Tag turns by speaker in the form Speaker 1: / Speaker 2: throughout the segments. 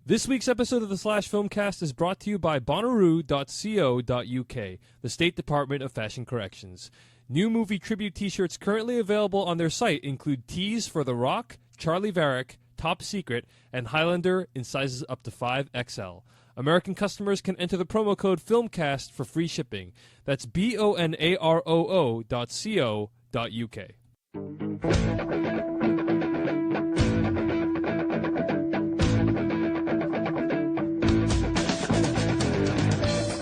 Speaker 1: This week's episode of the Slash Filmcast is brought to you by Bonnaroo.co.uk, the State Department of Fashion Corrections. New movie tribute t-shirts currently available on their site include tees for The Rock, Charlie Varick, Top Secret, and Highlander in sizes up to 5XL. American customers can enter the promo code FILMCAST for free shipping. That's BONAROO.co.uk.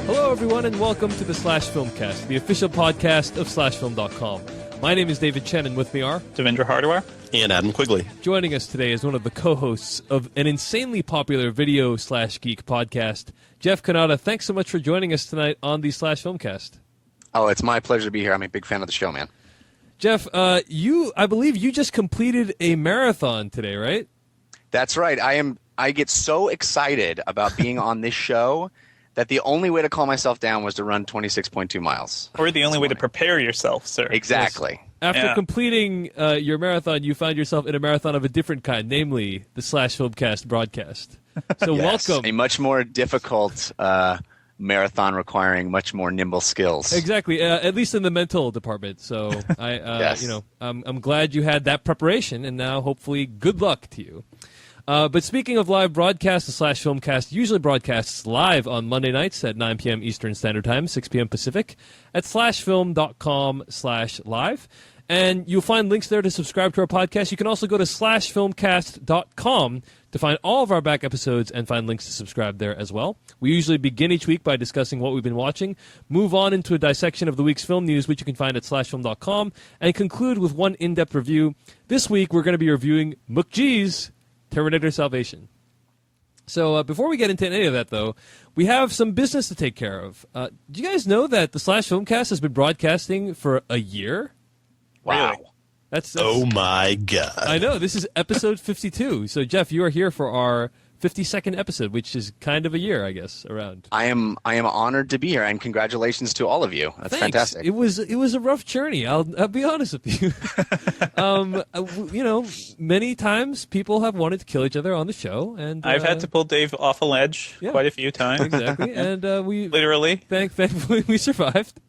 Speaker 1: Hello, everyone, and welcome to the Slash Filmcast, the official podcast of SlashFilm.com. My name is David Chen, and with me are
Speaker 2: Devindra Hardware
Speaker 3: and Adam Quigley.
Speaker 1: Joining us today is one of the co-hosts of an insanely popular video/geek podcast, Jeff Kanata. Thanks so much for joining us tonight on the Slash Filmcast.
Speaker 4: Oh, it's my pleasure to be here. I'm a big fan of the show, man.
Speaker 1: Jeff, I believe you just completed a marathon today, right?
Speaker 4: That's right. I get so excited about being on this show that the only way to calm myself down was to run 26.2 miles.
Speaker 2: Or the only way to prepare yourself, sir.
Speaker 4: Exactly.
Speaker 1: After completing your marathon, you found yourself in a marathon of a different kind, namely the Slash Filmcast broadcast. So
Speaker 4: yes,
Speaker 1: welcome.
Speaker 4: A much more difficult marathon requiring much more nimble skills.
Speaker 1: Exactly, at least in the mental department. So
Speaker 4: Yes.
Speaker 1: I'm glad you had that preparation, and now hopefully good luck to you. But speaking of live broadcasts, the Slash Filmcast usually broadcasts live on Monday nights at 9 p.m. Eastern Standard Time, 6 p.m. Pacific, at slashfilm.com/live. And you'll find links there to subscribe to our podcast. You can also go to slashfilmcast.com to find all of our back episodes and find links to subscribe there as well. We usually begin each week by discussing what we've been watching, move on into a dissection of the week's film news, which you can find at slashfilm.com, and conclude with one in-depth review. This week, we're going to be reviewing McGee's Terminator Salvation. So before we get into any of that, though, we have some business to take care of. Do you guys know that the Slash Filmcast has been broadcasting for a year?
Speaker 4: Wow.
Speaker 2: Really?
Speaker 1: That's
Speaker 3: Oh my god.
Speaker 1: I know. This is episode 52. So, Jeff, you are here for our 52nd episode, which is kind of a year, I guess, around.
Speaker 4: I am honored to be here, and congratulations to all of you. That's
Speaker 1: Thanks.
Speaker 4: fantastic.
Speaker 1: It was a rough journey. I'll be honest with you. Many times people have wanted to kill each other on the show, and
Speaker 2: I've had to pull Dave off a ledge quite a few times.
Speaker 1: Exactly, and we
Speaker 2: Literally.
Speaker 1: Thankfully, we survived.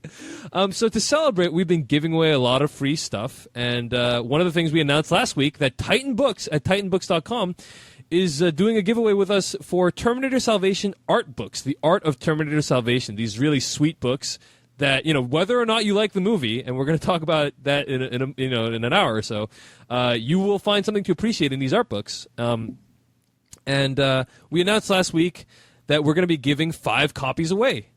Speaker 1: So to celebrate, we've been giving away a lot of free stuff, and one of the things we announced last week that Titan Books at TitanBooks.com is doing a giveaway with us for Terminator Salvation art books, the art of Terminator Salvation. These really sweet books that, whether or not you like the movie, and we're going to talk about that in an hour or so, you will find something to appreciate in these art books. And we announced last week that we're going to be giving 5 copies away.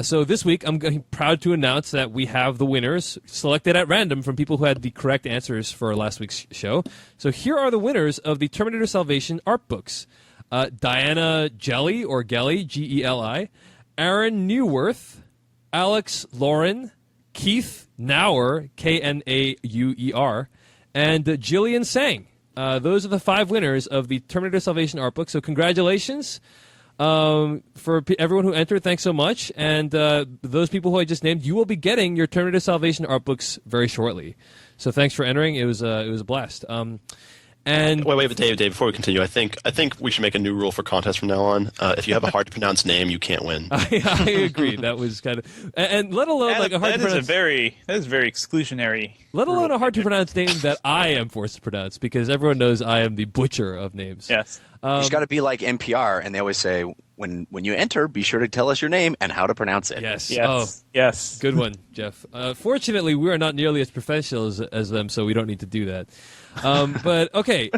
Speaker 1: So this week, I'm proud to announce that we have the winners selected at random from people who had the correct answers for last week's show. So here are the winners of the Terminator Salvation art books. Diana Gelli, or Gelli, G-E-L-I, Aaron Newworth, Alex Lauren, Keith Nauer, K-N-A-U-E-R, and Jillian Sang. Those are the 5 winners of the Terminator Salvation art book. So congratulations. For everyone who entered, thanks so much. And those people who I just named, you will be getting your Terminator Salvation art books very shortly. So thanks for entering. It was a blast. And
Speaker 3: wait, Dave, before we continue, I think we should make a new rule for contests from now on. If you have a hard to pronounce name, you can't win.
Speaker 1: I agree. That was kind of, and let alone like a hard to pronounce.
Speaker 2: That is very exclusionary.
Speaker 1: Let alone a hard to pronounce name that I am forced to pronounce, because everyone knows I am the butcher of names.
Speaker 2: Yes.
Speaker 4: You just got to be like NPR, and they always say, when you enter, be sure to tell us your name and how to pronounce it.
Speaker 1: Yes.
Speaker 2: Yes.
Speaker 1: Good one, Jeff. Fortunately, we are not nearly as professional as them, so we don't need to do that. But okay.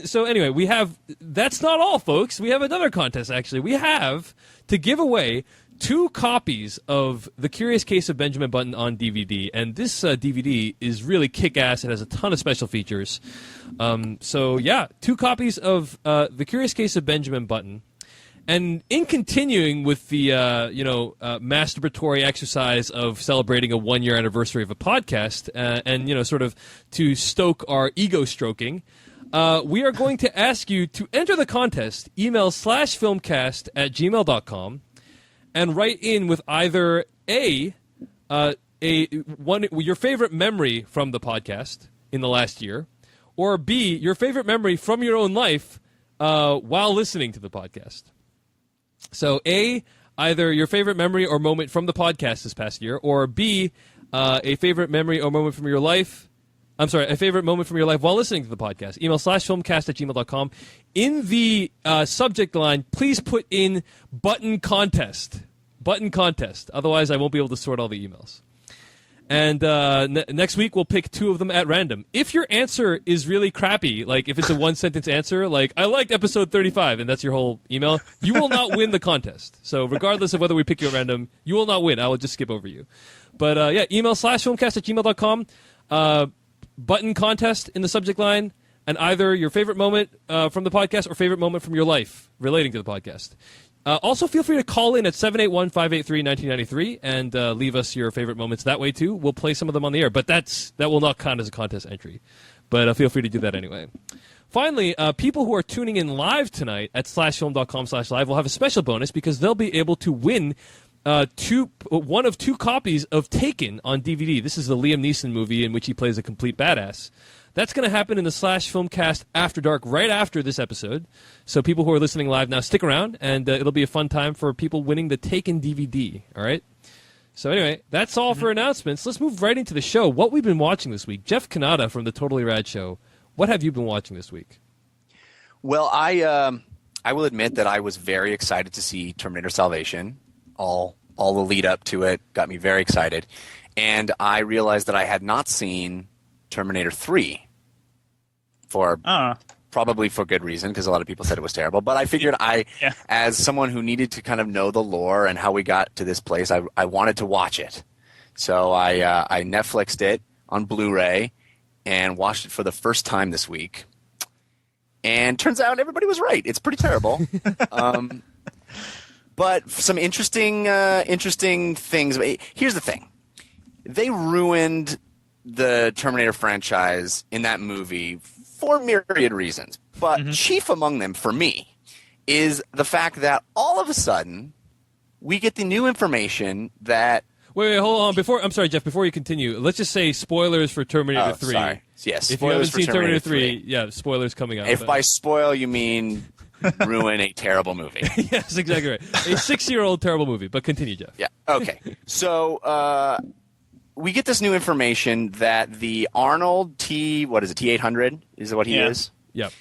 Speaker 1: So anyway, that's not all, folks. We have another contest, actually. We have to give away 2 copies of The Curious Case of Benjamin Button on DVD, and this DVD is really kick-ass. It has a ton of special features. 2 copies of The Curious Case of Benjamin Button. And in continuing with the masturbatory exercise of celebrating a 1-year anniversary of a podcast, and sort of to stoke our ego stroking, we are going to ask you to enter the contest. Email slashfilmcast@gmail.com and write in with either your favorite memory from the podcast in the last year, or B, your favorite memory from your own life while listening to the podcast. So A, either your favorite memory or moment from the podcast this past year, or B, a favorite memory or moment from your life. I'm sorry, a favorite moment from your life while listening to the podcast. Email /filmcast@gmail.com. In the subject line, please put in button contest. Button contest. Otherwise, I won't be able to sort all the emails. And next week, we'll pick 2 of them at random. If your answer is really crappy, like if it's a one-sentence answer, like, I liked episode 35, and that's your whole email, you will not win the contest. So regardless of whether we pick you at random, you will not win. I will just skip over you. But, yeah, email /filmcast@gmail.com. Button contest in the subject line, and either your favorite moment from the podcast or favorite moment from your life relating to the podcast. Also, feel free to call in at 781-583-1993 and leave us your favorite moments that way, too. We'll play some of them on the air, but that will not count as a contest entry. But feel free to do that anyway. Finally, people who are tuning in live tonight at /film.com/live will have a special bonus because they'll be able to win one of 2 copies of Taken on DVD. This is the Liam Neeson movie in which he plays a complete badass. That's going to happen in the /Filmcast After Dark right after this episode. So people who are listening live now, stick around, and it'll be a fun time for people winning the Taken DVD. All right? So anyway, that's all for announcements. Let's move right into the show. What we've been watching this week. Jeff Kanata from the Totally Rad Show. What have you been watching this week?
Speaker 4: Well, I will admit that I was very excited to see Terminator Salvation. All the lead up to it got me very excited. And I realized that I had not seen Terminator 3 probably for good reason, because a lot of people said it was terrible. But I figured as someone who needed to kind of know the lore and how we got to this place, I wanted to watch it. So I Netflixed it on Blu-ray and watched it for the first time this week. And turns out everybody was right. It's pretty terrible. But some interesting things. Here's the thing. They ruined the Terminator franchise in that movie for myriad reasons. But chief among them, for me, is the fact that all of a sudden we get the new information that...
Speaker 1: Wait, hold on. I'm sorry, Jeff, before you continue, let's just say spoilers for Terminator 3.
Speaker 4: Sorry. Yes,
Speaker 1: if you haven't seen Terminator 3, yeah, spoilers coming up.
Speaker 4: If by spoil you mean ruin a terrible movie.
Speaker 1: Yes, exactly right. A 6-year-old terrible movie, but continue, Jeff.
Speaker 4: Yeah, okay. So we get this new information that the Arnold T800 is what he is?
Speaker 1: Yep.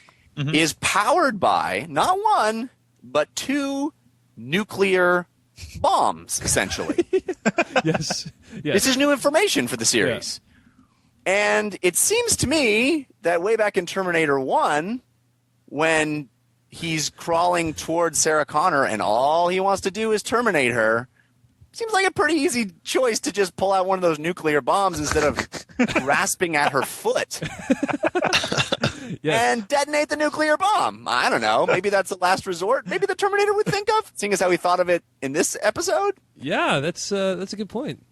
Speaker 4: Is powered by not 1, but 2 nuclear bombs, essentially.
Speaker 1: Yes.
Speaker 4: This is new information for the series. Yeah. And it seems to me that way back in Terminator 1, when he's crawling towards Sarah Connor and all he wants to do is terminate her, seems like a pretty easy choice to just pull out one of those nuclear bombs instead of grasping at her foot. And detonate the nuclear bomb. I don't know. Maybe that's the last resort. Maybe the Terminator would think of, seeing as how he thought of it in this episode.
Speaker 1: Yeah, that's a good point.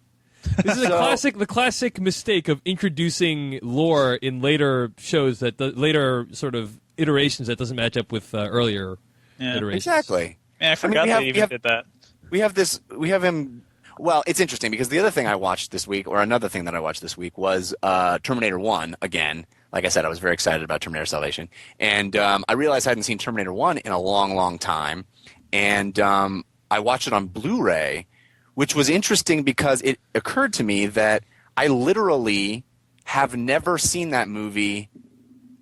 Speaker 1: This is the classic mistake of introducing lore in later shows later sort of iterations that doesn't match up with earlier iterations.
Speaker 4: Exactly.
Speaker 2: Man, I forgot they even did that. We
Speaker 4: have him. Well, it's interesting because the other thing I watched this week, or another thing that I watched this week, was Terminator 1 again. Like I said, I was very excited about Terminator Salvation. And I realized I hadn't seen Terminator 1 in a long, long time. And I watched it on Blu-ray, which was interesting because it occurred to me that I literally have never seen that movie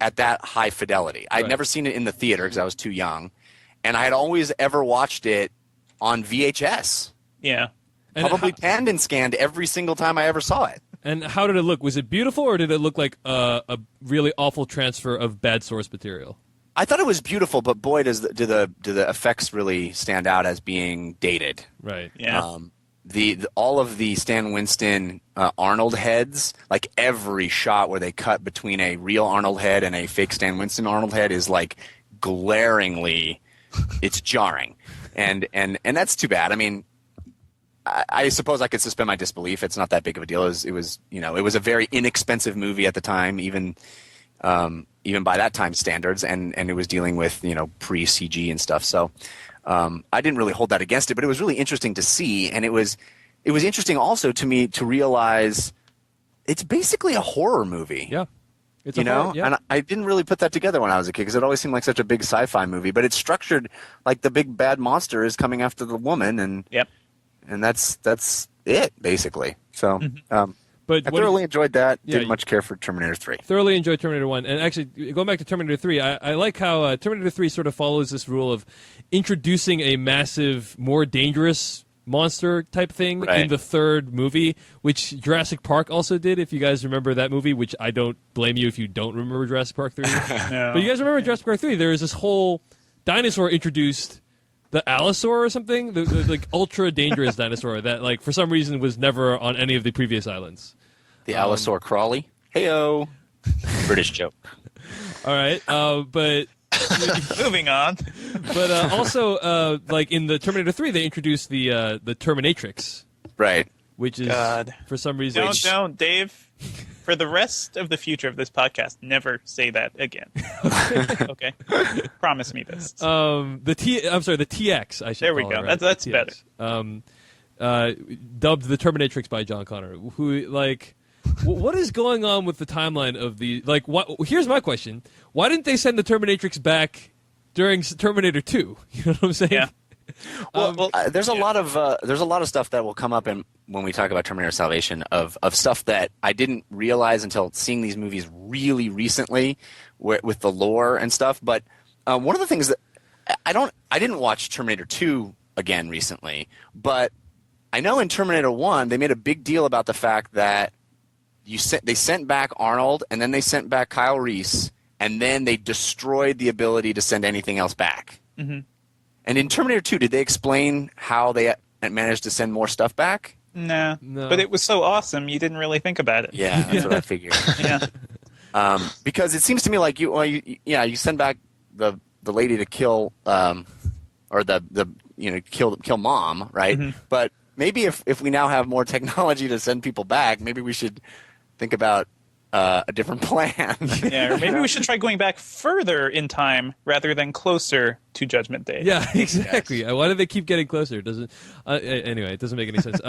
Speaker 4: at that high fidelity. I'd never seen it in the theater because I was too young. And I had always ever watched it on VHS.
Speaker 2: Yeah.
Speaker 4: Probably panned and scanned every single time I ever saw it.
Speaker 1: And how did it look? Was it beautiful, or did it look like a really awful transfer of bad source material?
Speaker 4: I thought it was beautiful, but boy, do the effects really stand out as being dated.
Speaker 1: Right.
Speaker 2: Yeah.
Speaker 4: All of the Stan Winston Arnold heads, like every shot where they cut between a real Arnold head and a fake Stan Winston Arnold head is like glaringly, it's jarring, and that's too bad. I mean, I suppose I could suspend my disbelief. It's not that big of a deal. It was a very inexpensive movie at the time, even by that time standards, and it was dealing with pre-CG and stuff. So I didn't really hold that against it, but it was really interesting to see, and it was interesting also to me to realize it's basically a horror movie.
Speaker 1: Yeah. It's
Speaker 4: and I didn't really put that together when I was a kid because it always seemed like such a big sci-fi movie. But it's structured like the big bad monster is coming after the woman, and that's it basically. So,
Speaker 1: but
Speaker 4: I thoroughly enjoyed that. Didn't much care for Terminator 3.
Speaker 1: Thoroughly enjoyed Terminator 1, and actually going back to Terminator 3, I like how Terminator 3 sort of follows this rule of introducing a massive, more dangerous monster type thing in the third movie, which Jurassic Park also did, if you guys remember that movie, which I don't blame you if you don't remember Jurassic Park 3.
Speaker 2: No.
Speaker 1: But you guys remember Jurassic Park 3, there was this whole dinosaur introduced, the Allosaur or something, the like ultra dangerous dinosaur that like for some reason was never on any of the previous islands.
Speaker 4: The Allosaur Crawley. Heyo. British joke.
Speaker 1: All right, but
Speaker 2: moving on.
Speaker 1: But also, like in the Terminator 3, they introduced the Terminatrix,
Speaker 4: right?
Speaker 1: Which is for some reason.
Speaker 2: Don't, Dave. For the rest of the future of this podcast, never say that again. Okay. Promise me this.
Speaker 1: I'm sorry, the TX. I should.
Speaker 2: There we
Speaker 1: call
Speaker 2: go.
Speaker 1: it, right?
Speaker 2: That's better.
Speaker 1: Dubbed the Terminatrix by John Connor. Who like. What is going on with the timeline of the like? What? Here's my question: why didn't they send the Terminatrix back during Terminator 2? You know what I'm saying?
Speaker 2: Yeah.
Speaker 4: There's a lot of stuff that will come up when we talk about Terminator Salvation of stuff that I didn't realize until seeing these movies really recently with the lore and stuff. But one of the things that I didn't watch Terminator 2 again recently, but I know in Terminator 1 they made a big deal about the fact that they sent back Arnold and then they sent back Kyle Reese and then they destroyed the ability to send anything else back.
Speaker 2: Mm-hmm.
Speaker 4: And in Terminator 2, did they explain how they managed to send more stuff back?
Speaker 2: No. But it was so awesome, you didn't really think about it.
Speaker 4: Yeah, that's what I figured.
Speaker 2: Yeah.
Speaker 4: Because it seems to me like you send back the lady to kill or kill mom, right?
Speaker 2: Mm-hmm.
Speaker 4: But maybe if we now have more technology to send people back, maybe we should think about a different plan.
Speaker 2: Yeah, or maybe we should try going back further in time rather than closer to Judgment Day.
Speaker 1: Yeah, exactly. Yes. Why do they keep getting closer? It doesn't. Anyway, it doesn't make any sense.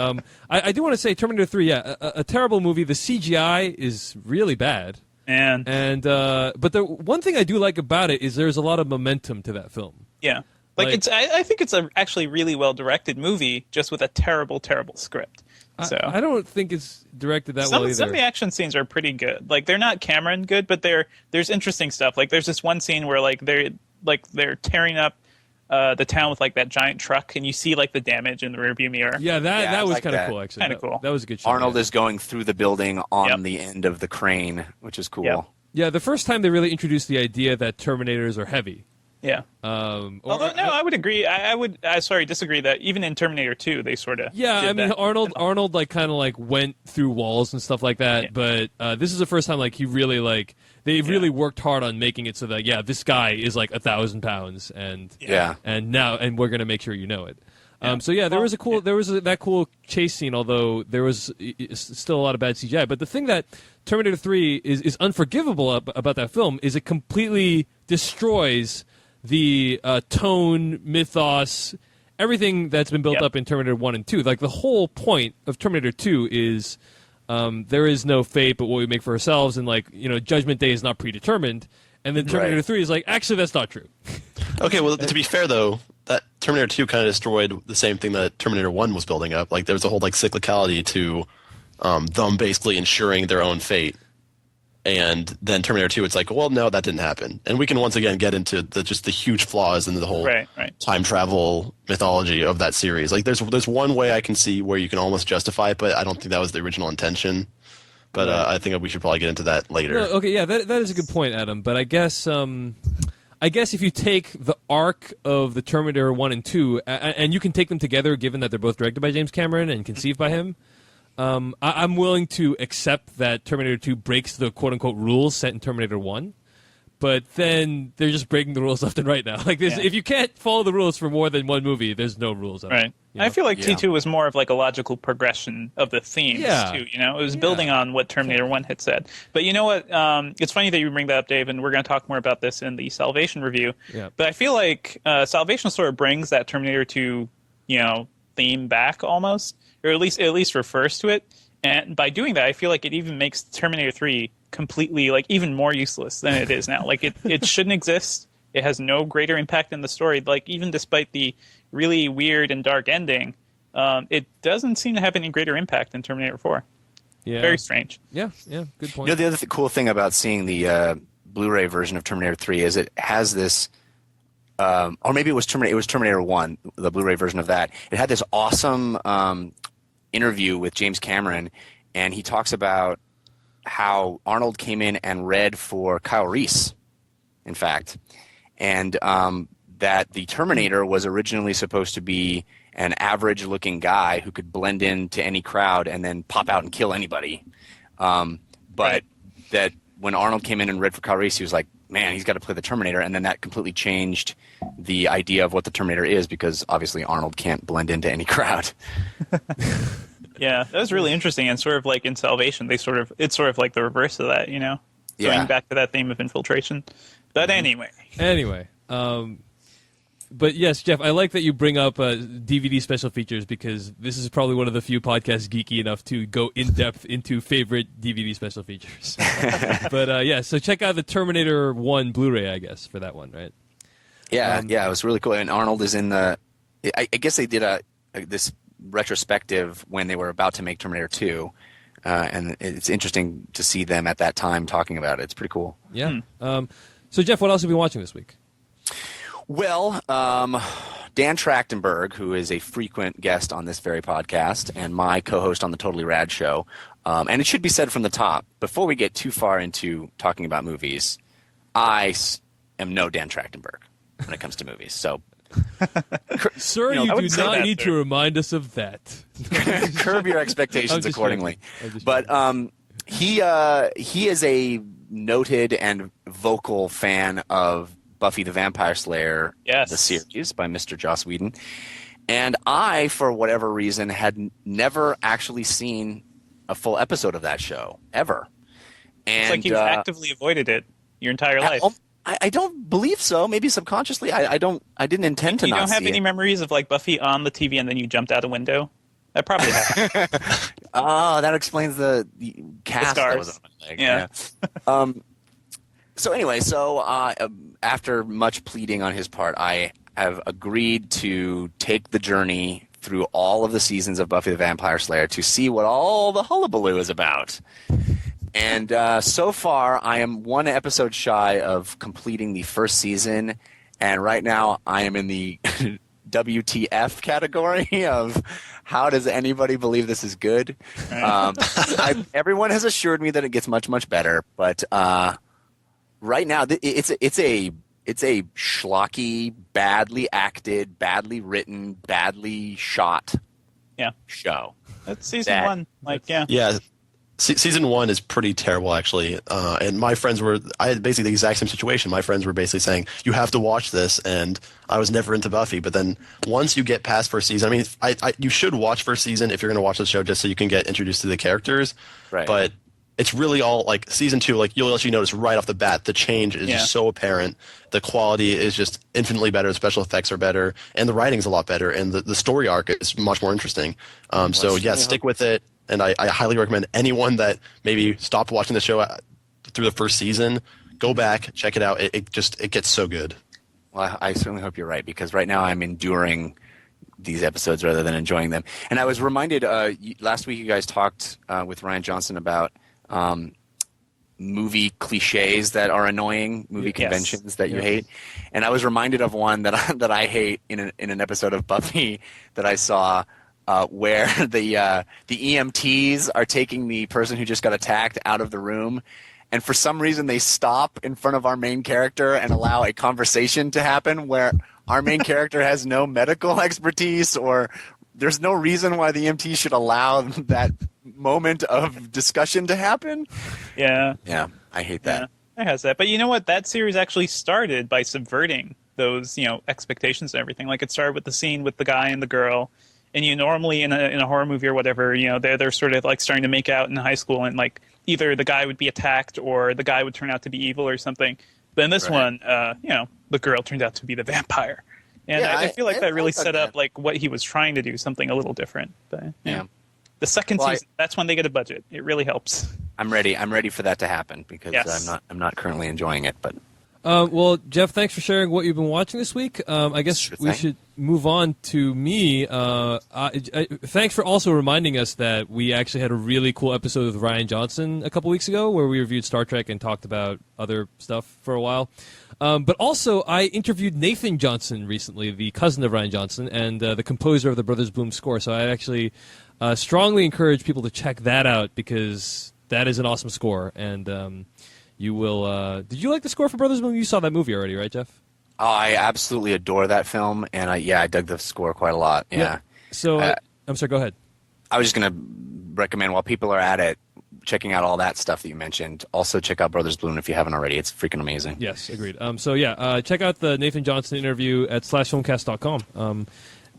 Speaker 1: I do want to say Terminator 3. Yeah, a terrible movie. The CGI is really bad.
Speaker 2: And
Speaker 1: but the one thing I do like about it is there's a lot of momentum to that film.
Speaker 2: Yeah. Like I think it's a actually really well directed movie, just with a terrible, terrible script. So
Speaker 1: I don't think it's directed that well either.
Speaker 2: Some of the action scenes are pretty good. Like they're not Cameron good, but there's interesting stuff. Like there's this one scene where they're tearing up the town with like that giant truck, and you see like the damage in the rearview mirror.
Speaker 1: Yeah, that was kind of cool actually.
Speaker 2: Kind of cool.
Speaker 1: That was a good shot.
Speaker 4: Arnold is going through the building on the end of the crane, which is cool.
Speaker 2: Yep.
Speaker 1: Yeah, the first time they really introduced the idea that Terminators are heavy.
Speaker 2: Yeah. Although I would agree. I would disagree that even in Terminator 2 they sort of
Speaker 1: Arnold like kind of like went through walls and stuff like that. Yeah. But this is the first time like he really like they really worked hard on making it so that this guy is like 1,000 pounds and we're gonna make sure you know it. Yeah. There was that cool chase scene, although there was still a lot of bad CGI. But the thing that Terminator 3 is unforgivable about that film is it completely destroys the tone, mythos, everything that's been built up in Terminator 1 and 2. Like the whole point of Terminator 2 is there is no fate but what we make for ourselves, and Judgment Day is not predetermined. And then Terminator 3 is like, actually, that's not true.
Speaker 3: Okay, well, to be fair, though, that Terminator 2 kind of destroyed the same thing that Terminator 1 was building up. Like, there was a whole, cyclicality to them basically ensuring their own fate. And then Terminator 2, it's like, well, no, that didn't happen. And we can once again get into just the huge flaws in the whole time travel mythology of that series. Like, there's one way I can see where you can almost justify it, but I don't think that was the original intention. But I think we should probably get into that later.
Speaker 1: No, okay, yeah, that is a good point, Adam. But I guess if you take the arc of the Terminator 1 and 2, and you can take them together, given that they're both directed by James Cameron and conceived by him, I'm willing to accept that Terminator 2 breaks the quote-unquote rules set in Terminator 1. But then they're just breaking the rules left and right now. Like, if you can't follow the rules for more than one movie, there's no rules.
Speaker 2: Right. I feel like T2 was more of like a logical progression of the themes, too. It was building on what Terminator 1 had said. But you know what? It's funny that you bring that up, Dave, and we're going to talk more about this in the Salvation review. Yeah. But I feel like Salvation sort of brings that Terminator 2, theme back almost, or at least refers to it. And by doing that, I feel like it even makes Terminator 3 completely, like, even more useless than it is now. Like, it shouldn't exist. It has no greater impact in the story. Like, even despite the really weird and dark ending, it doesn't seem to have any greater impact in Terminator 4.
Speaker 1: Yeah.
Speaker 2: Very strange.
Speaker 1: Yeah, good point.
Speaker 4: You know, the other cool thing about seeing the Blu-ray version of Terminator 3 is it has this, or maybe it was Terminator 1, the Blu-ray version of that. It had this awesome interview with James Cameron, and he talks about how Arnold came in and read for Kyle Reese, in fact, and that the Terminator was originally supposed to be an average-looking guy who could blend into any crowd and then pop out and kill anybody. But that when Arnold came in and read for Kyle Reese, he was like, man, he's got to play the Terminator. And then that completely changed the idea of what the Terminator is, because obviously Arnold can't blend into any crowd.
Speaker 2: Yeah, that was really interesting. And sort of like in Salvation, it's sort of like the reverse of that, you know? Going back to that theme of infiltration. But anyway.
Speaker 1: But yes, Jeff, I like that you bring up DVD special features, because this is probably one of the few podcasts geeky enough to go in depth into favorite DVD special features. But yeah, so check out the Terminator 1 Blu-ray, I guess, for that one, right?
Speaker 4: Yeah, it was really cool. And Arnold is in the. I guess they did this retrospective when they were about to make Terminator 2, and it's interesting to see them at that time talking about it. It's pretty cool.
Speaker 1: Yeah. So Jeff, what else have you been watching this week?
Speaker 4: Well, Dan Trachtenberg, who is a frequent guest on this very podcast and my co-host on the Totally Rad Show, and it should be said from the top, before we get too far into talking about movies, I am no Dan Trachtenberg when it comes to movies. So,
Speaker 1: sir, you do not need to remind us of that.
Speaker 4: Curb your expectations accordingly. But he is a noted and vocal fan of Buffy the Vampire Slayer, the series by Mr. Joss Whedon. And I, for whatever reason, had never actually seen a full episode of that show, ever. And,
Speaker 2: it's like you've actively avoided it your entire life.
Speaker 4: I don't believe so. Maybe subconsciously. I didn't intend to not see it.
Speaker 2: You don't have any memories of like Buffy on the TV and then you jumped out a window? That probably happened.
Speaker 4: That explains the cast that was on my leg.
Speaker 2: Yeah.
Speaker 4: So anyway, after much pleading on his part, I have agreed to take the journey through all of the seasons of Buffy the Vampire Slayer to see what all the hullabaloo is about. And so far, I am one episode shy of completing the first season, and right now I am in the WTF category of how does anybody believe this is good? Everyone has assured me that it gets much, much better, but right now it's a schlocky, badly acted, badly written, badly shot show.
Speaker 2: That's season one.
Speaker 3: Yeah. Season 1 is pretty terrible, actually. And my friends I had basically the exact same situation. My friends were basically saying, you have to watch this, and I was never into Buffy. But then once you get past first season, I mean, you should watch first season if you're going to watch the show just so you can get introduced to the characters.
Speaker 4: Right.
Speaker 3: But it's really all, like, season 2, like, you'll actually notice right off the bat, the change is just so apparent. The quality is just infinitely better. The special effects are better, and the writing's a lot better, and the story arc is much more interesting. Stick with it. And I highly recommend anyone that maybe stopped watching the show through the first season, go back, check it out. It gets so good.
Speaker 4: Well, I certainly hope you're right, because right now I'm enduring these episodes rather than enjoying them. And I was reminded last week you guys talked with Ryan Johnson about movie cliches that are annoying, movie conventions that you hate. And I was reminded of one that I hate in an episode of Buffy that I saw. Where the EMTs are taking the person who just got attacked out of the room, and for some reason they stop in front of our main character and allow a conversation to happen where our main character has no medical expertise, or there's no reason why the EMT should allow that moment of discussion to happen.
Speaker 2: Yeah,
Speaker 4: I hate that.
Speaker 2: Yeah, it has that. But you know what? That series actually started by subverting those, expectations and everything. Like, it started with the scene with the guy and the girl. And you normally in a horror movie or whatever, they're sort of like starting to make out in high school, and like either the guy would be attacked or the guy would turn out to be evil or something. But in this one, the girl turned out to be the vampire, and I feel like that really set up like what he was trying to do, something a little different. But,
Speaker 4: yeah.
Speaker 2: The second season, that's when they get a budget. It really helps.
Speaker 4: I'm ready. I'm ready for that to happen because
Speaker 2: Yes.
Speaker 4: I'm not currently enjoying it. But
Speaker 1: well, Jeff, thanks for sharing what you've been watching this week. I guess we should move on to me. Thanks for also reminding us that we actually had a really cool episode with Ryan Johnson a couple weeks ago where we reviewed Star Trek and talked about other stuff for a while. But also, I interviewed Nathan Johnson recently, the cousin of Ryan Johnson, and the composer of the Brothers Bloom score. So I actually strongly encourage people to check that out because that is an awesome score. And you will. Did you like the score for Brothers Bloom? You saw that movie already, right, Jeff?
Speaker 4: Oh, I absolutely adore that film, and I dug the score quite a lot. Yeah.
Speaker 1: So I'm sorry. Go ahead.
Speaker 4: I was just gonna recommend while people are at it, checking out all that stuff that you mentioned. Also, check out Brothers Bloom if you haven't already. It's freaking amazing.
Speaker 1: Yes, agreed. Check out the Nathan Johnson interview at /filmcast.com.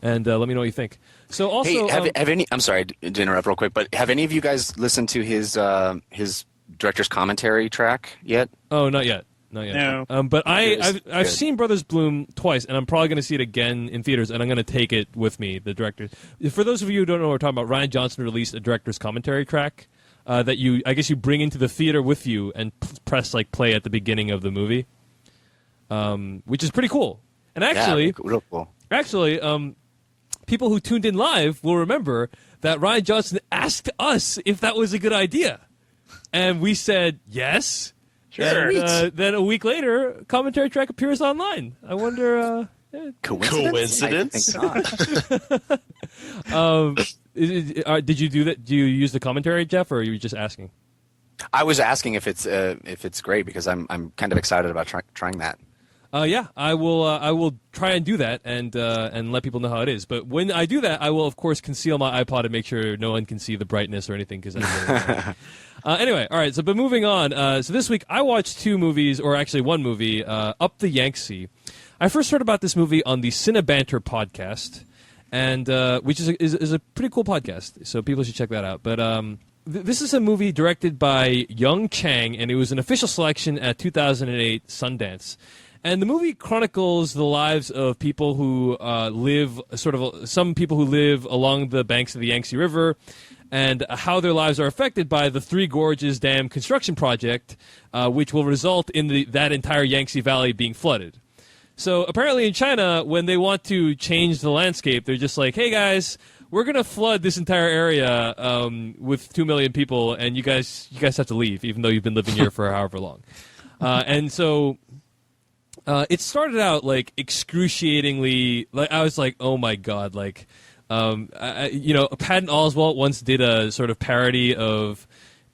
Speaker 1: And let me know what you think. So also,
Speaker 4: hey, have any? I'm sorry to interrupt real quick, but have any of you guys listened to his director's commentary track yet?
Speaker 1: Oh, not yet.
Speaker 2: No.
Speaker 1: But I've seen Brothers Bloom twice, and I'm probably going to see it again in theaters, and I'm going to take it with me. The director. For those of you who don't know what we're talking about, Ryan Johnson released a director's commentary track that I guess you bring into the theater with you and press play at the beginning of the movie, which is pretty cool. And actually,
Speaker 4: real cool.
Speaker 1: Actually, people who tuned in live will remember that Ryan Johnson asked us if that was a good idea. And we said, yes.
Speaker 2: Sure.
Speaker 1: And, then a week later, commentary track appears online. I wonder...
Speaker 3: Coincidence?
Speaker 4: I think not.
Speaker 1: Did you do that? Do you use the commentary, Jeff, or are you just asking?
Speaker 4: I was asking if it's great because I'm kind of excited about trying that.
Speaker 1: Yeah, I will try and do that and let people know how it is. But when I do that, I will of course conceal my iPod and make sure no one can see the brightness or anything. Because anyway, all right. But moving on. So this week I watched two movies, or actually one movie, Up the Yangtze. I first heard about this movie on the Cinebanter podcast, and which is a pretty cool podcast. So people should check that out. But this is a movie directed by Young Chang, and it was an official selection at 2008 Sundance. And the movie chronicles the lives of people who some people who live along the banks of the Yangtze River, and how their lives are affected by the Three Gorges Dam construction project, which will result in that entire Yangtze Valley being flooded. So apparently in China, when they want to change the landscape, they're just like, hey guys, we're going to flood this entire area with 2 million people, and you guys have to leave, even though you've been living here for however long. And so... it started out excruciatingly. I was like, "Oh my god!" Patton Oswalt once did a sort of parody of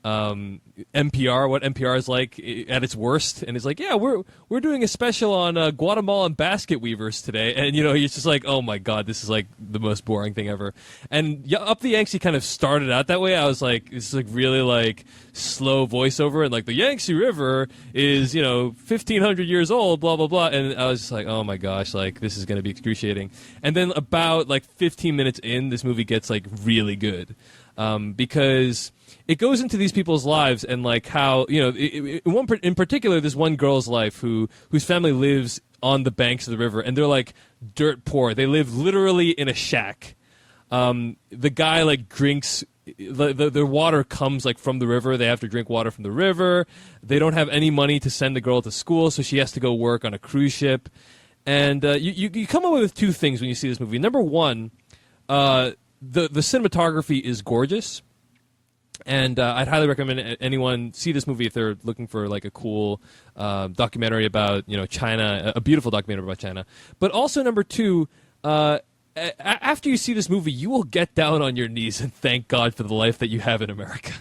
Speaker 1: NPR, what NPR is like at its worst, and it's like, "Yeah, we're doing a special on Guatemalan basket weavers today," and he's just like, "Oh my god, this is the most boring thing ever." And Up the Yangtze kind of started out that way. I was like, "This is really slow voiceover, and the Yangtze River is 1,500 years old, blah blah blah," and I was just like, "Oh my gosh, this is going to be excruciating." And then about 15 minutes in, this movie gets really good because it goes into these people's lives and how in particular this one girl's life whose family lives on the banks of the river, and they're dirt poor. They live literally in a shack. The guy drinks their water comes from the river. They have to drink water from the river. They don't have any money to send the girl to school, so she has to go work on a cruise ship. And you come up with two things when you see this movie. Number one, the cinematography is gorgeous. And I'd highly recommend anyone see this movie if they're looking for a cool documentary about China, a beautiful documentary about China. But also number two, after you see this movie, you will get down on your knees and thank God for the life that you have in America,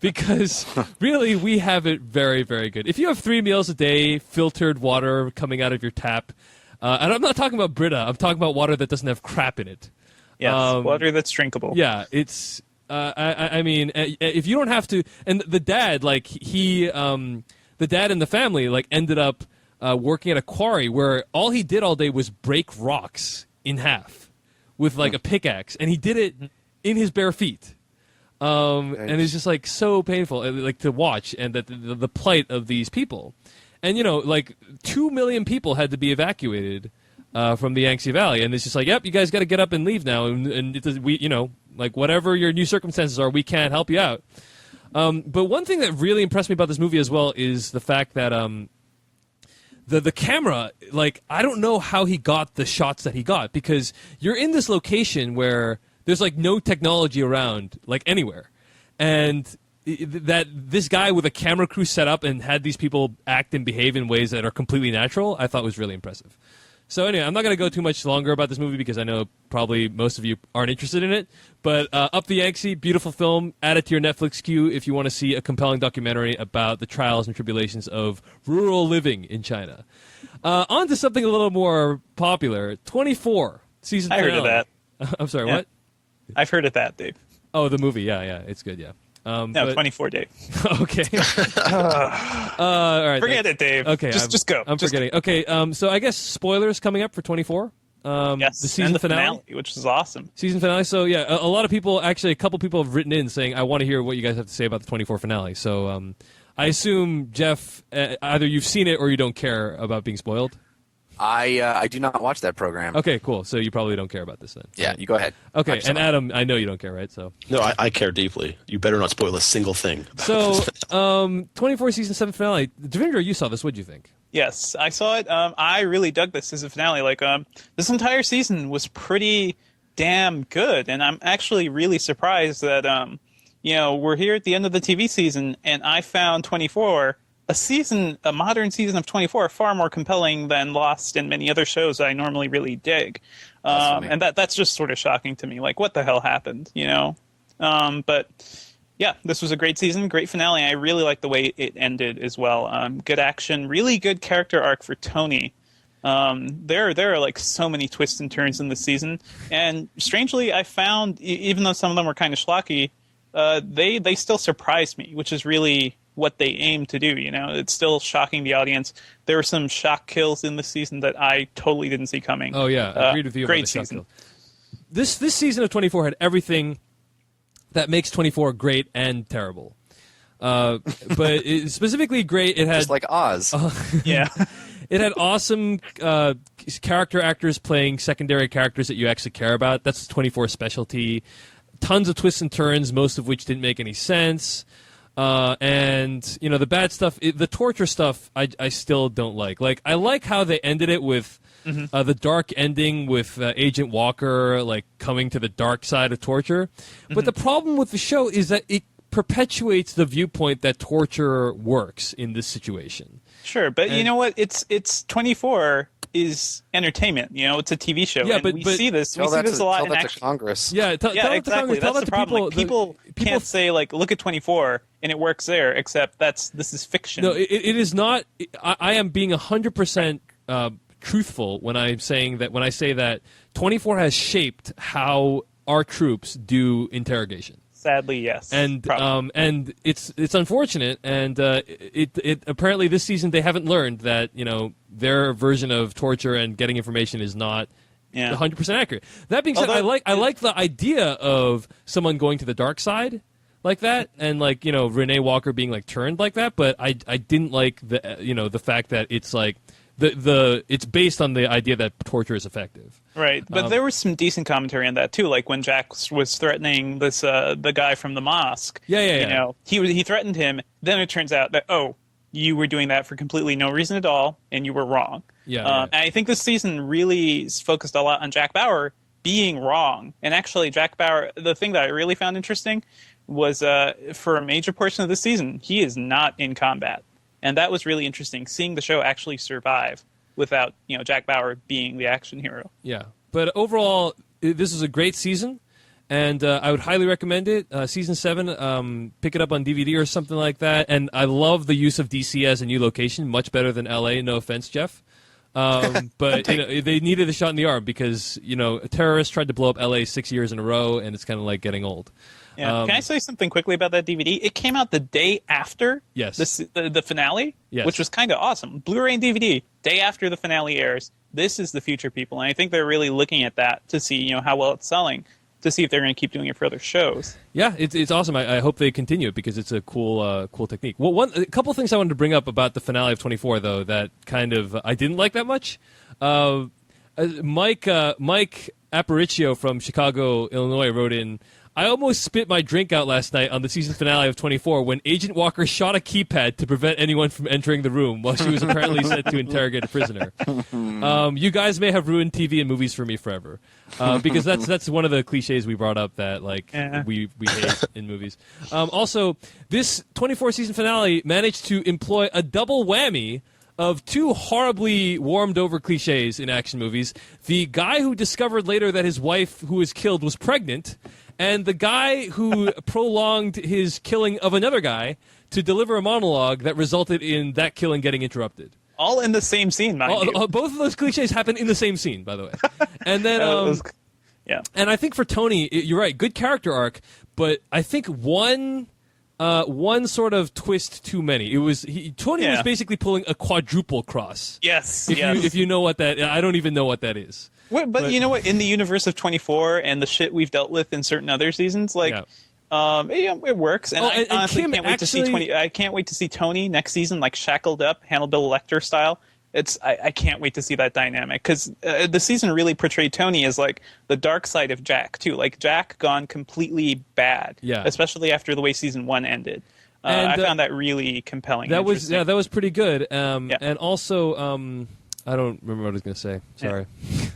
Speaker 1: because really we have it very, very good. If you have 3 meals a day, filtered water coming out of your tap, and I'm not talking about Brita, I'm talking about water that doesn't have crap in it.
Speaker 2: Yes, water that's drinkable.
Speaker 1: Yeah, it's. I mean, if you don't have to, and the dad, the dad and the family, ended up working at a quarry where all he did all day was break rocks in half with a pickaxe, and he did it in his bare feet. And it's just so painful, to watch, and that the plight of these people, and 2 million people had to be evacuated. from the Yangtze Valley, and it's just like, yep, you guys got to get up and leave now, and we, like whatever your new circumstances are, we can't help you out. But one thing that really impressed me about this movie as well is the fact that the camera, like, I don't know how he got the shots that he got, because you're in this location where there's like no technology around, like anywhere, and that this guy with a camera crew set up and had these people act and behave in ways that are completely natural, I thought was really impressive. So anyway, I'm not going to go too much longer about this movie because I know probably most of you aren't interested in it. But Up the Yangtze, beautiful film. Add it to your Netflix queue if you want to see a compelling documentary about the trials and tribulations of rural living in China. On to something a little more popular. 24, season finale.
Speaker 2: I heard of
Speaker 1: that. I'm sorry,
Speaker 2: Yeah.
Speaker 1: what?
Speaker 2: I've heard of that, Dave.
Speaker 1: Oh, the movie. Yeah, it's good, yeah.
Speaker 2: No,
Speaker 1: but,
Speaker 2: 24, Dave.
Speaker 1: Okay. All right.
Speaker 2: Forget it, Dave.
Speaker 1: Okay.
Speaker 2: Just go.
Speaker 1: I'm forgetting. Okay. So I guess spoilers coming up for 24.
Speaker 2: Yes.
Speaker 1: The season
Speaker 2: and the
Speaker 1: finale,
Speaker 2: which is awesome.
Speaker 1: Season finale. So yeah, a lot of people, actually, a couple people have written in saying, I want to hear what you guys have to say about the 24 finale. So I assume, Jeff, either you've seen it or you don't care about being spoiled.
Speaker 4: I do not watch that program.
Speaker 1: Okay, cool. So you probably don't care about this then.
Speaker 4: Yeah, you go ahead.
Speaker 1: Okay, and Adam, I know you don't care, right? So
Speaker 3: No, I care deeply. You better not spoil a single thing.
Speaker 1: So 24 season 7 finale. Devindra, you saw this. What'd you think?
Speaker 2: Yes, I saw it. I really dug this as a finale. Like, this entire season was pretty damn good, and I'm actually really surprised that we're here at the end of the TV season, and I found 24 a modern season of 24 far more compelling than Lost and many other shows I normally really dig. And that's just sort of shocking to me. Like, what the hell happened, But yeah, this was a great season, great finale. I really like the way it ended as well. Good action, really good character arc for Tony. There are like so many twists and turns in this season. And strangely, I found, even though some of them were kind of schlocky, they still surprised me, which is really what they aim to do. It's still shocking the audience. There were some shock kills in this season that I totally didn't see coming.
Speaker 1: Oh yeah, agreed with you.
Speaker 2: Great
Speaker 1: about the shock
Speaker 2: season.
Speaker 1: kill. This season of 24 had everything that makes 24 great and terrible. But specifically great, it had
Speaker 4: just like Oz.
Speaker 2: Yeah.
Speaker 1: It had awesome character actors playing secondary characters that you actually care about. That's 24's specialty. Tons of twists and turns, most of which didn't make any sense. And the bad stuff, the torture stuff, I still don't like. Like, I like how they ended it with the dark ending with Agent Walker like coming to the dark side of torture. But the problem with the show is that it perpetuates the viewpoint that torture works in this situation.
Speaker 2: Sure, but you know what? It's 24 is entertainment. It's a TV show.
Speaker 1: Yeah,
Speaker 2: and we see this. We see this a lot in action.
Speaker 4: Congress.
Speaker 1: Yeah, tell
Speaker 2: exactly.
Speaker 1: it to Congress. Tell
Speaker 2: That's
Speaker 1: that
Speaker 2: the
Speaker 1: to
Speaker 2: problem.
Speaker 1: people.
Speaker 2: Like, people can't say like, look at 24 and it works there. Except this is fiction.
Speaker 1: No, it is not. I am being 100% truthful when I say that 24 has shaped how our troops do interrogation.
Speaker 2: Sadly, yes.
Speaker 1: And it's unfortunate, and it apparently this season they haven't learned that their version of torture and getting information is not 100% accurate. That being said, I like the idea of someone going to the dark side like that, and like Renee Walker being like turned like that, but I didn't like the fact that it's like it's based on the idea that torture is effective.
Speaker 2: Right, but there was some decent commentary on that too, like when Jack was threatening this the guy from the mosque.
Speaker 1: Yeah.
Speaker 2: He threatened him. Then it turns out that you were doing that for completely no reason at all, and you were wrong. And I think this season really focused a lot on Jack Bauer being wrong. And actually, Jack Bauer, the thing that I really found interesting was for a major portion of the season, he is not in combat. And that was really interesting, seeing the show actually survive without Jack Bauer being the action hero. Yeah,
Speaker 1: but overall, this is a great season, and I would highly recommend it. Season 7, pick it up on DVD or something like that. And I love the use of DC as a new location, much better than LA. No offense, Jeff. But they needed a shot in the arm because a terrorist tried to blow up LA 6 years in a row, and it's kind of like getting old.
Speaker 2: Yeah. Can I say something quickly about that DVD? It came out the day after the finale, which was kind of awesome. Blu-ray and DVD, day after the finale airs. This is the future, people, and I think they're really looking at that to see how well it's selling, to see if they're going to keep doing it for other shows.
Speaker 1: Yeah, it's awesome. I hope they continue it because it's a cool technique. Well, a couple of things I wanted to bring up about the finale of 24, though, that kind of I didn't like that much. Mike Aparicio from Chicago, Illinois, wrote in, I almost spit my drink out last night on the season finale of 24 when Agent Walker shot a keypad to prevent anyone from entering the room while she was apparently sent to interrogate a prisoner. You guys may have ruined TV and movies for me forever, because that's one of the cliches we brought up that we hate in movies. Also, this 24 season finale managed to employ a double whammy of two horribly warmed-over cliches in action movies. The guy who discovered later that his wife, who was killed, was pregnant, and the guy who prolonged his killing of another guy to deliver a monologue that resulted in that killing getting interrupted.
Speaker 2: All in the same scene, mind you.
Speaker 1: Both of those cliches happen in the same scene, by the way. And then,
Speaker 2: yeah.
Speaker 1: And I think for Tony, you're right, good character arc, but I think one sort of twist too many. Tony was basically pulling a quadruple cross.
Speaker 2: Yes,
Speaker 1: if you know what that, I don't even know what that is.
Speaker 2: But you know what? In the universe of 24 and the shit we've dealt with in certain other seasons, it works. And I honestly can't wait to see I can't wait to see Tony next season, like shackled up, Hannibal Lecter style. I can't wait to see that dynamic because the season really portrayed Tony as like the dark side of Jack too, like Jack gone completely bad.
Speaker 1: Yeah.
Speaker 2: Especially after the way season 1 ended. I found that really compelling.
Speaker 1: That was pretty good. And also. I don't remember what I was going to say. Sorry.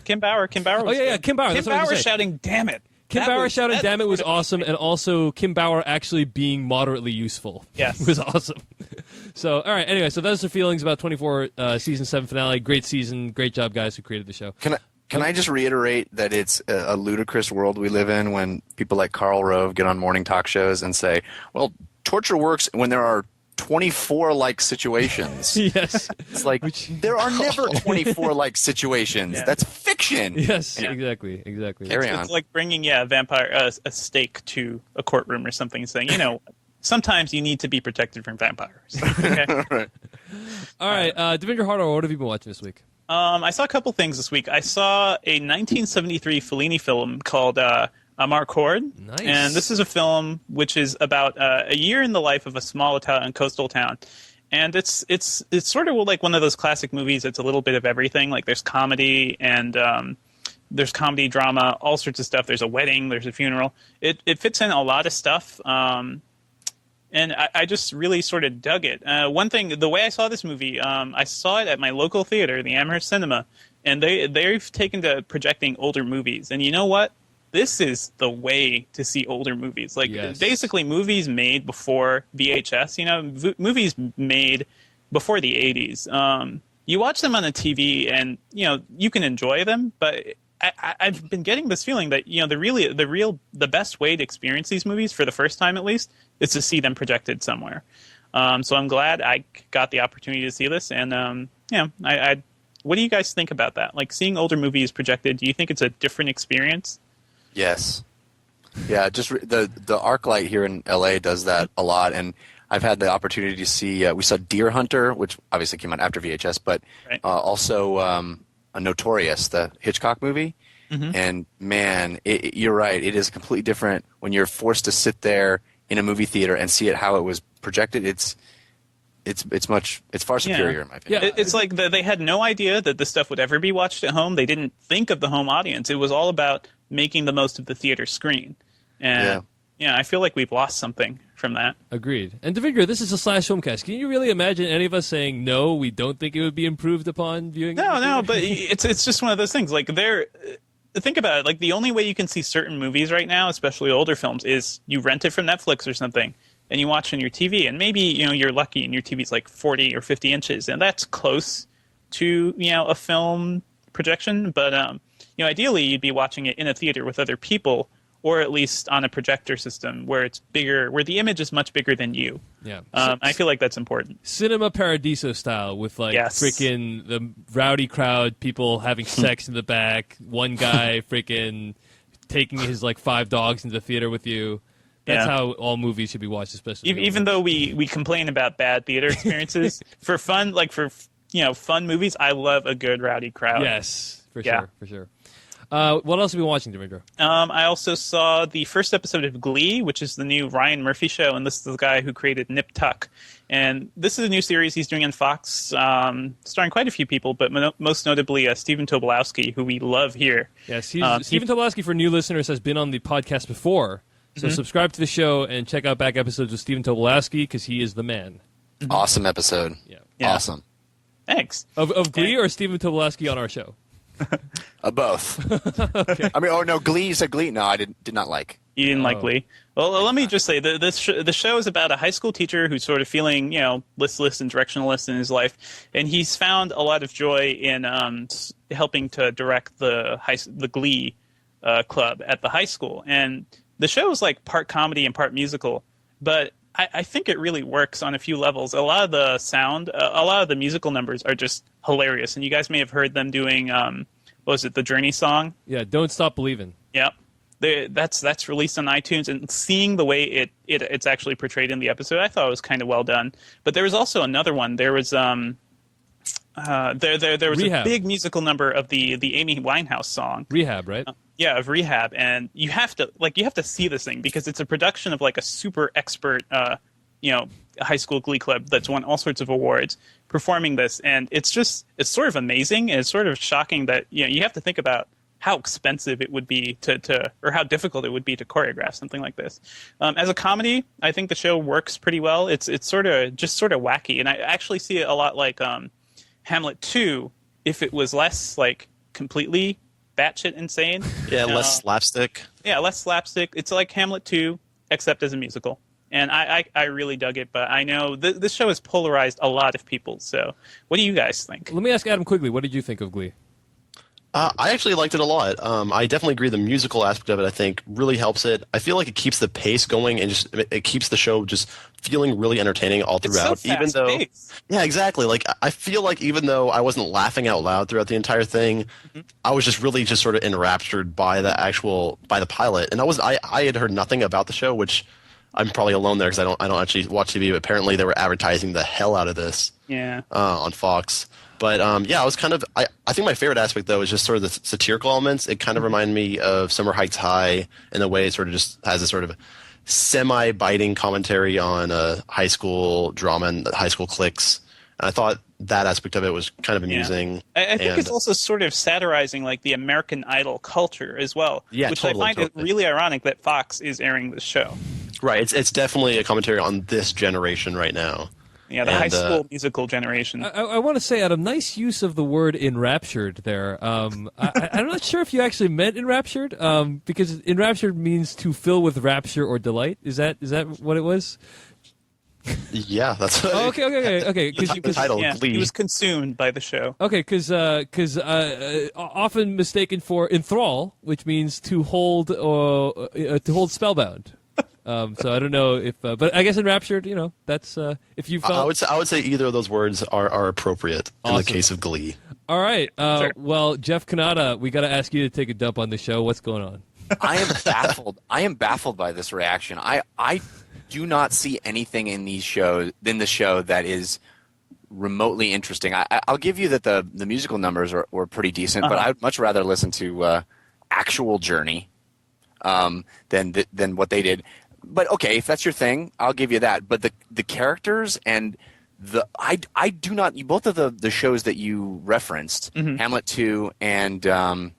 Speaker 2: Kim Bauer.
Speaker 1: Kim Bauer.
Speaker 2: Kim Bauer shouting, "Damn it!"
Speaker 1: Kim Bauer shouting, "Damn it!" was awesome, and also Kim Bauer actually being moderately useful.
Speaker 2: Yes,
Speaker 1: was awesome. So, all right. Anyway, so those are feelings about 24 season 7 finale. Great season. Great job, guys who created the show.
Speaker 4: Can I just reiterate that it's a ludicrous world we live in when people like Karl Rove get on morning talk shows and say, "Well, torture works when there are 24 like situations."
Speaker 1: Yes.
Speaker 4: It's like there are never 24 like situations. Yeah. That's fiction.
Speaker 1: Yes, exactly.
Speaker 4: Carry on.
Speaker 2: It's like bringing a steak to a courtroom or something and saying, sometimes you need to be protected from vampires. Okay?
Speaker 4: Right.
Speaker 1: All right. Devindra Hardawar, what have you been watching this week?
Speaker 2: I saw a couple things this week. I saw a 1973 Fellini film called Amarcord.
Speaker 1: Nice.
Speaker 2: And this is a film which is about a year in the life of a small Italian coastal town. And it's sort of like one of those classic movies. It's a little bit of everything. Like there's comedy and there's comedy, drama, all sorts of stuff. There's a wedding. There's a funeral. It fits in a lot of stuff. And I just really sort of dug it. One thing, the way I saw this movie, I saw it at my local theater, the Amherst Cinema, and they've taken to projecting older movies. And you know what? This is the way to see older movies. Like basically movies made before VHS, movies made before the 80s. You watch them on the TV and, you can enjoy them, but I've been getting this feeling that, the best way to experience these movies for the first time, at least, is to see them projected somewhere. So I'm glad I got the opportunity to see this. And, what do you guys think about that? Like seeing older movies projected, do you think it's a different experience?
Speaker 4: Yes. Yeah, just the ArcLight here in LA does that a lot, and I've had the opportunity to see. We saw Deer Hunter, which obviously came out after VHS, but also a Notorious, the Hitchcock movie. Mm-hmm. And man, you're right. It is completely different when you're forced to sit there in a movie theater and see it how it was projected. It's far superior in my opinion.
Speaker 2: Yeah, it's like they had no idea that this stuff would ever be watched at home. They didn't think of the home audience. It was all about making the most of the theater screen. And I feel like we've lost something from that.
Speaker 1: Agreed. And Devindra, this is a Slash Filmcast. Can you really imagine any of us saying, no, we don't think it would be improved upon viewing it?
Speaker 2: No, but it's just one of those things. Like think about it. Like the only way you can see certain movies right now, especially older films, is you rent it from Netflix or something. And you watch on your TV, and maybe you're lucky and your TV's like 40 or 50 inches, and that's close to a film projection. But ideally, you'd be watching it in a theater with other people, or at least on a projector system where it's bigger, where the image is much bigger than you.
Speaker 1: Yeah,
Speaker 2: I feel like that's important.
Speaker 1: Cinema Paradiso style, with freaking the rowdy crowd, people having sex in the back, one guy freaking taking his 5 dogs into the theater with you. That's how all movies should be watched, especially.
Speaker 2: Even though we complain about bad theater experiences, for fun, fun movies, I love a good rowdy crowd.
Speaker 1: Yes, for sure. What else have you been watching, Devindra?
Speaker 2: I also saw the first episode of Glee, which is the new Ryan Murphy show, and this is the guy who created Nip Tuck. And this is a new series he's doing on Fox, starring quite a few people, but most notably Stephen Tobolowsky, who we love here.
Speaker 1: Yes, Stephen Tobolowsky, for new listeners, has been on the podcast before. So subscribe to the show and check out back episodes with Stephen Tobolowsky, because he is the man.
Speaker 4: Awesome episode.
Speaker 1: Yeah.
Speaker 4: Awesome.
Speaker 2: Thanks.
Speaker 1: Of Glee or Stephen Tobolowsky on our show?
Speaker 4: Both.
Speaker 1: Okay.
Speaker 4: I mean, oh no, Glee. You said Glee. No, I did not like.
Speaker 2: You didn't like Glee. Well, let me just say the show is about a high school teacher who's sort of feeling, listless and directionless in his life, and he's found a lot of joy in helping to direct the Glee club at the high school. And the show is like part comedy and part musical, but I think it really works on a few levels. A lot of the sound, a lot of the musical numbers are just hilarious, and you guys may have heard them doing, what was it, the Journey song?
Speaker 1: Yeah, Don't Stop Believin'.
Speaker 2: Yep. That's released on iTunes, and seeing the way it's actually portrayed in the episode, I thought it was kind of well done. But there was also another one. There was there was
Speaker 1: Rehab.
Speaker 2: a big musical number of the Amy Winehouse song.
Speaker 1: Rehab, right?
Speaker 2: Yeah, of Rehab, and you have to see this thing because it's a production of like a super expert high school glee club that's won all sorts of awards performing this, and it's sort of amazing, and it's sort of shocking that you have to think about how expensive it would be or how difficult it would be to choreograph something like this. As a comedy, I think the show works pretty well. It's sort of wacky, and I actually see it a lot like Hamlet 2 if it was less like completely batshit insane.
Speaker 3: Yeah, less slapstick.
Speaker 2: Yeah, less slapstick. It's like Hamlet 2, except as a musical. And I really dug it, but I know this show has polarized a lot of people. So what do you guys think?
Speaker 1: Let me ask Adam quickly, what did you think of Glee?
Speaker 3: I actually liked it a lot. I definitely agree the musical aspect of it, I think, really helps it. I feel like it keeps the pace going and it keeps the show just feeling really entertaining all throughout.
Speaker 2: It's so fast-paced.
Speaker 3: Yeah, exactly. Like I feel like even though I wasn't laughing out loud throughout the entire thing, I was just really just sort of enraptured by the pilot. And I had heard nothing about the show, which I'm probably alone there because I don't actually watch TV, but apparently they were advertising the hell out of this on Fox. But I was kind of I think my favorite aspect though is just sort of the satirical elements. It kind of reminded me of Summer Heights High in the way it sort of just has this sort of semi-biting commentary on high school drama and high school cliques. And I thought that aspect of it was kind of amusing.
Speaker 2: I think it's also sort of satirizing like the American Idol culture as well, which I find it really ironic that Fox is airing this show.
Speaker 3: Right, it's definitely a commentary on this generation right now.
Speaker 2: Yeah, the high school musical generation.
Speaker 1: I want to say, Adam, nice use of the word enraptured there. I'm not sure if you actually meant enraptured, because enraptured means to fill with rapture or delight. Is that what it was?
Speaker 3: Yeah, that's
Speaker 1: what okay.
Speaker 3: The title, Glee.
Speaker 2: He was consumed by the show.
Speaker 1: Okay, because often mistaken for enthrall, which means to hold spellbound. So I don't know if, but I guess enraptured, that's if you felt.
Speaker 3: I would say either of those words are appropriate in the case of Glee.
Speaker 1: All right.
Speaker 2: Sure.
Speaker 1: Well, Jeff Kanata, we got to ask you to take a dump on the show. What's going on?
Speaker 4: I am baffled. I am baffled by this reaction. I do not see anything in the show that is remotely interesting. I'll give you that the musical numbers were pretty decent, but I would much rather listen to actual Journey than what they did. But okay, if that's your thing, I'll give you that. But the characters and I do not, both of the shows that you referenced, Hamlet 2 and Summer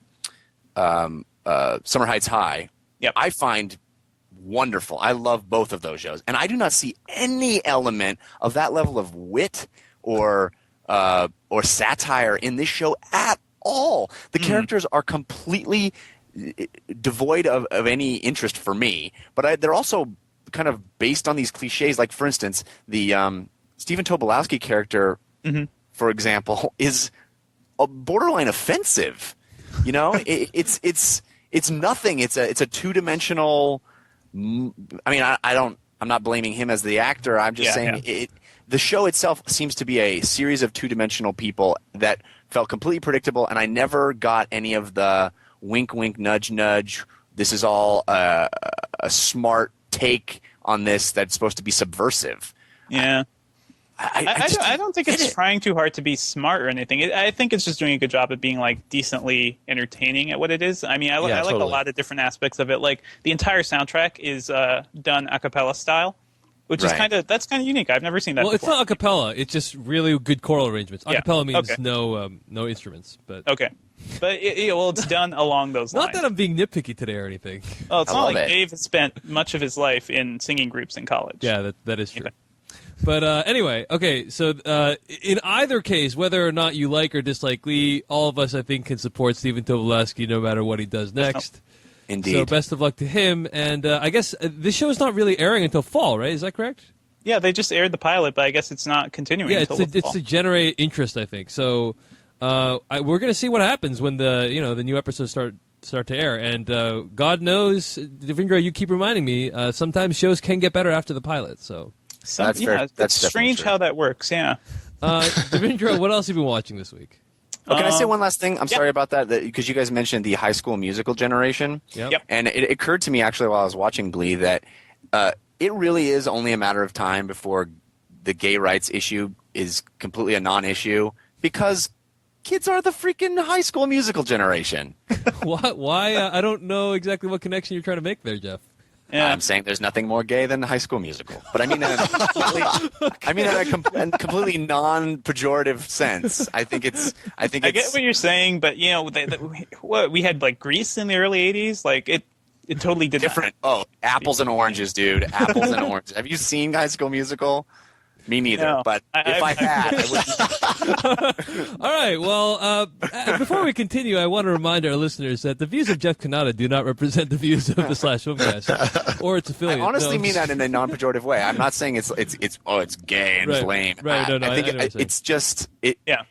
Speaker 4: Heights High, I find wonderful. I love both of those shows, and I do not see any element of that level of wit or satire in this show at all. The characters are completely devoid of any interest for me, but they're also kind of based on these cliches. Like, for instance, the Stephen Tobolowsky character, for example, is a borderline offensive. It's nothing. It's a two-dimensional. I mean, I'm not blaming him as the actor. I'm just saying the show itself seems to be a series of two-dimensional people that felt completely predictable, and I never got any of the wink, wink, nudge, nudge. This is all a smart take on this that's supposed to be subversive.
Speaker 2: Yeah. I don't think it's trying too hard to be smart or anything. I think it's just doing a good job at being like decently entertaining at what it is. I mean, I like
Speaker 3: totally.
Speaker 2: a lot of different aspects of it. Like the entire soundtrack is done a cappella style, which is kind of unique. I've never seen that.
Speaker 1: Well,
Speaker 2: before.
Speaker 1: it's not a cappella. It's just really good choral arrangements. A cappella means
Speaker 2: okay.
Speaker 1: no instruments. But
Speaker 2: Okay. But it's done along those lines.
Speaker 1: not that I'm being nitpicky today or anything.
Speaker 2: Well, it's
Speaker 4: I
Speaker 2: not
Speaker 4: love
Speaker 2: like
Speaker 4: it.
Speaker 2: Dave has spent much of his life in singing groups in college.
Speaker 1: Yeah, that is true.
Speaker 2: Yeah.
Speaker 1: But anyway, okay, so in either case, whether or not you like or dislike Lee, all of us, I think, can support Stephen Tobolewsky no matter what he does next.
Speaker 4: Indeed.
Speaker 1: So best of luck to him. And I guess this show is not really airing until fall, right? Is that correct?
Speaker 2: Yeah, they just aired the pilot, but I guess it's not continuing.
Speaker 1: Yeah,
Speaker 2: until the
Speaker 1: it's
Speaker 2: fall.
Speaker 1: to generate interest, I think. So we're going to see what happens when the new episodes start to air. And God knows, Devindra, you keep reminding me, sometimes shows can get better after the pilot. So.
Speaker 4: That's fair. That's
Speaker 2: it's strange
Speaker 4: definitely true.
Speaker 2: how that works. Yeah.
Speaker 1: Devindra, what else have you been watching this week?
Speaker 4: Oh, can I say one last thing? I'm sorry about that, because you guys mentioned the High School Musical generation.
Speaker 1: Yep.
Speaker 4: And it occurred to me, actually, while I was watching Glee, that it really is only a matter of time before the gay rights issue is completely a non-issue, because kids are the freaking High School Musical generation.
Speaker 1: Why? I don't know exactly what connection you're trying to make there, Jeff.
Speaker 2: Yeah.
Speaker 4: I'm saying there's nothing more gay than the High School Musical, but I mean that in a completely non-pejorative sense. I
Speaker 2: get what you're saying, but we had like Grease in the early '80s. Like it totally did
Speaker 4: different. Oh, apples and oranges, dude. Apples and oranges. Have you seen High School Musical? Me neither.
Speaker 2: No.
Speaker 4: But if I had, I would.
Speaker 1: All right. Well, before we continue, I want to remind our listeners that the views of Jeff Kanata do not represent the views of the Slash Filmcast or its
Speaker 4: I
Speaker 1: affiliate.
Speaker 4: honestly mean that in a non-pejorative way. I'm not saying it's gay and it's lame.
Speaker 1: Right. No,
Speaker 4: I think
Speaker 1: know what you're saying.
Speaker 4: it's just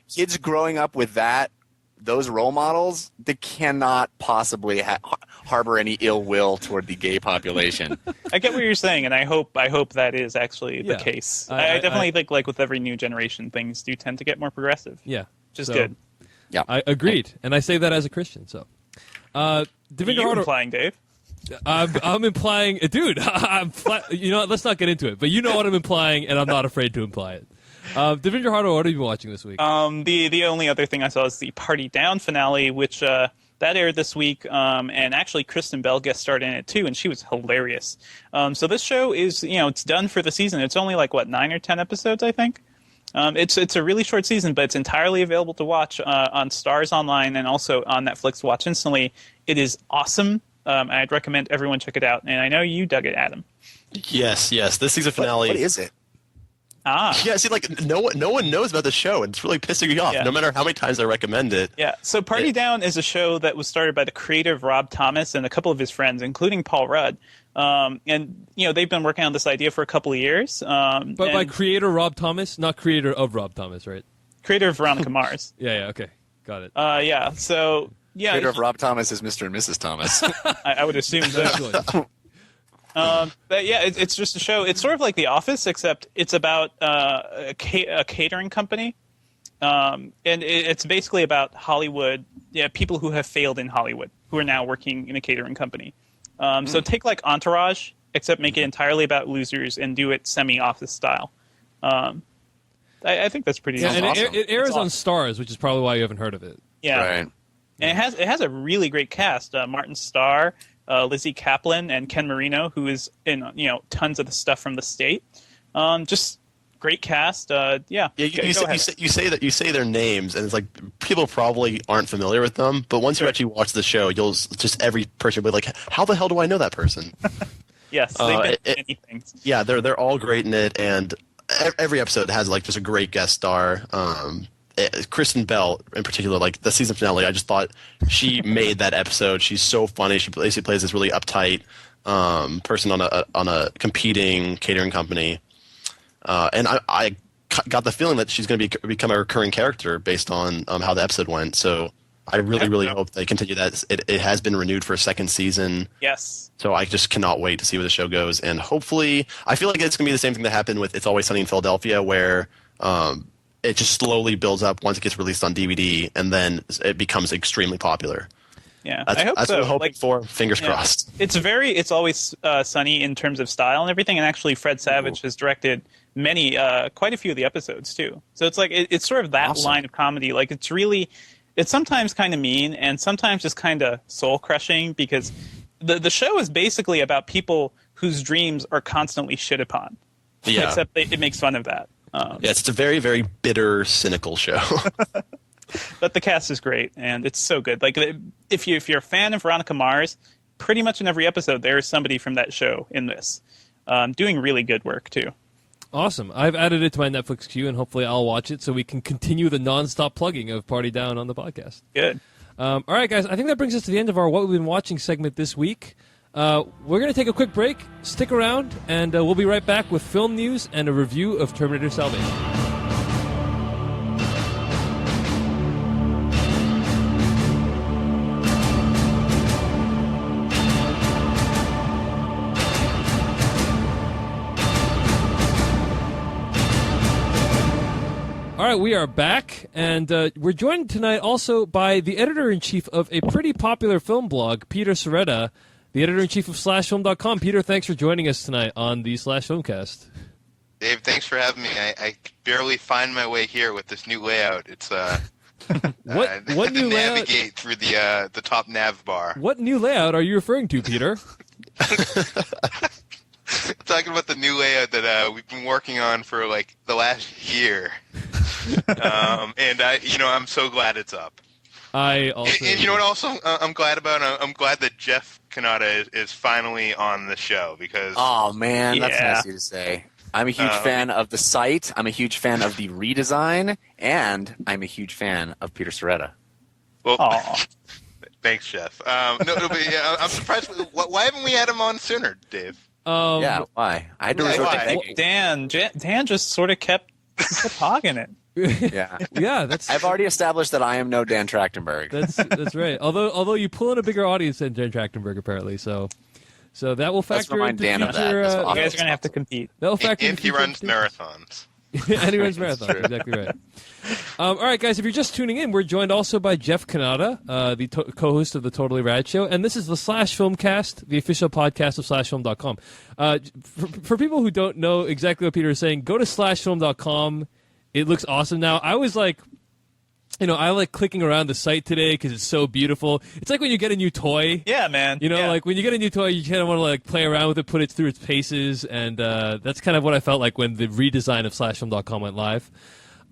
Speaker 4: kids growing up with those role models, they cannot possibly harbor any ill will toward the gay population.
Speaker 2: I get what you're saying, and I hope that is actually the case. I definitely think, like with every new generation, things do tend to get more progressive.
Speaker 1: Yeah.
Speaker 2: Which is good.
Speaker 4: Yeah,
Speaker 1: I agreed, and I say that as a Christian. So, Devindra
Speaker 2: You're
Speaker 1: Harder,
Speaker 2: implying, Dave?
Speaker 1: I'm implying, dude. You know what? Let's not get into it. But you know what I'm implying, and I'm not afraid to imply it. Devindra Harder, what have you been watching this week?
Speaker 2: The only other thing I saw is the Party Down finale, which that aired this week, and actually Kristen Bell guest starred in it too, and she was hilarious. So this show is, it's done for the season. It's only like 9 or 10 episodes, I think. It's a really short season, but it's entirely available to watch on Starz Online and also on Netflix Watch Instantly. It is awesome. I'd recommend everyone check it out, and I know you dug it, Adam.
Speaker 3: Yes. This season finale.
Speaker 4: What is it?
Speaker 3: Yeah, see, like no one knows about the show, and it's really pissing me off.
Speaker 2: Yeah.
Speaker 3: No matter how many times I recommend it.
Speaker 2: Yeah. So Party Down is a show that was started by the creative Rob Thomas and a couple of his friends, including Paul Rudd. And they've been working on this idea for a couple of years.
Speaker 1: But by creator Rob Thomas, not creator of Rob Thomas, right?
Speaker 2: Creator of Veronica Mars.
Speaker 1: Yeah. Okay, got it.
Speaker 2: Yeah. So yeah.
Speaker 4: Creator of Rob Thomas is Mr. and Mrs. Thomas.
Speaker 2: I would assume so.
Speaker 1: Exactly.
Speaker 2: But yeah, it's just a show. It's sort of like The Office, except it's about a catering company, and it's basically about Hollywood. Yeah, people who have failed in Hollywood who are now working in a catering company. So take like Entourage, except make it entirely about losers and do it semi-Office style. I think that's pretty.
Speaker 1: Yeah, and
Speaker 4: awesome.
Speaker 1: it airs on Starz, which is probably why you haven't heard of it.
Speaker 2: Yeah,
Speaker 4: Right.
Speaker 2: and it has a really great cast. Martin Starr, Lizzie Kaplan, and Ken Marino, who is in tons of the stuff from The State. Just great cast. Yeah.
Speaker 3: You say their names, and it's like people probably aren't familiar with them. But once you actually watch the show, you'll just every person will be like, "How the hell do I know that person?"
Speaker 2: Yes, they've been in many things.
Speaker 3: Yeah, they're all great in it, and every episode has like just a great guest star. Kristen Bell in particular, like the season finale, I just thought she made that episode. She's so funny. She basically plays this really uptight person on a competing catering company, and I got the feeling that she's going to become a recurring character based on how the episode went. So I really hope they continue that. It has been renewed for a second season.
Speaker 2: Yes.
Speaker 3: So I just cannot wait to see where the show goes, and hopefully, I feel like it's going to be the same thing that happened with It's Always Sunny in Philadelphia, where it just slowly builds up once it gets released on DVD, and then it becomes extremely popular.
Speaker 2: Yeah,
Speaker 3: That's
Speaker 2: I hope
Speaker 3: what
Speaker 2: so.
Speaker 3: I'm hoping for. Fingers crossed.
Speaker 2: It's Always Sunny in terms of style and everything. And actually, Fred Savage has directed quite a few of the episodes too. So it's like it's sort of that line of comedy. Like it's sometimes kind of mean and sometimes just kind of soul crushing because the show is basically about people whose dreams are constantly shit upon.
Speaker 3: Yeah.
Speaker 2: Except it makes fun of that.
Speaker 3: It's a very, very bitter, cynical show.
Speaker 2: But the cast is great, and it's so good. Like, if you're a fan of Veronica Mars, pretty much in every episode there is somebody from that show in this, doing really good work too.
Speaker 1: Awesome. I've added it to my Netflix queue, and hopefully I'll watch it so we can continue the nonstop plugging of Party Down on the podcast.
Speaker 2: Good.
Speaker 1: All right, guys. I think that brings us to the end of our What We've Been Watching segment this week. We're going to take a quick break. Stick around, and we'll be right back with film news and a review of Terminator Salvation. All right, we are back, and we're joined tonight also by the editor-in-chief of a pretty popular film blog, Peter Serretta, the editor-in-chief of SlashFilm.com. Peter, thanks for joining us tonight on the Slash Filmcast.
Speaker 5: Dave, thanks for having me. I barely find my way here with this new layout. It's
Speaker 1: what new
Speaker 5: navigate
Speaker 1: layout?
Speaker 5: Through the top nav bar.
Speaker 1: What new layout are you referring to, Peter?
Speaker 5: Talking about the new layout that we've been working on for like the last year, and I'm so glad it's up.
Speaker 1: I also,
Speaker 5: and you know what? Also, I'm glad about. I'm glad that Jeff Kanata is finally on the show because.
Speaker 4: Oh man, that's nice of you to say. I'm a huge fan of the site. I'm a huge fan of the redesign, and I'm a huge fan of Peter Serretta.
Speaker 5: Well, thanks, Jeff. But yeah, I'm surprised. Why haven't we had him on sooner, Dave?
Speaker 4: Yeah, why? I had to resort to begging.
Speaker 2: Dan just sort of kept hogging it.
Speaker 4: Yeah,
Speaker 1: yeah.
Speaker 4: I've already established that I am no Dan Trachtenberg.
Speaker 1: That's right. Although you pull in a bigger audience than Dan Trachtenberg, apparently. So that will factor into
Speaker 4: Dan
Speaker 1: future.
Speaker 4: of that.
Speaker 2: You guys are gonna have to compete.
Speaker 1: That will factor
Speaker 5: And
Speaker 1: into
Speaker 5: he
Speaker 1: future
Speaker 5: runs marathons.
Speaker 1: And he runs marathons. Exactly right. All right, guys. If you're just tuning in, we're joined also by Jeff Kanata, the co-host of the Totally Rad Show, and this is the Slash Filmcast, the official podcast of SlashFilm.com. For people who don't know exactly what Peter is saying, go to SlashFilm.com. It looks awesome now. I was like, I like clicking around the site today because it's so beautiful. It's like when you get a new toy.
Speaker 2: Yeah, man.
Speaker 1: Like when you get a new toy, you kind of want to like play around with it, put it through its paces, and that's kind of what I felt like when the redesign of SlashFilm.com went live.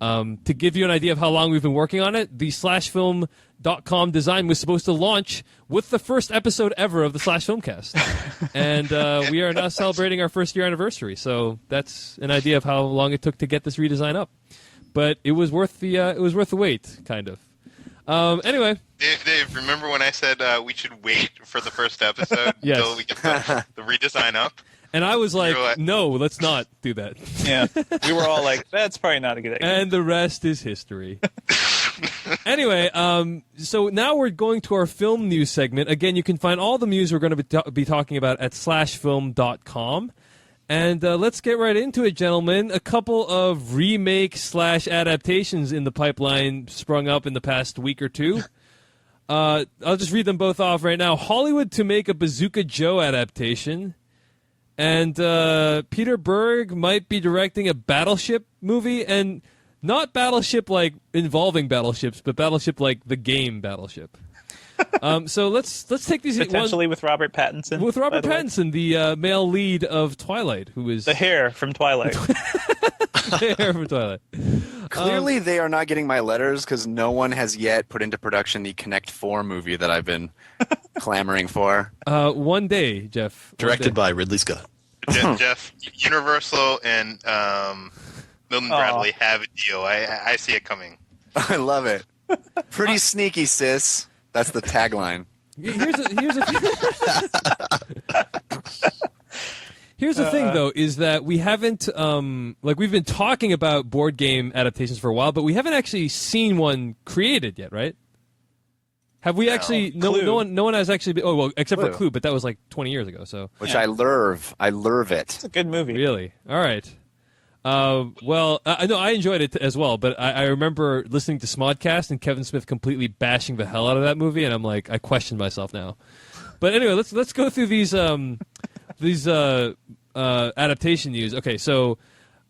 Speaker 1: To give you an idea of how long we've been working on it, the SlashFilm.com design was supposed to launch with the first episode ever of the Slash Filmcast. And we are now celebrating our first year anniversary, so that's an idea of how long it took to get this redesign up. But it was worth the wait, kind of. Anyway,
Speaker 5: Dave, remember when I said we should wait for the first episode
Speaker 1: Yes.
Speaker 5: until we get the redesign up?
Speaker 1: and I was like, no, let's not do that.
Speaker 2: Yeah, we were all like, that's probably not a good idea.
Speaker 1: And the rest is history. Anyway, so now we're going to our film news segment. Again, you can find all the news we're going to be talking about at slashfilm.com. And let's get right into it, gentlemen. A couple of remake/adaptations in the pipeline sprung up in the past week or two. I'll just read them both off right now. Hollywood to make a Bazooka Joe adaptation. And Peter Berg might be directing a Battleship movie. And not Battleship like involving battleships, but Battleship like the game Battleship. So let's take these
Speaker 2: potentially with Robert Pattinson.
Speaker 1: With Robert Pattinson, the male lead of Twilight, who is
Speaker 2: the hair from Twilight.
Speaker 1: The hair from Twilight.
Speaker 4: Clearly, they are not getting my letters because no one has yet put into production the Connect 4 movie that I've been clamoring for.
Speaker 1: One day, Jeff.
Speaker 3: Directed by Ridley Scott.
Speaker 5: Jeff, Universal and Milton Bradley have a deal. I see it coming.
Speaker 4: I love it. Pretty sneaky, sis. That's the tagline.
Speaker 1: Here's the thing, though, is that we haven't we've been talking about board game adaptations for a while, but we haven't actually seen one created yet, right? Have we actually? No one has actually been. Oh well, except for Clue, but that was like 20 years ago. So
Speaker 4: I love it.
Speaker 2: It's a good movie.
Speaker 1: Really? All right. I enjoyed it as well, but I remember listening to Smodcast and Kevin Smith completely bashing the hell out of that movie, and I'm like, I question myself now. But anyway, let's go through these adaptation news. Okay, so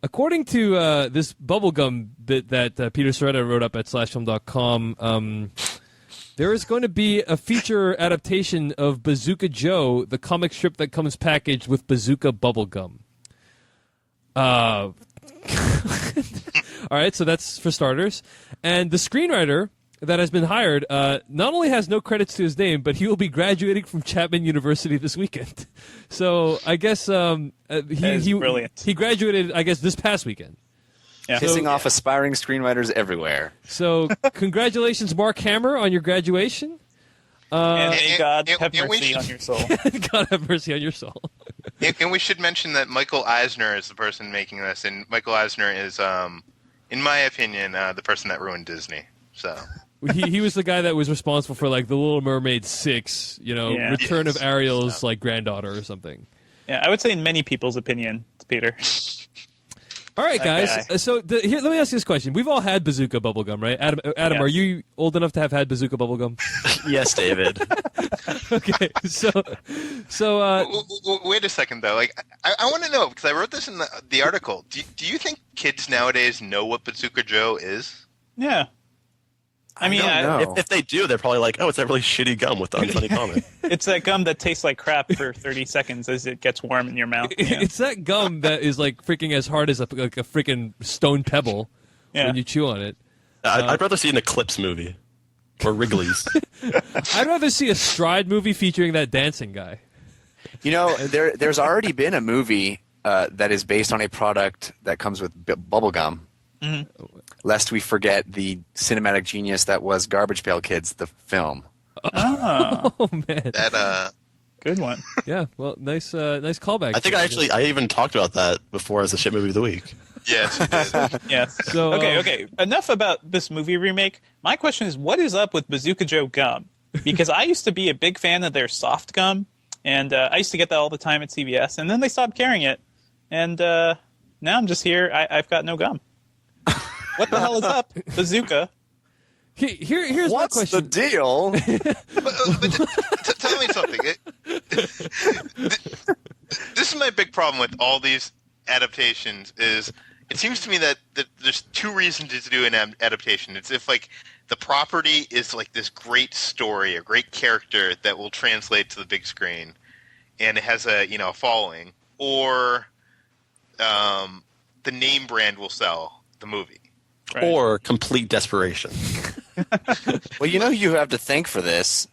Speaker 1: According to this bubblegum bit that Peter Soretta wrote up at slashfilm.com, there is going to be a feature adaptation of Bazooka Joe, the comic strip that comes packaged with Bazooka bubblegum. All right, so that's for starters. And the screenwriter that has been hired not only has no credits to his name, but he will be graduating from Chapman University this weekend. So I guess he graduated, I guess, this past weekend.
Speaker 2: Yeah.
Speaker 4: Pissing off aspiring screenwriters everywhere.
Speaker 1: So congratulations, Mark Hammer, on your graduation.
Speaker 2: And may God have mercy on your soul.
Speaker 1: God have mercy on your soul.
Speaker 5: And we should mention that Michael Eisner is the person making this, and Michael Eisner is, in my opinion, the person that ruined Disney. So
Speaker 1: he was the guy that was responsible for like The Little Mermaid 6, Return of Ariel's like granddaughter or something.
Speaker 2: Yeah, I would say in many people's opinion, Peter.
Speaker 1: All right, guys. So here, let me ask you this question. We've all had Bazooka bubblegum, right? Adam,
Speaker 2: yes.
Speaker 1: Are you old enough to have had Bazooka bubblegum?
Speaker 3: Yes, David.
Speaker 1: Okay, so
Speaker 5: wait a second though. Like, I want to know, because I wrote this in the article. Do you think kids nowadays know what Bazooka Joe is?
Speaker 2: Yeah. I mean,
Speaker 3: if they do, they're probably like, "Oh, it's that really shitty gum with the unfunny comic."
Speaker 2: It's that gum that tastes like crap for 30 seconds as it gets warm in your mouth. Yeah.
Speaker 1: It's that gum that is like freaking as hard as a freaking stone pebble when you chew on it.
Speaker 3: I'd rather see an Eclipse movie or Wrigley's.
Speaker 1: I'd rather see a Stride movie featuring that dancing guy.
Speaker 4: You know, there's already been a movie that is based on a product that comes with bubble gum. Mm-hmm. Lest we forget the cinematic genius that was Garbage Pail Kids, the film.
Speaker 1: Oh man,
Speaker 5: that
Speaker 2: good one.
Speaker 1: Yeah, well, nice callback.
Speaker 3: I think I even talked about that before as a shit movie of the week.
Speaker 5: Yes, you did.
Speaker 2: Yes.
Speaker 1: So
Speaker 2: okay. Enough about this movie remake. My question is, what is up with Bazooka Joe gum? Because I used to be a big fan of their soft gum, and I used to get that all the time at CVS, and then they stopped carrying it, and now I'm just here. I've got no gum. What the hell is up, Bazooka?
Speaker 1: Here's
Speaker 4: What's
Speaker 1: my question.
Speaker 4: the deal?
Speaker 5: but tell me something. This is my big problem with all these adaptations. Is it seems to me that there's two reasons to do an adaptation. It's if like the property is like this great story, a great character that will translate to the big screen, and it has a following, or the name brand will sell the movie.
Speaker 2: Right.
Speaker 3: Or complete desperation.
Speaker 4: Well, you have to thank for this.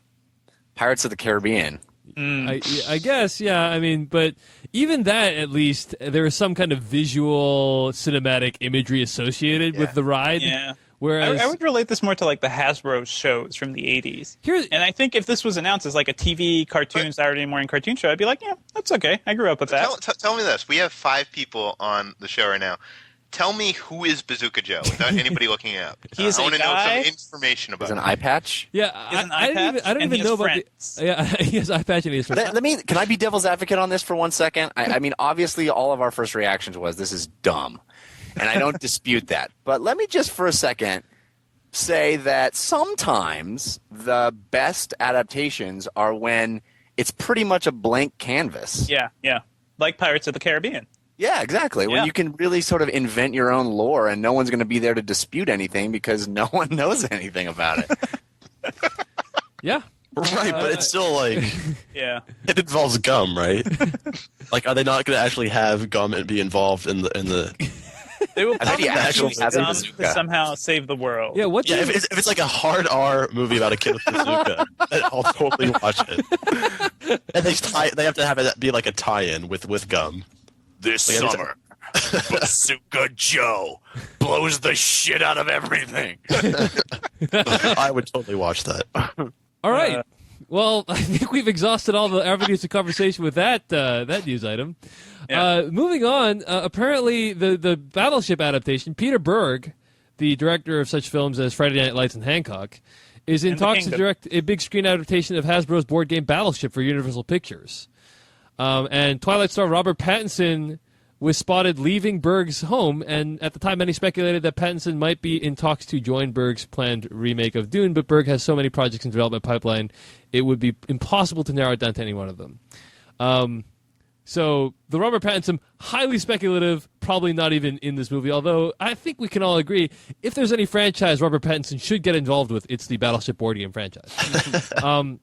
Speaker 4: Pirates of the Caribbean.
Speaker 1: I guess, yeah. I mean, but even that, at least, there is some kind of visual, cinematic imagery associated with the ride.
Speaker 2: Yeah.
Speaker 1: Whereas
Speaker 2: I would relate this more to like the Hasbro shows from the 80s. And I think if this was announced as like a TV cartoon, Saturday morning cartoon show, I'd be like, yeah, that's okay. I grew up with that.
Speaker 5: Tell me this. We have 5 people on the show right now. Tell me who is Bazooka Joe without anybody looking it up.
Speaker 2: He is
Speaker 5: I want to know
Speaker 2: guy.
Speaker 5: some information about
Speaker 4: Is an
Speaker 5: him.
Speaker 4: eye patch?
Speaker 1: Yeah, I don't even know about the. Yeah, he has eye patch and he has friends.
Speaker 4: Can I be devil's advocate on this for 1 second? I mean, obviously, all of our first reactions was this is dumb, and I don't dispute that. But let me just for a second say that sometimes the best adaptations are when it's pretty much a blank canvas.
Speaker 2: Yeah, like Pirates of the Caribbean.
Speaker 4: Yeah, exactly. When you can really sort of invent your own lore and no one's going to be there to dispute anything because no one knows anything about it.
Speaker 1: Yeah.
Speaker 3: Right, but it's still like it involves gum, right? Like, are they not going to actually have gum and be involved in the
Speaker 2: They will
Speaker 4: he actually has a
Speaker 2: to
Speaker 4: bazooka.
Speaker 2: somehow save the world.
Speaker 1: Yeah,
Speaker 3: if it's like a hard R movie about a kid with bazooka, then I'll totally watch it. And they have to have it be like a tie-in with gum.
Speaker 4: This summer, Bazooka Joe blows the shit out of everything.
Speaker 3: I would totally watch that.
Speaker 1: All right. Well, I think we've exhausted all the avenues of conversation with that news item.
Speaker 2: Yeah.
Speaker 1: Moving on, apparently the Battleship adaptation, Peter Berg, the director of such films as Friday Night Lights and Hancock, is in talks to direct a big screen adaptation of Hasbro's board game Battleship for Universal Pictures. And Twilight star Robert Pattinson was spotted leaving Berg's home, and at the time many speculated that Pattinson might be in talks to join Berg's planned remake of Dune, but Berg has so many projects in development pipeline, it would be impossible to narrow it down to any one of them. So the Robert Pattinson, highly speculative, probably not even in this movie. Although I think we can all agree, if there's any franchise Robert Pattinson should get involved with, it's the Battleship board game franchise.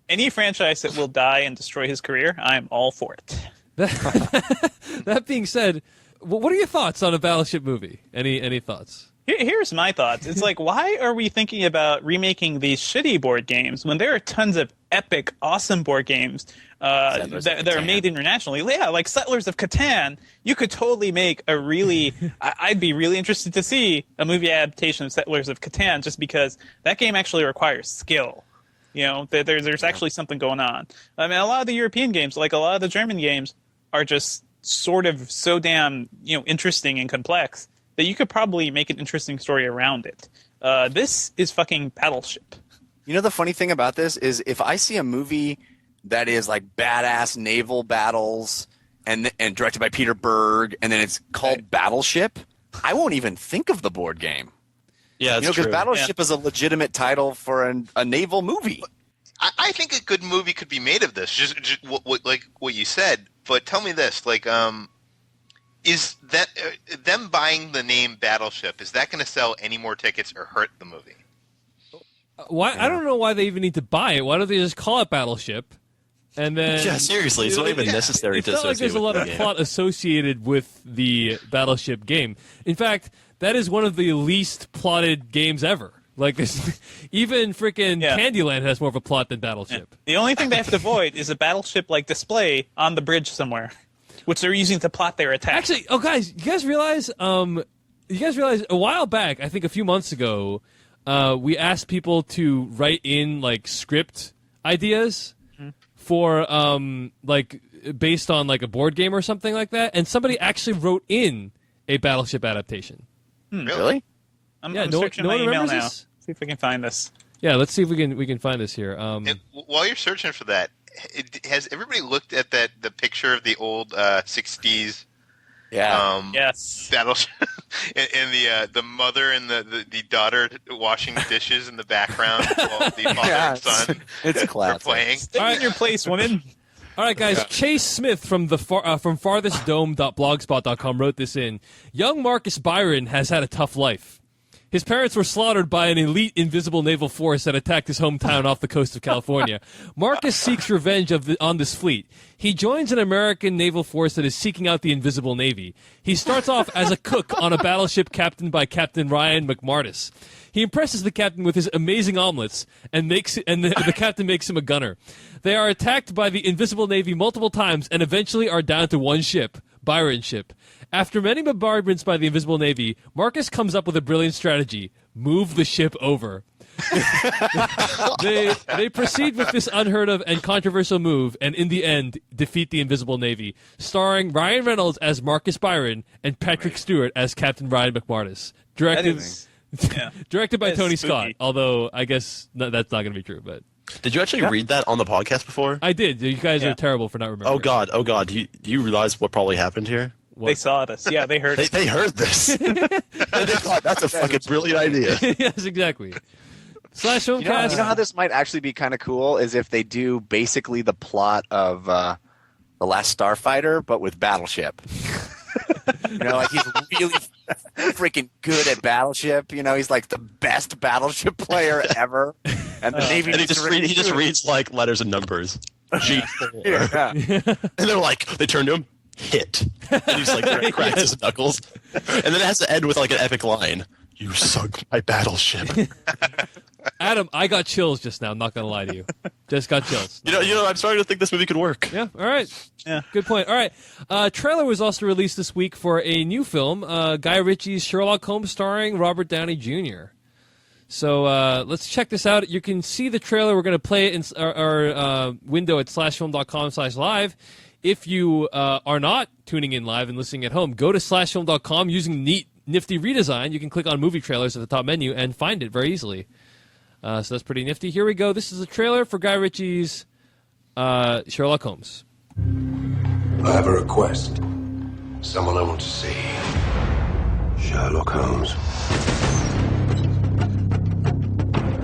Speaker 2: Any franchise that will die and destroy his career, I'm all for it.
Speaker 1: That being said, what are your thoughts on a Battleship movie? Any thoughts?
Speaker 2: Here's my thoughts. It's like, why are we thinking about remaking these shitty board games when there are tons of epic, awesome board games that are made internationally? Yeah, like Settlers of Catan. You could totally make a really... I'd be really interested to see a movie adaptation of Settlers of Catan just because that game actually requires skill. You know, there's actually something going on. I mean, a lot of the European games, like a lot of the German games, are just sort of so damn, interesting and complex that you could probably make an interesting story around it. This is fucking Battleship.
Speaker 4: You know, the funny thing about this is if I see a movie that is like badass naval battles and directed by Peter Berg, and then it's called Battleship, I won't even think of the board game.
Speaker 3: Yeah, that's
Speaker 4: because
Speaker 3: true.
Speaker 4: Battleship is a legitimate title for a naval movie.
Speaker 5: I think a good movie could be made of this, just like what you said. But tell me this, like, is that them buying the name Battleship, is that going to sell any more tickets or hurt the movie?
Speaker 1: Why? I don't know why they even need to buy it. Why don't they just call it Battleship? And then,
Speaker 3: Yeah, seriously, it's not even necessary
Speaker 1: It's
Speaker 3: to
Speaker 1: not like
Speaker 3: associate
Speaker 1: there's a lot
Speaker 3: with
Speaker 1: of
Speaker 3: the
Speaker 1: plot associated with the Battleship game. In fact, that is one of the least plotted games ever. Like this, even freaking Candyland has more of a plot than Battleship.
Speaker 2: Yeah. The only thing they have to avoid is a Battleship-like display on the bridge somewhere, which they're using to plot their attack.
Speaker 1: Actually, guys, you guys realize a while back, I think a few months ago, we asked people to write in like script ideas for like based on like a board game or something like that, and somebody actually wrote in a Battleship adaptation.
Speaker 4: Really?
Speaker 2: I'm
Speaker 1: no
Speaker 2: searching
Speaker 1: one
Speaker 2: my email
Speaker 1: remembers
Speaker 2: now.
Speaker 1: this?
Speaker 2: See if we can find this.
Speaker 1: Yeah, let's see if we can find this here.
Speaker 5: While you're searching for that, has everybody looked at the picture of the old 60s?
Speaker 2: Yes.
Speaker 5: Battleship, and the mother and the daughter washing dishes in the background while the father and son
Speaker 4: it's classic.
Speaker 5: are playing.
Speaker 2: Stay in your place, woman.
Speaker 1: All right, guys. Chase Smith from from farthestdome.blogspot.com wrote this in. Young Marcus Byron has had a tough life. His parents were slaughtered by an elite invisible naval force that attacked his hometown off the coast of California. Marcus seeks revenge on this fleet. He joins an American naval force that is seeking out the invisible navy. He starts off as a cook on a battleship captained by Captain Ryan McMartis. He impresses the captain with his amazing omelets and the captain makes him a gunner. They are attacked by the invisible navy multiple times and eventually are down to one ship, Byron's ship. After many bombardments by the invisible navy, Marcus comes up with a brilliant strategy: move the ship over. They proceed with this unheard of and controversial move, and in the end, defeat the invisible navy. Starring Ryan Reynolds as Marcus Byron and Patrick Stewart as Captain Ryan McMartis. Directed by Tony Scott. Although I guess that's not going to be true, but.
Speaker 3: Did you actually read that on the podcast before?
Speaker 1: I did. You guys are terrible for not remembering.
Speaker 3: Oh God! Do you realize what probably happened here?
Speaker 1: What?
Speaker 2: They saw this. Yeah, they heard it.
Speaker 3: They heard this. And they thought that's a fucking brilliant idea.
Speaker 1: Yes, exactly. Slash Filmcast.
Speaker 4: You know how this might actually be kind of cool is if they do basically the plot of The Last Starfighter, but with Battleship. Like he's really freaking good at Battleship. He's like the best Battleship player ever. And the Navy
Speaker 3: and he just reads like letters and numbers. G4. And they're like, they turn to him, hit. And he's like, cracks his knuckles. And then it has to end with like an epic line. You sunk my battleship.
Speaker 1: Adam, I got chills just now. I'm not going to lie to you. Just got chills.
Speaker 3: You know, I'm starting to think this movie could work.
Speaker 1: Yeah, all right.
Speaker 2: Yeah.
Speaker 1: Good point. All right. Trailer was also released this week for a new film, Guy Ritchie's Sherlock Holmes starring Robert Downey Jr. So let's check this out. You can see the trailer. We're going to play it in our window at slashfilm.com/live. If you are not tuning in live and listening at home, go to slashfilm.com using nifty redesign. You can click on movie trailers at the top menu and find it very easily. So that's pretty nifty. Here we go. This is a trailer for Guy Ritchie's Sherlock Holmes.
Speaker 6: I have a request. Someone I want to see. Sherlock Holmes.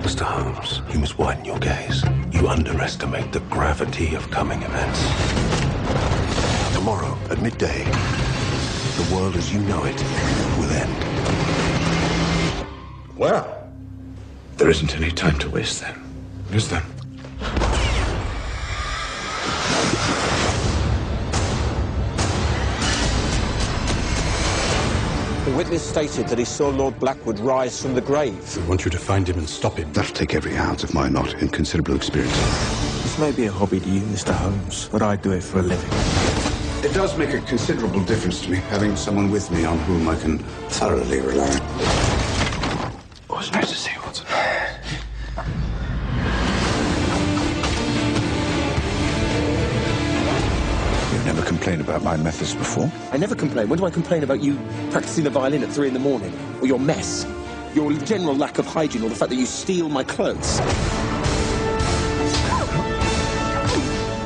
Speaker 6: Mr. Holmes, you must widen your gaze. You underestimate the gravity of coming events. The tomorrow at midday, the world as you know it will end.
Speaker 7: Well, there isn't any time to waste then, is there?
Speaker 8: The witness stated that he saw Lord Blackwood rise from the grave.
Speaker 7: I want you to find him and stop him.
Speaker 6: That'll take every ounce of my not inconsiderable experience.
Speaker 8: This may be a hobby to you, Mr. Holmes, but I do it for a living.
Speaker 6: It does make a considerable difference to me having someone with me on whom I can thoroughly rely.
Speaker 7: Oh, it's nice to see you, Watson.
Speaker 6: You've never complained about my methods before?
Speaker 8: I never complain. When do I complain about you practicing the violin at 3 in the morning? Or your mess? Your general lack of hygiene, or the fact that you steal my clothes?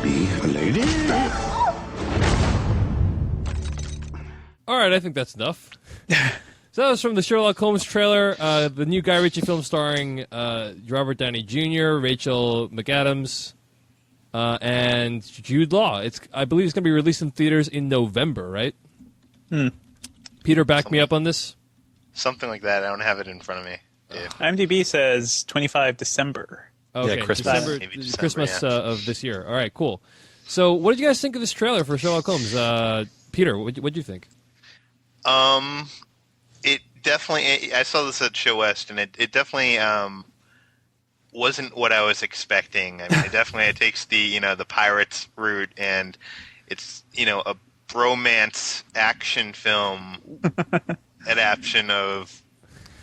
Speaker 6: Be a lady?
Speaker 1: All right, I think that's enough. So that was from the Sherlock Holmes trailer, the new Guy Ritchie film starring Robert Downey Jr., Rachel McAdams, and Jude Law. I believe it's going to be released in theaters in November, right? Peter, back me up on this.
Speaker 5: Something like that. I don't have it in front of me. Dave.
Speaker 2: IMDb says 25 December.
Speaker 1: Okay,
Speaker 3: Yeah, Christmas.
Speaker 5: Maybe December,
Speaker 1: Christmas
Speaker 5: yeah.
Speaker 1: of this year. All right, cool. So what did you guys think of this trailer for Sherlock Holmes? Peter, what did you think?
Speaker 5: It definitely. I saw this at Show West, and it definitely wasn't what I was expecting. I mean, it takes the the pirates route, and it's a bromance action film adaptation of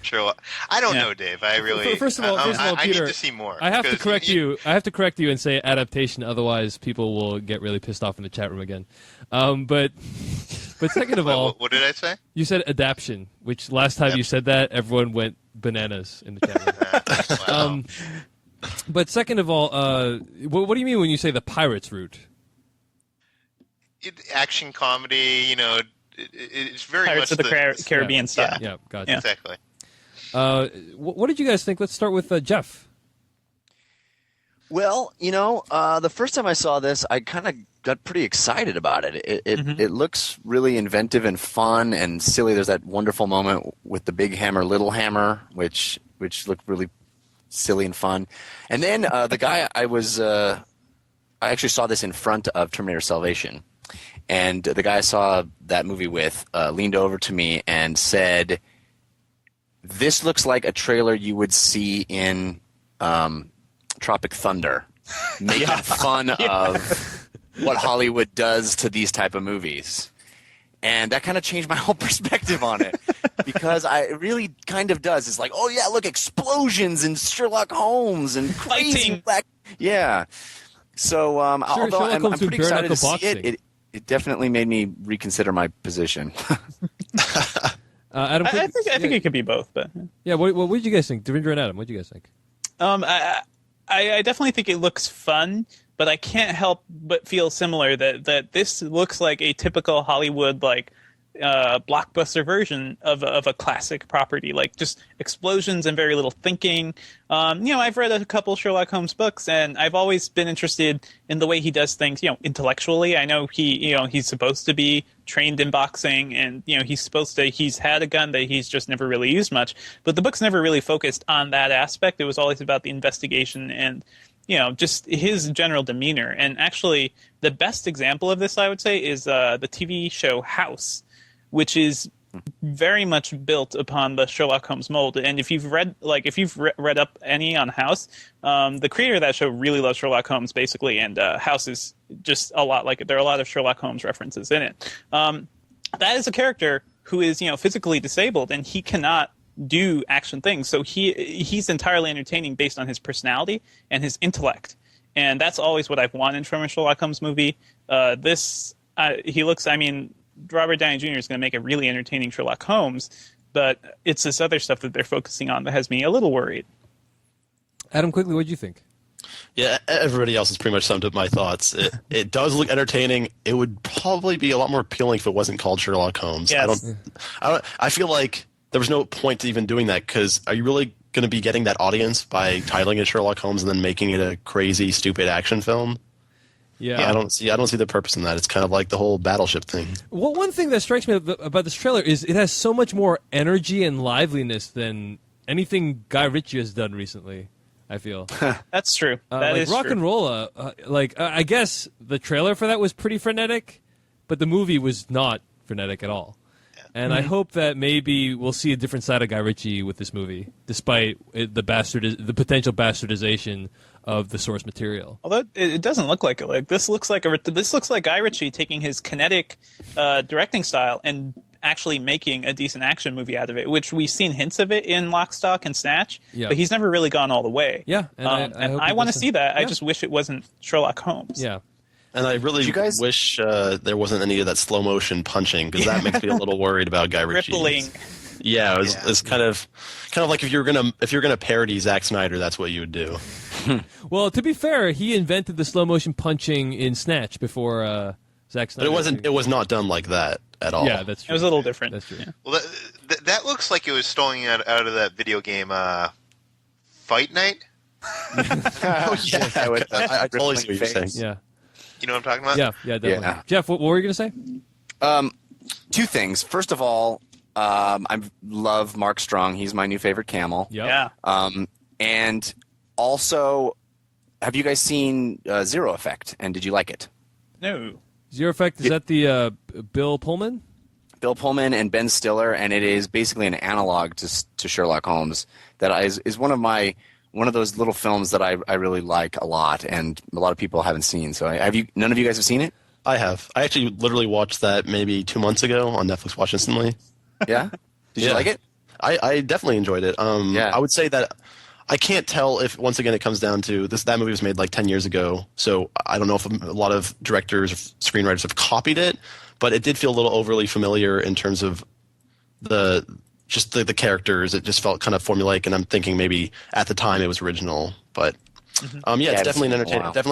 Speaker 5: Sherlock. I don't know, Dave. I really.
Speaker 1: First of all,
Speaker 5: I
Speaker 1: Peter,
Speaker 5: need to see more.
Speaker 1: I have to correct you. I have to correct you and say adaptation. Otherwise, people will get really pissed off in the chat room again. But second of all,
Speaker 5: what did I say?
Speaker 1: You said adaptation, which last time you said that, everyone went bananas in the chat room.
Speaker 5: Wow.
Speaker 1: But second of all, what do you mean when you say the pirates route?
Speaker 5: Action comedy. It's very
Speaker 2: Pirates
Speaker 5: much
Speaker 2: of the Caribbean style.
Speaker 1: Yeah, gotcha.
Speaker 2: Yeah.
Speaker 5: Exactly.
Speaker 1: What did you guys think? Let's start with Jeff.
Speaker 4: Well, the first time I saw this, I kind of got pretty excited about it. It looks really inventive and fun and silly. There's that wonderful moment with the big hammer, little hammer, which looked really silly and fun. And then the guy I actually saw this in front of Terminator Salvation, and the guy I saw that movie with leaned over to me and said, "This looks like a trailer you would see in Tropic Thunder, making fun of what Hollywood does to these type of movies." And that kind of changed my whole perspective on it, because it really kind of does. It's like, oh yeah, look, explosions and Sherlock Holmes and crazy black. Yeah. So although I'm pretty excited to see it definitely made me reconsider my position.
Speaker 2: Adam, I think it could be both, but
Speaker 1: yeah. What did you guys think, Devindra and Adam? What did you guys think?
Speaker 2: I definitely think it looks fun, but I can't help but feel similar that this looks like a typical Hollywood blockbuster version of a classic property, like just explosions and very little thinking. I've read a couple Sherlock Holmes books, and I've always been interested in the way he does things, intellectually. I know he's supposed to be trained in boxing, and he's had a gun that he's just never really used much, but the book's never really focused on that aspect. It was always about the investigation and just his general demeanor. And actually, the best example of this, I would say, is the TV show House, which is very much built upon the Sherlock Holmes mold. And if you've read up any on House, the creator of that show really loves Sherlock Holmes, basically, and House is just a lot like it. There are a lot of Sherlock Holmes references in it. That is a character who is physically disabled, and he cannot do action things. So he's entirely entertaining based on his personality and his intellect. And that's always what I've wanted from a Sherlock Holmes movie. Robert Downey Jr. is going to make a really entertaining Sherlock Holmes, but it's this other stuff that they're focusing on that has me a little worried.
Speaker 1: Adam, quickly, what did you think?
Speaker 3: Yeah, everybody else has pretty much summed up my thoughts. It does look entertaining. It would probably be a lot more appealing if it wasn't called Sherlock Holmes.
Speaker 2: Yes.
Speaker 3: I feel like there was no point to even doing that, because are you really going to be getting that audience by titling it Sherlock Holmes and then making it a crazy, stupid action film?
Speaker 1: Yeah.
Speaker 3: I don't see the purpose in that. It's kind of like the whole battleship thing.
Speaker 1: Well, one thing that strikes me about this trailer is it has so much more energy and liveliness than anything Guy Ritchie has done recently, I feel.
Speaker 2: That's true. That is
Speaker 1: Rock
Speaker 2: true.
Speaker 1: and Rolla, I guess the trailer for that was pretty frenetic, but the movie was not frenetic at all. And I hope that maybe we'll see a different side of Guy Ritchie with this movie, despite the potential bastardization of the source material.
Speaker 2: Although it doesn't look like it. Like this looks like Guy Ritchie taking his kinetic directing style and actually making a decent action movie out of it, which we've seen hints of it in Lock, Stock, and Snatch, but he's never really gone all the way.
Speaker 1: Yeah, and
Speaker 2: I want to see that. I just wish it wasn't Sherlock Holmes.
Speaker 1: Yeah.
Speaker 3: And I really wish there wasn't any of that slow motion punching, because that makes me a little worried about Guy Ritchie.
Speaker 2: Rippling.
Speaker 3: Yeah, it's kind of like if you're gonna parody Zack Snyder, that's what you would do.
Speaker 1: Well, to be fair, he invented the slow motion punching in Snatch before Zack Snyder.
Speaker 3: But it was not done like that at all.
Speaker 1: Yeah, that's true.
Speaker 2: It was a little different.
Speaker 1: That's true.
Speaker 2: Yeah.
Speaker 5: Well, that looks like it was stolen out of that video game Fight Night.
Speaker 3: Oh yeah, I totally see what you're saying.
Speaker 1: Yeah.
Speaker 5: You know what I'm talking about?
Speaker 1: Yeah, definitely.
Speaker 4: Yeah.
Speaker 1: Jeff, what were you going to say?
Speaker 4: Two things. First of all, I love Mark Strong. He's my new favorite camel.
Speaker 1: Yep.
Speaker 2: Yeah.
Speaker 4: And also, have you guys seen Zero Effect? And did you like it?
Speaker 2: No.
Speaker 1: Zero Effect, is that the Bill Pullman?
Speaker 4: Bill Pullman and Ben Stiller, and it is basically an analog to Sherlock Holmes that is one of those little films that I really like a lot, and a lot of people haven't seen. So none of you guys have seen it?
Speaker 3: I have. I actually literally watched that maybe 2 months ago on Netflix Watch Instantly.
Speaker 4: Yeah? Did you like it?
Speaker 3: I definitely enjoyed it.
Speaker 4: Yeah.
Speaker 3: I would say that I can't tell if, once again, it comes down to that movie was made like 10 years ago, so I don't know if a lot of directors or screenwriters have copied it, but it did feel a little overly familiar in terms of the characters. It just felt kind of formulaic, and I'm thinking maybe at the time it was original, but it's definitely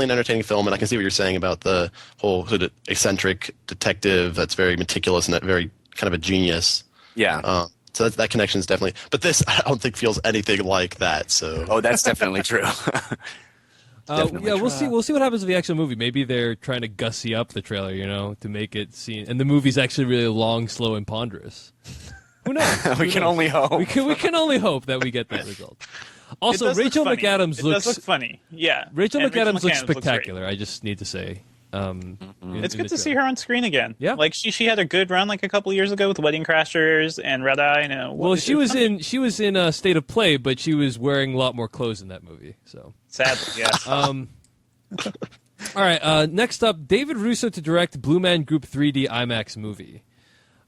Speaker 3: an entertaining film, and I can see what you're saying about the whole sort of eccentric detective that's very meticulous and that very kind of a genius.
Speaker 4: Yeah.
Speaker 3: So that connection is definitely, but this I don't think feels anything like that. So
Speaker 4: that's definitely true.
Speaker 1: We'll see. We'll see what happens with the actual movie. Maybe they're trying to gussy up the trailer, to make it seem, and the movie's actually really long, slow, and ponderous. Who knows?
Speaker 4: We can only hope.
Speaker 1: We can only hope that we get that result. Also, Rachel McAdams
Speaker 2: does look funny. Yeah.
Speaker 1: Rachel McAdams looks
Speaker 2: looks
Speaker 1: spectacular. I just need to say.
Speaker 2: It's good to see her on screen again.
Speaker 1: Yeah.
Speaker 2: Like she had a good run like a couple years ago with Wedding Crashers and Red Eye.
Speaker 1: Well, she was in a State of Play, but she was wearing a lot more clothes in that movie. So
Speaker 2: sadly, yes.
Speaker 1: All right. Next up, David Russo to direct Blue Man Group 3D IMAX movie.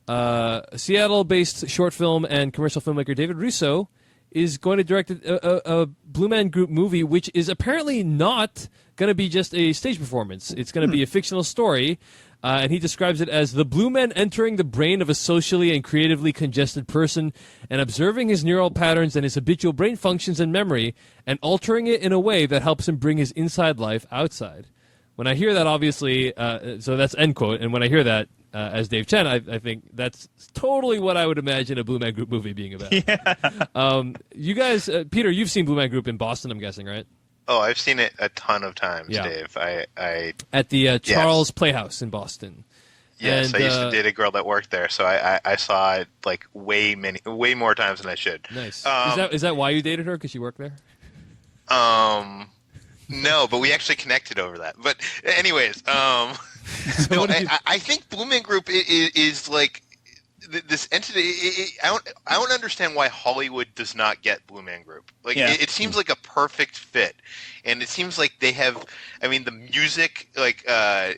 Speaker 1: Seattle-based short film and commercial filmmaker David Russo is going to direct a Blue Man Group movie, which is apparently not going to be just a stage performance. It's going to be a fictional story, and he describes it as the Blue Man entering the brain of a socially and creatively congested person and observing his neural patterns and his habitual brain functions and memory and altering it in a way that helps him bring his inside life outside. When I hear that, obviously, so that's end quote, and when I hear that, as Dave Chen, I think that's totally what I would imagine a Blue Man Group movie being about.
Speaker 2: Yeah.
Speaker 1: You guys, Peter, you've seen Blue Man Group in Boston, I'm guessing, right?
Speaker 5: Oh, I've seen it a ton of times, Dave. I
Speaker 1: at the Charles Playhouse in Boston.
Speaker 5: Yes,
Speaker 1: and,
Speaker 5: I used to date a girl that worked there, so I saw it like way more times than I should.
Speaker 1: Nice. Is that why you dated her? Because she worked there?
Speaker 5: No, but we actually connected over that. But anyways, I think Blue Man Group is like this entity. I don't understand why Hollywood does not get Blue Man Group. Like it seems like a perfect fit, and it seems like they have. I mean, the music. Like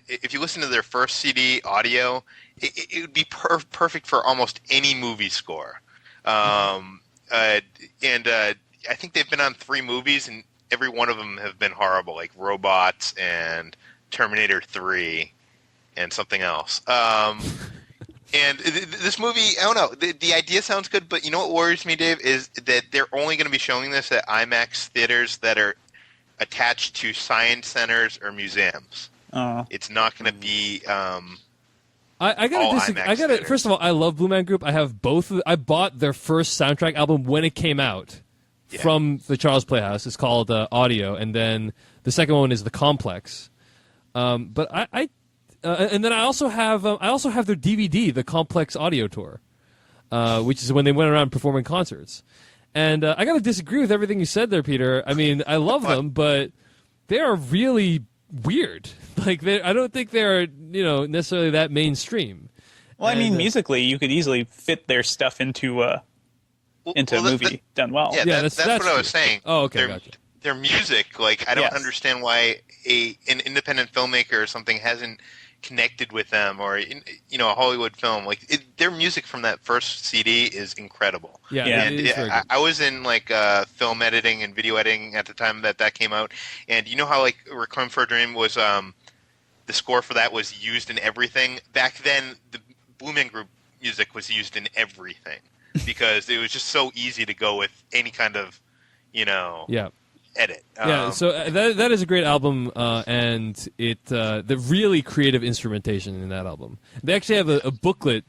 Speaker 5: if you listen to their first CD audio, it would be perfect for almost any movie score. And I think they've been on 3 movies, and every one of them have been horrible, like Robots and Terminator 3 and something else. And this movie, I don't know, the idea sounds good, but you know what worries me, Dave, is that they're only going to be showing this at IMAX theaters that are attached to science centers or museums. It's not going to be
Speaker 1: I gotta. First of all, I love Blue Man Group. I have both. I bought their first soundtrack album when it came out from the Charles Playhouse. It's called Audio, and then the second one is The Complex. But and then I also have their DVD, the Complex Audio Tour, which is when they went around performing concerts. And I got to disagree with everything you said there, Peter. I mean, I love them, but they are really weird. Like, I don't think they're necessarily that mainstream.
Speaker 2: Well, I mean, musically, you could easily fit their stuff into a movie done well.
Speaker 5: Yeah, that's what I was saying.
Speaker 1: Oh, okay, gotcha.
Speaker 5: Their music, like, I don't understand why an independent filmmaker or something hasn't connected with them, or a Hollywood film. Like, their music from that first CD is incredible.
Speaker 1: Yeah,
Speaker 5: and I was in like film editing and video editing at the time that came out, and you know how like Requiem for a Dream was the score for that was used in everything back then. The Blue Man Group music was used in everything because it was just so easy to go with any kind of edit.
Speaker 1: So that is a great album, and the really creative instrumentation in that album. They actually have a booklet.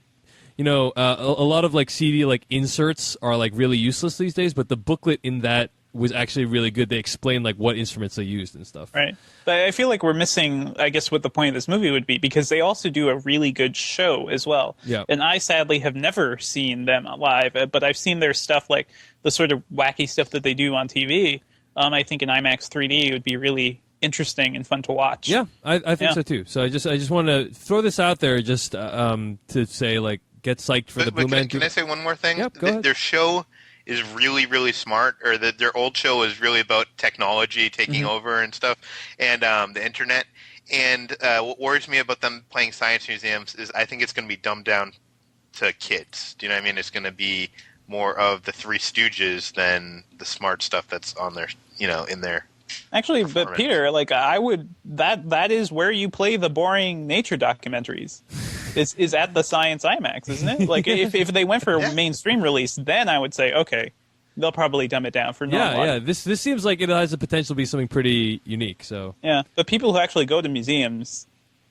Speaker 1: A lot of like CD like inserts are like really useless these days, but the booklet in that was actually really good. They explained like what instruments they used and stuff.
Speaker 2: Right. But I feel like we're missing, I guess, what the point of this movie would be, because they also do a really good show as well.
Speaker 1: Yeah.
Speaker 2: And I sadly have never seen them live, but I've seen their stuff, like the sort of wacky stuff that they do on TV. I think in IMAX 3D would be really interesting and fun to watch.
Speaker 1: Yeah, I think so too. So I just want to throw this out there, just to say, like, get psyched for the Blue Man.
Speaker 5: Can I say one more thing?
Speaker 1: Yep, go ahead.
Speaker 5: Their show is really, really smart, or their old show is really about technology taking over and stuff, and the internet. And what worries me about them playing science museums is I think it's going to be dumbed down to kids. Do you know what I mean? It's going to be more of the Three Stooges than the smart stuff that's on their, in there.
Speaker 2: Actually, but Peter, like that is where you play the boring nature documentaries. is at the Science IMAX, isn't it? Like if they went for a mainstream release, then I would say okay, they'll probably dumb it down for normal.
Speaker 1: Yeah. This seems like it has the potential to be something pretty unique. So
Speaker 2: yeah, but people who actually go to museums,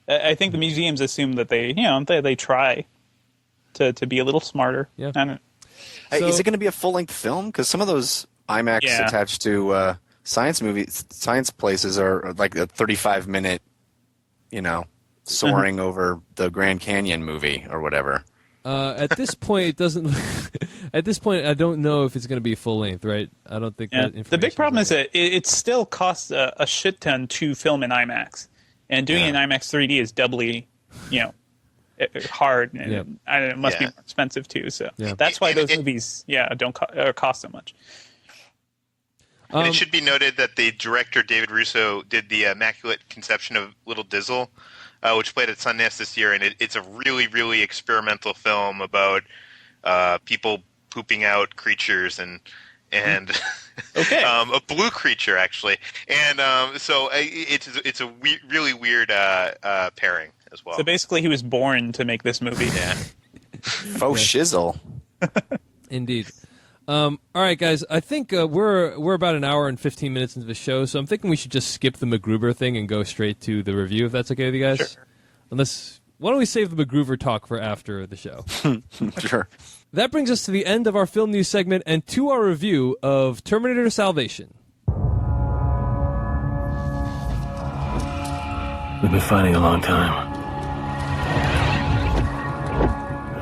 Speaker 2: I think the museums assume that they try to be a little smarter.
Speaker 1: Yeah.
Speaker 4: Is it going to be a full-length film? Because some of those IMAX attached to science places are like a 35-minute, soaring over the Grand Canyon movie or whatever.
Speaker 1: At this point, it doesn't. At this point, I don't know if it's going to be full length, right? I don't think.
Speaker 2: Yeah. The big problem is that it still costs a shit ton to film in IMAX, and doing it in IMAX 3D is doubly, hard, and it must be more expensive too. So that's why those movies, don't cost so much.
Speaker 5: And it should be noted that the director David Russo did the Immaculate Conception of Little Dizzle, which played at Sundance this year, and it's a really, really experimental film about people pooping out creatures and a blue creature actually, and so it's a really weird pairing as well.
Speaker 2: So basically, he was born to make this movie.
Speaker 5: Yeah,
Speaker 4: faux shizzle.
Speaker 1: Indeed. All right, guys. I think we're about an hour and 15 minutes into the show, so I'm thinking we should just skip the MacGruber thing and go straight to the review, if that's okay with you guys.
Speaker 5: Sure.
Speaker 1: Why don't we save the MacGruber talk for after the show?
Speaker 4: Sure.
Speaker 1: That brings us to the end of our film news segment and to our review of Terminator Salvation.
Speaker 6: We've been fighting a long time.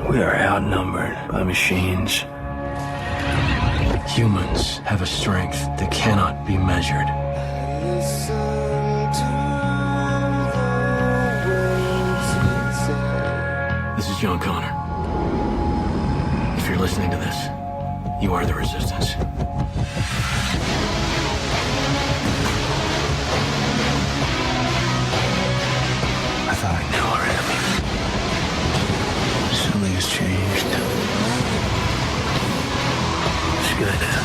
Speaker 6: We are outnumbered by machines. Humans have a strength that cannot be measured. This is John Connor. If you're listening to this, you are the Resistance. I thought I knew our enemy. Something has changed. Skynet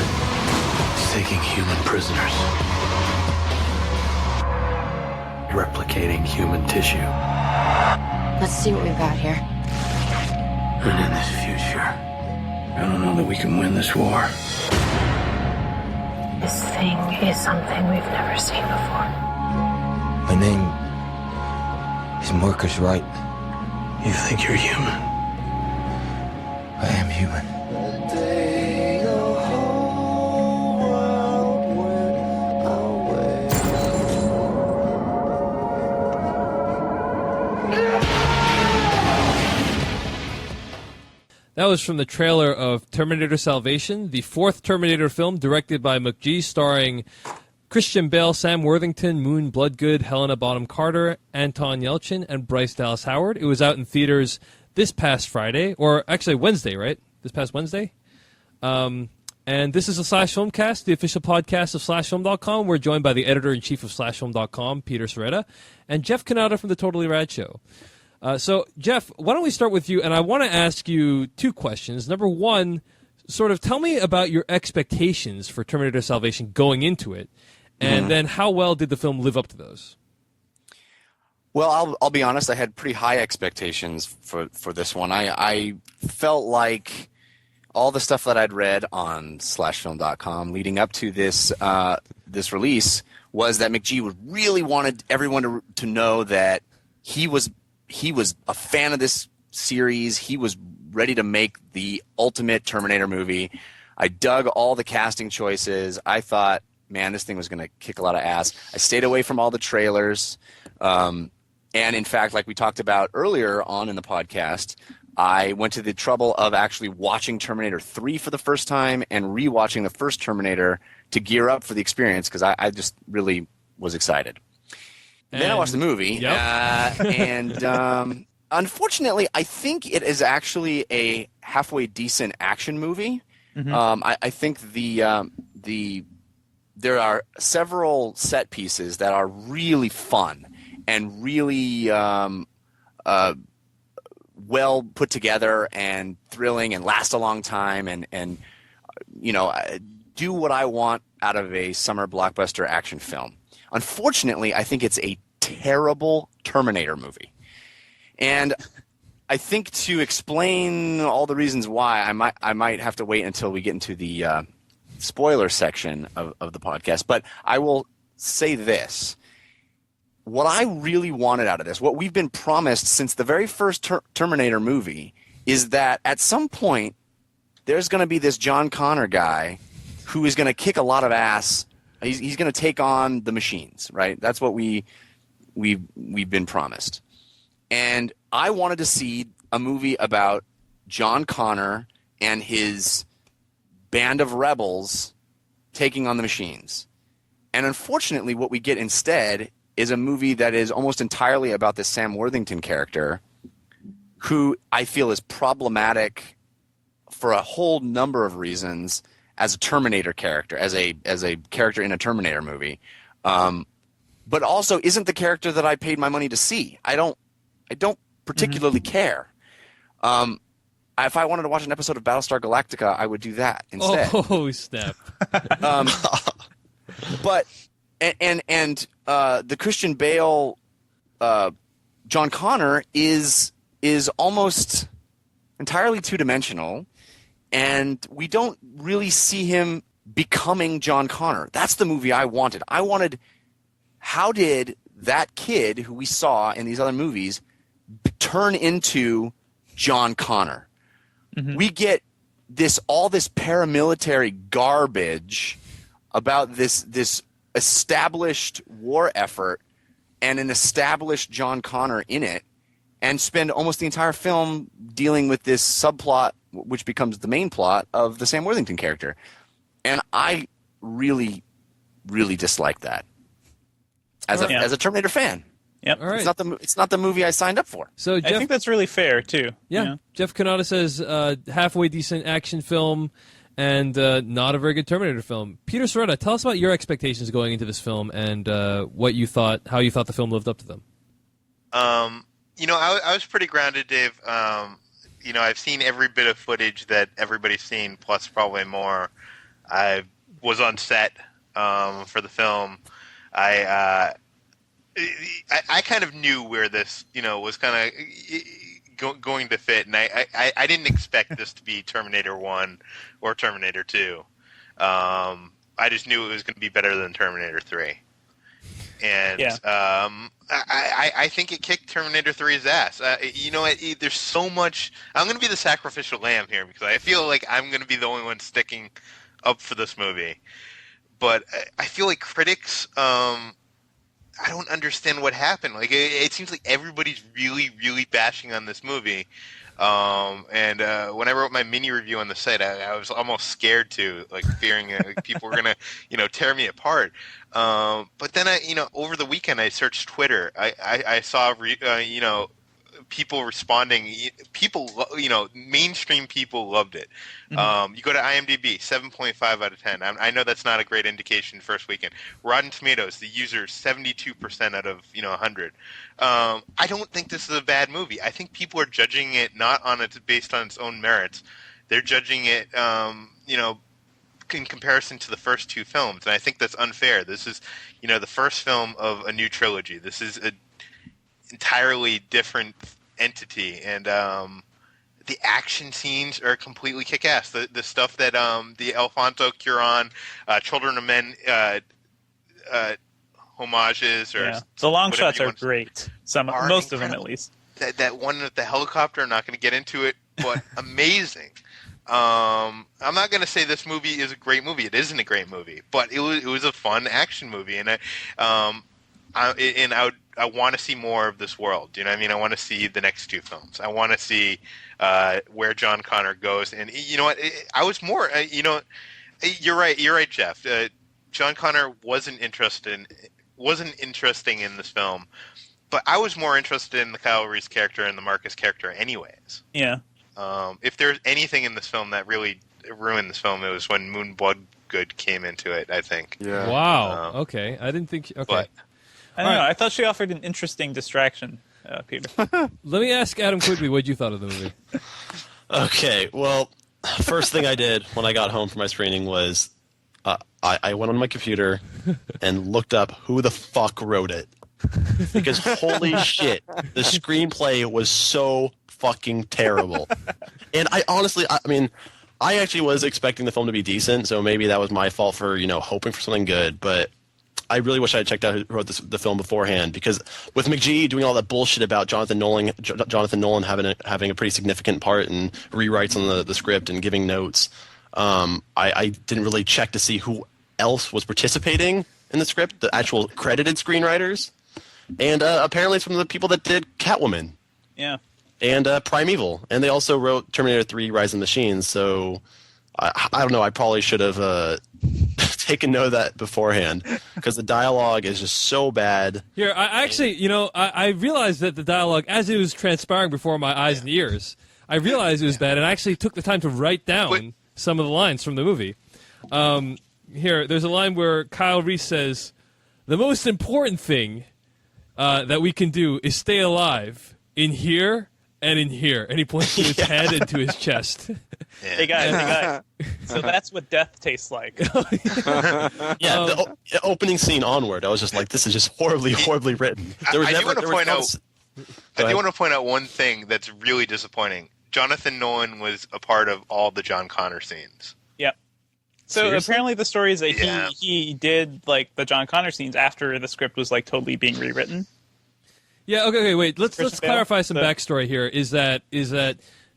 Speaker 6: is taking human prisoners, replicating human tissue.
Speaker 9: Let's see what we've got here.
Speaker 6: And in this future, I don't know that we can win this war.
Speaker 9: This thing is something we've never seen before.
Speaker 10: My name is Marcus Wright.
Speaker 6: You think you're human?
Speaker 10: I am human.
Speaker 1: That was from the trailer of Terminator Salvation, the fourth Terminator film directed by McG, starring Christian Bale, Sam Worthington, Moon Bloodgood, Helena Bonham Carter, Anton Yelchin, and Bryce Dallas Howard. It was out in theaters this past Friday, or actually Wednesday, right? This past Wednesday. And this is a Slash Filmcast, the official podcast of SlashFilm.com. We're joined by the editor-in-chief of SlashFilm.com, Peter Soretta, and Jeff Canada from The Totally Rad Show. So, Jeff, why don't we start with you? And I want to ask you two questions. Number one, sort of tell me about your expectations for Terminator Salvation going into it, and then how well did the film live up to those?
Speaker 4: Well, I'll be honest. I had pretty high expectations for this one. I felt like all the stuff that I'd read on SlashFilm.com leading up to this this release was that McG really wanted everyone to know that he was a fan of this series. He was ready to make the ultimate Terminator movie. I dug all the casting choices. I thought, man, this thing was going to kick a lot of ass. I stayed away from all the trailers. And in fact, like we talked about earlier on in the podcast, I went to the trouble of actually watching Terminator 3 for the first time and rewatching the first Terminator to gear up for the experience because I just really was excited. Then I watched the movie, and unfortunately, I think it is actually a halfway decent action movie. I think there are several set pieces that are really fun and really well put together and thrilling and last a long time and you know, do what I want out of a summer blockbuster action film. Unfortunately, I think it's a terrible Terminator movie. And I think to explain all the reasons why, I might have to wait until we get into the spoiler section of the podcast. But I will say this. What I really wanted out of this, what we've been promised since the very first Terminator movie, is that at some point there's going to be this John Connor guy who is going to kick a lot of ass. He's going to take on the machines, right? That's what we've been promised. And I wanted to see a movie about John Connor and his band of rebels taking on the machines. And unfortunately, what we get instead is a movie that is almost entirely about this Sam Worthington character, who I feel is problematic for a whole number of reasons as a Terminator character, as a character in a Terminator movie, but also isn't the character that I paid my money to see. I don't particularly care. If I wanted to watch an episode of Battlestar Galactica, I would do that instead.
Speaker 1: Oh, snap!
Speaker 4: But the Christian Bale, John Connor is almost entirely two-dimensional, and we don't really see him becoming John Connor. That's the movie I wanted. I wanted, how did that kid who we saw in these other movies turn into John Connor? We get all this paramilitary garbage about this established war effort and an established John Connor in it, and spend almost the entire film dealing with this subplot, which becomes the main plot of the Sam Worthington character. And I really, really dislike that as a Terminator fan.
Speaker 2: Yep.
Speaker 1: All right.
Speaker 4: It's not the movie I signed up for.
Speaker 1: So Jeff,
Speaker 2: I think that's really fair too.
Speaker 1: Yeah.
Speaker 2: You know?
Speaker 1: Jeff Canada says halfway decent action film and not a very good Terminator film. Peter Soretta, tell us about your expectations going into this film and what you thought, how you thought the film lived up to them.
Speaker 5: You know, I was pretty grounded, Dave. You know, I've seen every bit of footage that everybody's seen, plus probably more. I was on set for the film. I kind of knew where this, you know, was kind of going to fit, and I didn't expect this to be Terminator 1 or Terminator 2. I just knew it was going to be better than Terminator 3. And I think it kicked Terminator 3's ass. You know, there's so much. I'm going to be the sacrificial lamb here because I feel like I'm going to be the only one sticking up for this movie. But I feel like critics, I don't understand what happened. Like it seems like everybody's really, really bashing on this movie. And when I wrote my mini review on the site, I was almost scared to, like, fearing people were gonna, tear me apart. But then over the weekend, I searched Twitter. I saw, people responding. Mainstream people loved it. Mm-hmm. You go to IMDb, 7.5 out of 10. I know that's not a great indication first weekend. Rotten Tomatoes, the users, 72% out of 100. I don't think this is a bad movie. I think people are judging it not on it based on its own merits. They're judging it, in comparison to the first two films, and I think that's unfair. This is, the first film of a new trilogy. This is a entirely different entity, and the action scenes are completely kick-ass. The stuff that the Alfonso Cuarón Children of Men homages, or
Speaker 2: the long shots are great. Most of them, at least.
Speaker 5: That one with the helicopter, I'm not going to get into it, but amazing. I'm not going to say this movie is a great movie. It isn't a great movie, but it was a fun action movie, and I want to see more of this world. You know what I mean? I want to see the next two films. I want to see where John Connor goes. And you know what? I was more. You're right. You're right, Jeff. John Connor wasn't interesting in this film, but I was more interested in the Kyle Reese character and the Marcus character, anyways.
Speaker 2: Yeah.
Speaker 5: If there's anything in this film that really ruined this film, it was when Moon Bloodgood came into it, I think.
Speaker 1: Yeah. Wow. Okay. I didn't think. Okay.
Speaker 5: But,
Speaker 2: I don't know. I thought she offered an interesting distraction, Peter.
Speaker 1: Let me ask Adam quickly what you thought of the movie.
Speaker 3: Okay, well, first thing I did when I got home from my screening was I went on my computer and looked up who the fuck wrote it. Because holy shit, the screenplay was so fucking terrible. And I honestly, I actually was expecting the film to be decent, so maybe that was my fault for, hoping for something good, but I really wish I had checked out who wrote the film beforehand, because with McGee doing all that bullshit about Jonathan Nolan having a pretty significant part in rewrites on the script and giving notes, I didn't really check to see who else was participating in the script, the actual credited screenwriters, and apparently it's from the people that did Catwoman.
Speaker 2: Yeah.
Speaker 3: And Primeval, and they also wrote Terminator 3: Rise of the Machines. So I don't know. I probably should have taken note of that beforehand, because the dialogue is just so bad.
Speaker 1: Here, I actually, I realized that the dialogue, as it was transpiring before my eyes and ears, I realized it was bad, and I actually took the time to write down some of the lines from the movie. Here, there's a line where Kyle Reese says, "The most important thing that we can do is stay alive in here and in here," and he points to his head and to his chest.
Speaker 2: Hey guys. So that's what death tastes like.
Speaker 3: Yeah, the opening scene onward, I was just like, this is just horribly, horribly written.
Speaker 5: I do want to point out one thing that's really disappointing. Jonathan Nolan was a part of all the John Connor scenes.
Speaker 2: Yep. So seriously? Apparently the story is that he did like the John Connor scenes after the script was like totally being rewritten.
Speaker 1: Yeah. Okay. Wait. Let's clarify some backstory here. Is that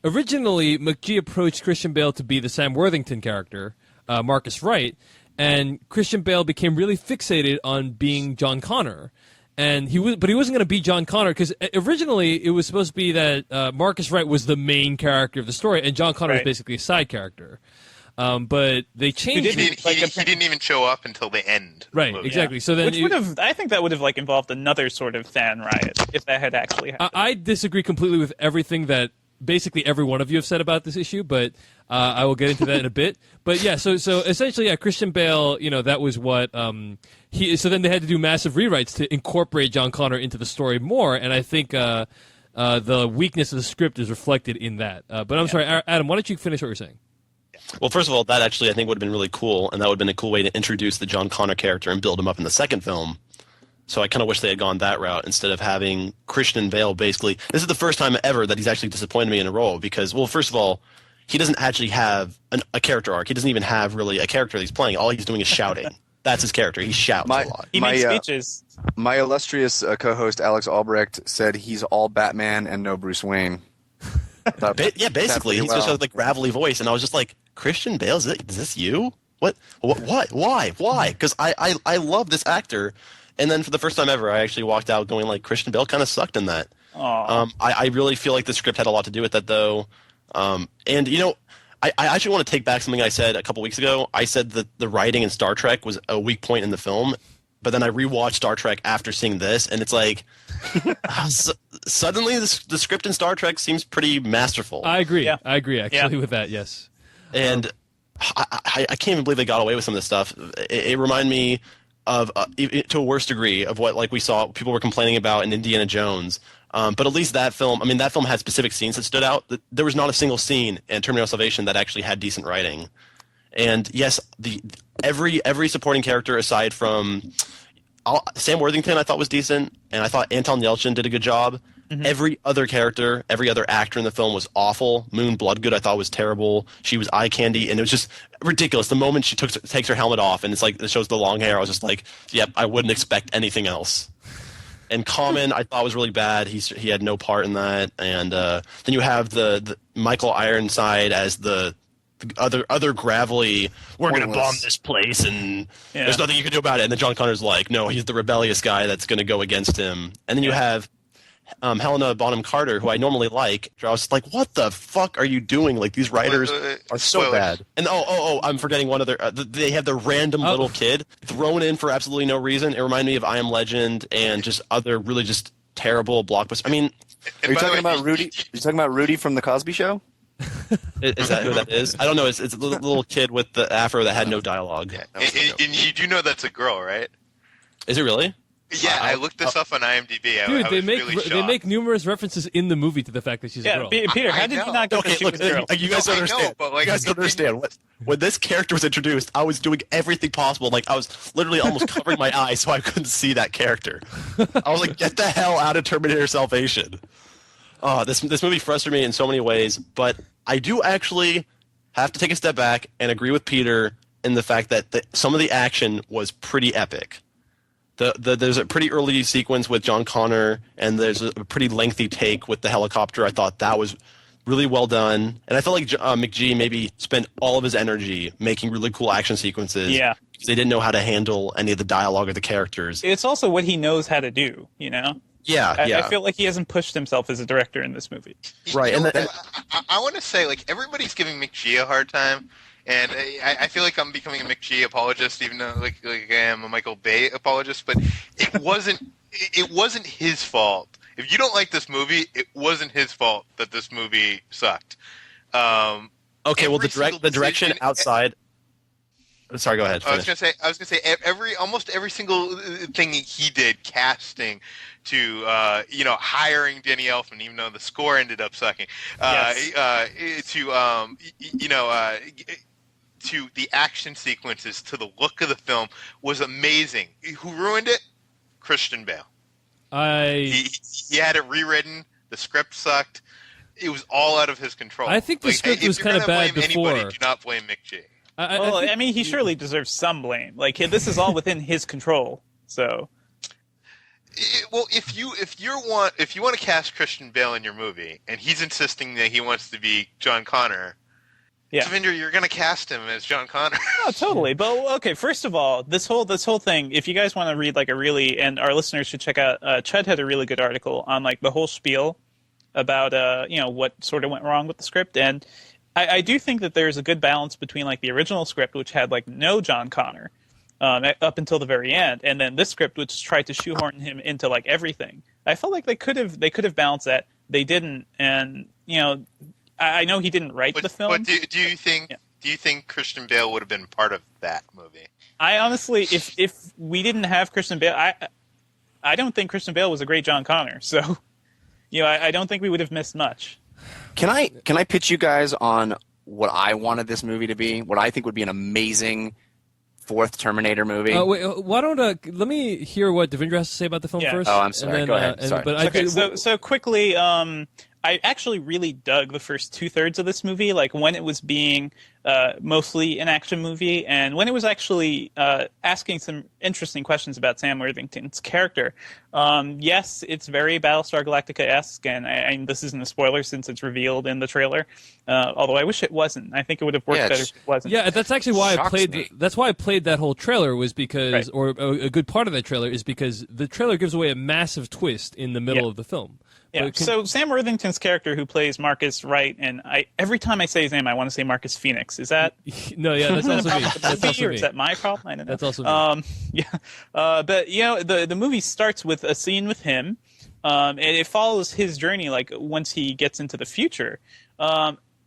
Speaker 1: originally McGee approached Christian Bale to be the Sam Worthington character, Marcus Wright, and Christian Bale became really fixated on being John Connor, but he wasn't going to be John Connor, because originally it was supposed to be that Marcus Wright was the main character of the story, and John Connor was basically a side character. But they changed it.
Speaker 5: He didn't even show up until the end.
Speaker 1: Right, exactly. So then,
Speaker 2: I think that would have involved another sort of fan riot if that had actually happened.
Speaker 1: I disagree completely with everything that basically every one of you have said about this issue, but I will get into that in a bit. But yeah, so essentially, Christian Bale, that was what so then they had to do massive rewrites to incorporate John Connor into the story more, and I think the weakness of the script is reflected in that. But I'm sorry, Adam, why don't you finish what you're saying?
Speaker 3: Well, first of all, that actually I think would have been really cool, and that would have been a cool way to introduce the John Connor character and build him up in the second film. So I kind of wish they had gone that route instead of having Christian Bale basically. This is the first time ever that he's actually disappointed me in a role, because, well, first of all, he doesn't actually have a character arc. He doesn't even have really a character that he's playing. All he's doing is shouting. That's his character. He shouts a lot.
Speaker 2: He makes speeches.
Speaker 11: My illustrious co-host Alex Albrecht said he's all Batman and no Bruce Wayne.
Speaker 3: Yeah, basically. He's just a gravelly voice, and I was just like, Christian Bale, is this you? What? Why? Because I love this actor. And then for the first time ever, I actually walked out going like, Christian Bale kind of sucked in that. I really feel like the script had a lot to do with that, though. And, you know, I actually want to take back something I said a couple weeks ago. I said that the writing in Star Trek was a weak point in the film, but then I rewatched Star Trek after seeing this, and it's like suddenly the script in Star Trek seems pretty masterful.
Speaker 1: I agree. Yeah. I agree, actually, with that, yes.
Speaker 3: And I can't even believe they got away with some of this stuff. It reminded me of, to a worse degree, of what like we saw people were complaining about in Indiana Jones. But at least that film had specific scenes that stood out. There was not a single scene in Terminator Salvation that actually had decent writing. And yes, every supporting character aside from Sam Worthington I thought was decent, and I thought Anton Yelchin did a good job. Mm-hmm. Every other character, every other actor in the film was awful. Moon Bloodgood I thought was terrible. She was eye candy, and it was just ridiculous. The moment she takes her helmet off, and it's like it shows the long hair, I was just like, yep, I wouldn't expect anything else. And Common I thought was really bad. He had no part in that. And then you have the Michael Ironside as the other gravelly, we're going to bomb this place and there's nothing you can do about it. And then John Connor's like, no, he's the rebellious guy that's going to go against him. And then you have Helena Bonham Carter, who I normally like. I was like, what the fuck are you doing? Like, these writers are so bad. And I'm forgetting one other. They have the random little kid thrown in for absolutely no reason. It reminded me of I Am Legend and just other really just terrible blockbusters. I mean,
Speaker 4: are you talking about Rudy? Are you talking about Rudy from the Cosby Show?
Speaker 3: Is that who that is? I don't know. It's a little kid with the afro that had no dialogue.
Speaker 5: Yeah. And you do know that's a girl, right?
Speaker 3: Is it really?
Speaker 5: Yeah, I looked this up on IMDb.
Speaker 1: Dude,
Speaker 5: they
Speaker 1: make numerous references in the movie to the fact that she's a girl.
Speaker 2: Peter, how did you not go
Speaker 3: look, you guys don't understand. You guys don't understand. When this character was introduced, I was doing everything possible. Like, I was literally almost covering my eyes so I couldn't see that character. I was like, get the hell out of Terminator Salvation. This movie frustrated me in so many ways, but I do actually have to take a step back and agree with Peter in the fact that some of the action was pretty epic. There's a pretty early sequence with John Connor, and there's a pretty lengthy take with the helicopter. I thought that was really well done, and I felt like McGee maybe spent all of his energy making really cool action sequences.
Speaker 2: Yeah,
Speaker 3: because they didn't know how to handle any of the dialogue or the characters.
Speaker 2: It's also what he knows how to do, you know?
Speaker 3: Yeah,
Speaker 2: I feel like he hasn't pushed himself as a director in this movie.
Speaker 3: Right, and
Speaker 5: I want to say, like, everybody's giving McGee a hard time. And I feel like I'm becoming a McGee apologist, even though like I am a Michael Bay apologist. But it wasn't his fault. If you don't like this movie, it wasn't his fault that this movie sucked.
Speaker 3: Okay, well the direction outside. Sorry, go ahead. Finish.
Speaker 5: I was gonna say almost every single thing he did, casting to hiring Danny Elfman, even though the score ended up sucking. To the action sequences, to the look of the film was amazing. Who ruined it? Christian Bale. He had it rewritten. The script sucked. It was all out of his control.
Speaker 1: I think the script was kind of bad before.
Speaker 5: Anybody, do not blame McGee.
Speaker 2: I mean, he surely deserves some blame. Like, this is all within his control. So,
Speaker 5: well, if you want to cast Christian Bale in your movie, and he's insisting that he wants to be John Connor. Yeah. Devindra, you're going to cast him as John Connor.
Speaker 2: Oh, totally. But okay, first of all, this whole thing, if you guys want to read like and our listeners should check out, Chud had a really good article on like the whole spiel about what sort of went wrong with the script, and I do think that there's a good balance between like the original script, which had like no John Connor up until the very end, and then this script, which tried to shoehorn him into like everything. I felt like they could have balanced that. They didn't, and I know he didn't write the film.
Speaker 5: But do you think Christian Bale would have been part of that movie?
Speaker 2: I honestly, if we didn't have Christian Bale, I don't think Christian Bale was a great John Connor. So, I don't think we would have missed much.
Speaker 4: Can I pitch you guys on what I wanted this movie to be? What I think would be an amazing fourth Terminator movie.
Speaker 1: Wait, why don't let me hear what Devindra has to say about the film first.
Speaker 4: Oh, I'm sorry. Go ahead. Sorry.
Speaker 2: So quickly, I actually really dug the first 2/3 of this movie, like when it was being mostly an action movie, and when it was actually asking some interesting questions about Sam Worthington's character. Yes, it's very Battlestar Galactica-esque, and this isn't a spoiler since it's revealed in the trailer. Although I wish it wasn't. I think it would have worked better if it wasn't.
Speaker 1: Yeah, that's actually why I played. That's why I played that whole trailer, was because, or a good part of that trailer is because the trailer gives away a massive twist in the middle of the film.
Speaker 2: Yeah. So Sam Worthington's character, who plays Marcus Wright, and every time I say his name, I want to say Marcus Phoenix. Is that?
Speaker 1: No, yeah, that's also me. That's also
Speaker 2: or
Speaker 1: me.
Speaker 2: is that my problem? I don't know.
Speaker 1: That's also me.
Speaker 2: Yeah. But the movie starts with a scene with him, and it follows his journey. Like once he gets into the future.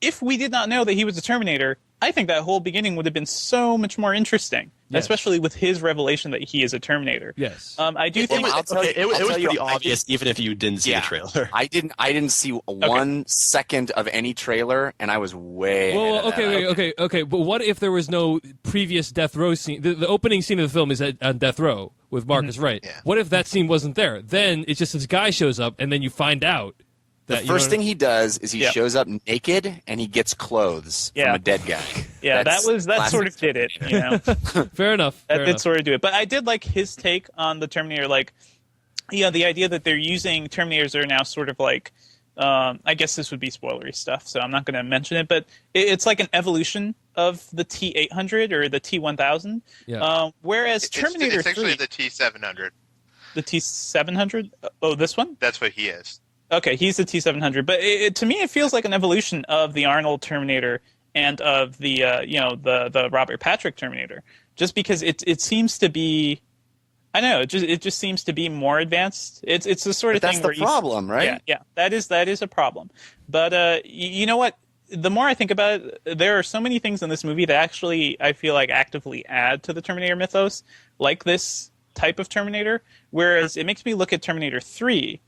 Speaker 2: If we did not know that he was a Terminator, I think that whole beginning would have been so much more interesting, especially with his revelation that he is a Terminator.
Speaker 1: Yes,
Speaker 2: I do think
Speaker 3: it was pretty obvious, even if you didn't see the trailer.
Speaker 4: I didn't see 1 second of any trailer, and I was way.
Speaker 1: Well, okay. But what if there was no previous death row scene? The opening scene of the film is on death row with Marcus Wright.
Speaker 5: Yeah.
Speaker 1: What if that scene wasn't there? Then it's just this guy shows up, and then you find out.
Speaker 4: The first thing he does is he shows up naked and he gets clothes from a dead guy.
Speaker 2: Yeah, that sort of did it. You know,
Speaker 1: fair enough.
Speaker 2: That did sort of do it. But I did like his take on the Terminator. Like, the idea that they're using Terminators that are now sort of like, I guess this would be spoilery stuff, so I'm not going to mention it. But it's like an evolution of the T-800 or the T-1000.
Speaker 1: Yeah.
Speaker 2: Whereas Terminator
Speaker 5: it's actually
Speaker 2: 3,
Speaker 5: the T-700.
Speaker 2: The T-700. Oh, this one.
Speaker 5: That's what he is.
Speaker 2: Okay, he's the T-700, but to me it feels like an evolution of the Arnold Terminator and of the the Robert Patrick Terminator, just because it seems to be, I don't know, it just seems to be more advanced. It's the sort of thing where
Speaker 4: that's the problem, right?
Speaker 2: Yeah, that is a problem. But you know what? The more I think about it, there are so many things in this movie that actually I feel like actively add to the Terminator mythos, like this type of Terminator. Whereas it makes me look at Terminator 3.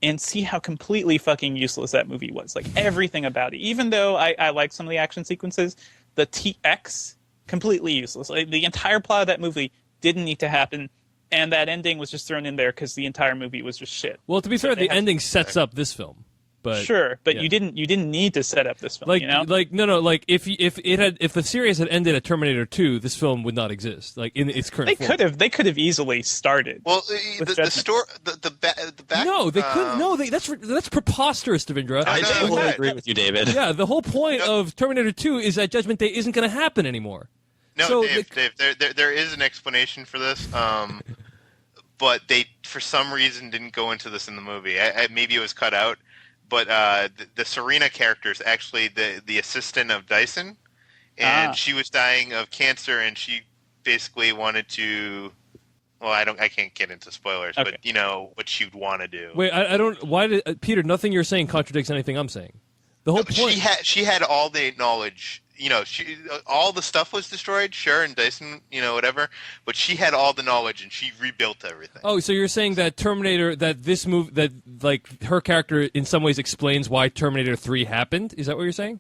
Speaker 2: And see how completely fucking useless that movie was. Like, everything about it. Even though I like some of the action sequences, the TX, completely useless. Like, the entire plot of that movie didn't need to happen, and that ending was just thrown in there because the entire movie was just shit.
Speaker 1: Well, to be fair, the ending sets up this film. But,
Speaker 2: sure, but you didn't need to set up this film.
Speaker 1: Like,
Speaker 2: you know?
Speaker 1: If the series had ended at Terminator 2, this film would not exist. Like in its current form.
Speaker 2: They could have easily started.
Speaker 5: Well, the story, the back.
Speaker 1: No, they couldn't. No, that's preposterous, Devindra.
Speaker 3: I totally agree with you, David.
Speaker 1: Yeah, the whole point of Terminator 2 is that Judgment Day isn't going to happen anymore.
Speaker 5: No,
Speaker 1: so
Speaker 5: Dave, there is an explanation for this. But they, for some reason, didn't go into this in the movie. Maybe it was cut out. But the Serena character is actually the assistant of Dyson, and she was dying of cancer, and she basically wanted to. Well, I can't get into spoilers, but you know what she'd want to do.
Speaker 1: Wait, I don't. Why did Peter? Nothing you're saying contradicts anything I'm saying. The whole point.
Speaker 5: She had all the knowledge. You know, all the stuff was destroyed, sure, and Dyson, whatever. But she had all the knowledge, and she rebuilt everything.
Speaker 1: Oh, so you're saying that Terminator, that this move, that like her character in some ways explains why Terminator 3 happened? Is that what you're saying?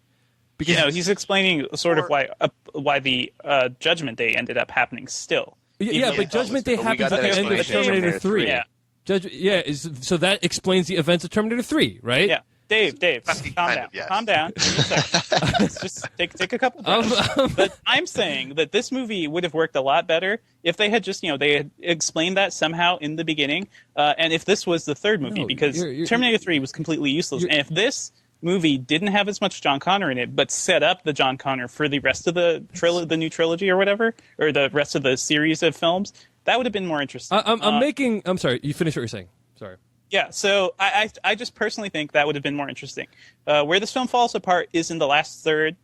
Speaker 2: Because he's explaining sort of why the Judgment Day ended up happening still.
Speaker 1: Yeah, but Judgment Day happens at the end of Terminator 3.
Speaker 2: Yeah.
Speaker 1: So that explains the events of Terminator 3, right?
Speaker 2: Yeah. Dave, calm down.
Speaker 5: Yes.
Speaker 2: Calm down. Let's just take a couple breaths. But I'm saying that this movie would have worked a lot better if they had just, they had explained that somehow in the beginning. And if this was the third movie, because Terminator 3 was completely useless. And if this movie didn't have as much John Connor in it, but set up the John Connor for the rest of the new trilogy or whatever, or the rest of the series of films, that would have been more interesting.
Speaker 1: I'm sorry. You finish what you're saying. Sorry.
Speaker 2: Yeah, so I just personally think that would have been more interesting. Where this film falls apart is in the last third.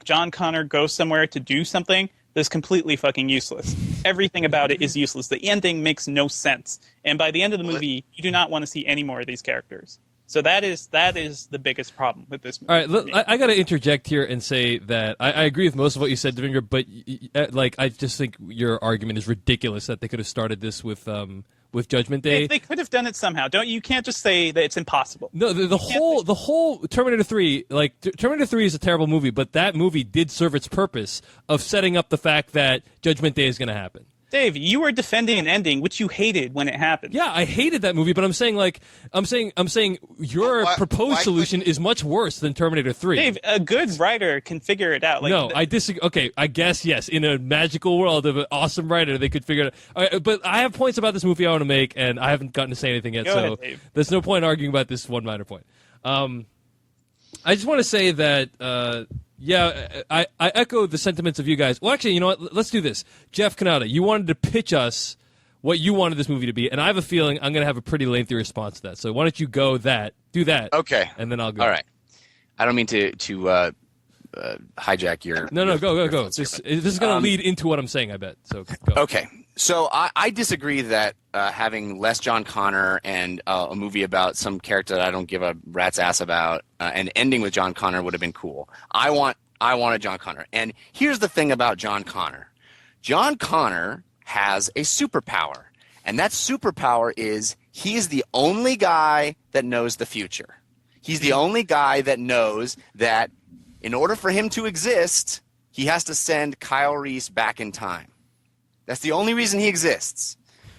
Speaker 2: John Connor goes somewhere to do something that's completely fucking useless. Everything about it is useless. The ending makes no sense. And by the end of the movie, you do not want to see any more of these characters. So that is the biggest problem with this movie.
Speaker 1: All right, I got to interject here and say that I agree with most of what you said, Devindra, but I just think your argument is ridiculous that they could have started this with Judgment Day.
Speaker 2: They could have done it somehow. You can't just say that it's impossible.
Speaker 1: No, the whole Terminator 3, Terminator 3 is a terrible movie, but that movie did serve its purpose of setting up the fact that Judgment Day is going to happen.
Speaker 2: Dave, you were defending an ending which you hated when it happened.
Speaker 1: Yeah, I hated that movie, but I'm saying your proposed solution is much worse than Terminator 3.
Speaker 2: Dave, a good writer can figure it out.
Speaker 1: No, I disagree. Okay, I guess yes. In a magical world of an awesome writer, they could figure it out. All right, but I have points about this movie I want to make, and I haven't gotten to say anything yet.
Speaker 2: Go ahead, Dave.
Speaker 1: There's no point arguing about this one minor point. I just want to say that. I echo the sentiments of you guys. Well, actually, you know what? Let's do this. Jeff Kanata, you wanted to pitch us what you wanted this movie to be, and I have a feeling I'm going to have a pretty lengthy response to that. So why don't you do that?
Speaker 4: Okay.
Speaker 1: And then I'll go.
Speaker 4: All right. I don't mean to hijack your.
Speaker 1: No, go. This is going to lead into what I'm saying, I bet. So go.
Speaker 4: Okay. So I disagree that having less John Connor and a movie about some character that I don't give a rat's ass about and ending with John Connor would have been cool. I wanted John Connor. And here's the thing about John Connor. John Connor has a superpower. And that superpower is he is the only guy that knows the future. He's the only guy that knows that in order for him to exist, he has to send Kyle Reese back in time. That's the only reason he exists.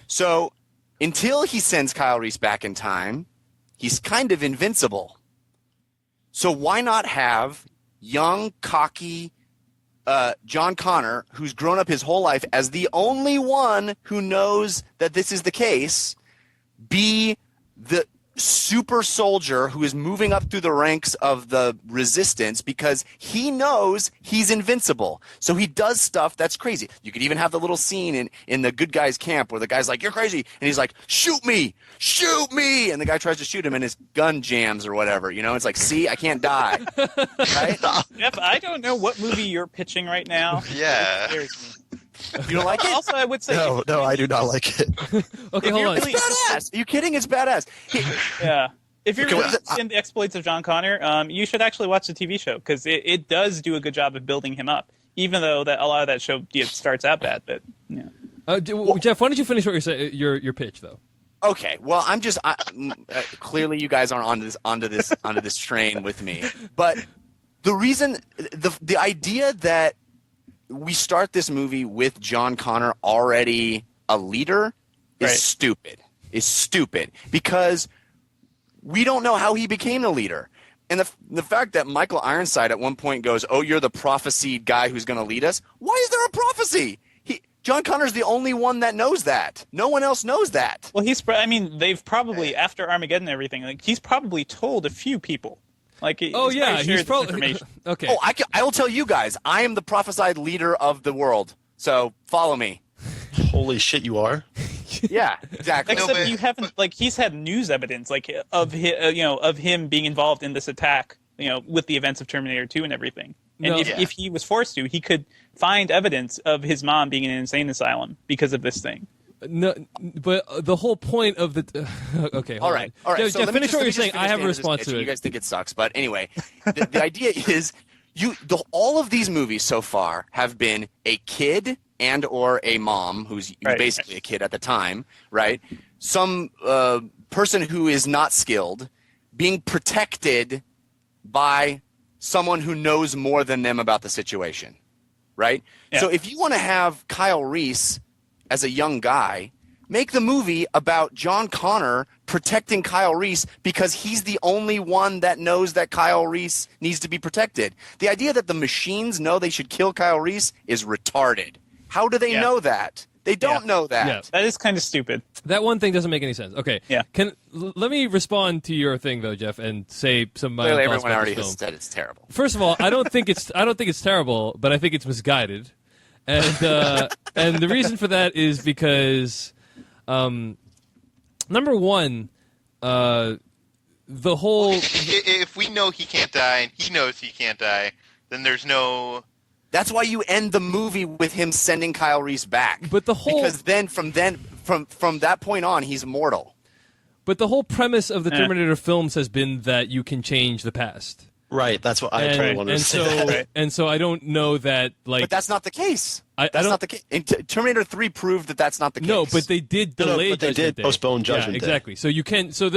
Speaker 4: So until he sends Kyle Reese back in time, he's kind of invincible. So why not have young, cocky John Connor, who's grown up his whole life as the only one who knows that this is the case, be the super soldier who is moving up through the ranks of the resistance because he knows he's invincible. So he does stuff that's crazy. You could even have the little scene in the good guys camp where the guy's like, you're crazy. And he's like, shoot me. And the guy tries to shoot him and his gun jams or whatever. You know, it's like, see, I can't die. Right?
Speaker 2: Jeff, I don't know what movie you're pitching right now.
Speaker 5: Yeah.
Speaker 2: It scares me.
Speaker 4: You don't like it?
Speaker 2: Also, I would say
Speaker 3: No, I do not like it.
Speaker 1: Okay, hold on.
Speaker 4: It's badass. Are you kidding? It's badass.
Speaker 2: Yeah. If you're really interested in the exploits of John Connor, you should actually watch the TV show because it does do a good job of building him up, even though that a lot of that show starts out bad. But yeah.
Speaker 1: Jeff, why don't you finish what you're saying? Your pitch, though.
Speaker 4: Okay, well, I'm just clearly you guys aren't onto this train with me. But the reason, the idea that we start this movie with John Connor already a leader is stupid. Is stupid because we don't know how he became the leader. And the fact that Michael Ironside at one point goes, "Oh, you're the prophesied guy who's going to lead us." Why is there a prophecy? John Connor's the only one that knows that. No one else knows that.
Speaker 2: Well, they've probably after Armageddon and everything, like he's probably told a few people. Like, he's probably
Speaker 1: okay.
Speaker 4: Oh, I will tell you guys. I am the prophesied leader of the world. So follow me.
Speaker 3: Holy shit, you are.
Speaker 4: Yeah, exactly.
Speaker 2: Except you haven't, like, he's had news evidence, like, of him being involved in this attack, with the events of Terminator 2 and everything. And if he was forced to, he could find evidence of his mom being in an insane asylum because of this thing.
Speaker 1: No, but the whole point of the okay.
Speaker 4: All right.
Speaker 1: Jeff,
Speaker 4: So
Speaker 1: finish what you're saying. I have a response to it.
Speaker 4: You guys think it sucks, but anyway, the idea is all of these movies so far have been a kid and or a mom who's basically a kid at the time, right? Some person who is not skilled being protected by someone who knows more than them about the situation, right? Yeah. So if you want to have Kyle Reese as a young guy, make the movie about John Connor protecting Kyle Reese because he's the only one that knows that Kyle Reese needs to be protected. The idea that the machines know they should kill Kyle Reese is retarded. How do they know that? They don't know that.
Speaker 2: Yeah. That is kind of stupid.
Speaker 1: That one thing doesn't make any sense. Okay.
Speaker 2: Yeah.
Speaker 1: Let me respond to your thing though, Jeff, and say some of my
Speaker 4: Clearly,
Speaker 1: thoughts
Speaker 4: everyone
Speaker 1: about
Speaker 4: already
Speaker 1: this
Speaker 4: has
Speaker 1: film.
Speaker 4: said it's terrible.
Speaker 1: First of all, I don't think it's terrible, but I think it's misguided. And and the reason for that is because number one, the whole
Speaker 5: if we know he can't die and he knows he can't die, then there's no.
Speaker 4: That's why you end the movie with him sending Kyle Reese back.
Speaker 1: But the whole
Speaker 4: because from that point on, he's immortal.
Speaker 1: But the whole premise of the Terminator films has been that you can change the past.
Speaker 3: Right, that's what I totally wanted to say.
Speaker 1: And so I don't know that, like...
Speaker 4: But that's not the case. That's not the case. Terminator 3 proved that that's not the case.
Speaker 1: No, but they did delay
Speaker 3: but they
Speaker 1: Judgment
Speaker 3: did postpone Judgment
Speaker 1: Day.
Speaker 3: Day.
Speaker 1: Exactly. So you can... So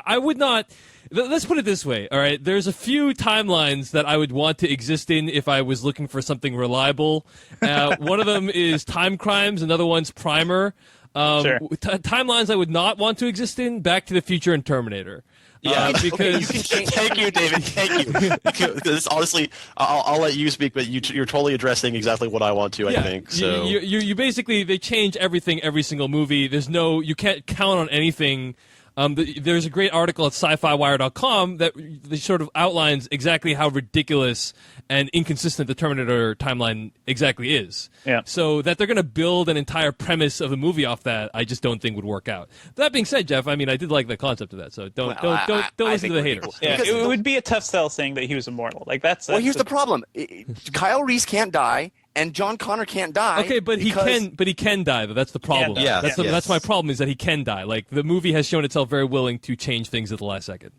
Speaker 1: I would not... Let's put it this way, all right? There's a few timelines that I would want to exist in if I was looking for something reliable. One of them is Time Crimes. Another one's Primer. Timelines I would not want to exist in, Back to the Future and Terminator.
Speaker 3: Yeah,
Speaker 1: because
Speaker 3: thank you, David. Thank you. Because honestly, I'll let you speak, but you're totally addressing exactly what I want to. I think so.
Speaker 1: You basically they change everything every single movie. You can't count on anything There's a great article at sci-fi-wire.com that sort of outlines exactly how ridiculous and inconsistent the Terminator timeline exactly is.
Speaker 2: Yeah.
Speaker 1: So that they're going to build an entire premise of a movie off that, I just don't think would work out. That being said, Jeff, I mean, I did like the concept of that, so don't listen to the haters.
Speaker 2: Yeah, it would be a tough sell saying that he was immortal. Like that's
Speaker 4: Well, here's the problem. Kyle Reese can't die, and John Connor can't die.
Speaker 1: Okay, but he can die. Though. That's the problem.
Speaker 2: Yeah,
Speaker 1: that's my problem is that he can die. Like the movie has shown itself very willing to change things at the last second.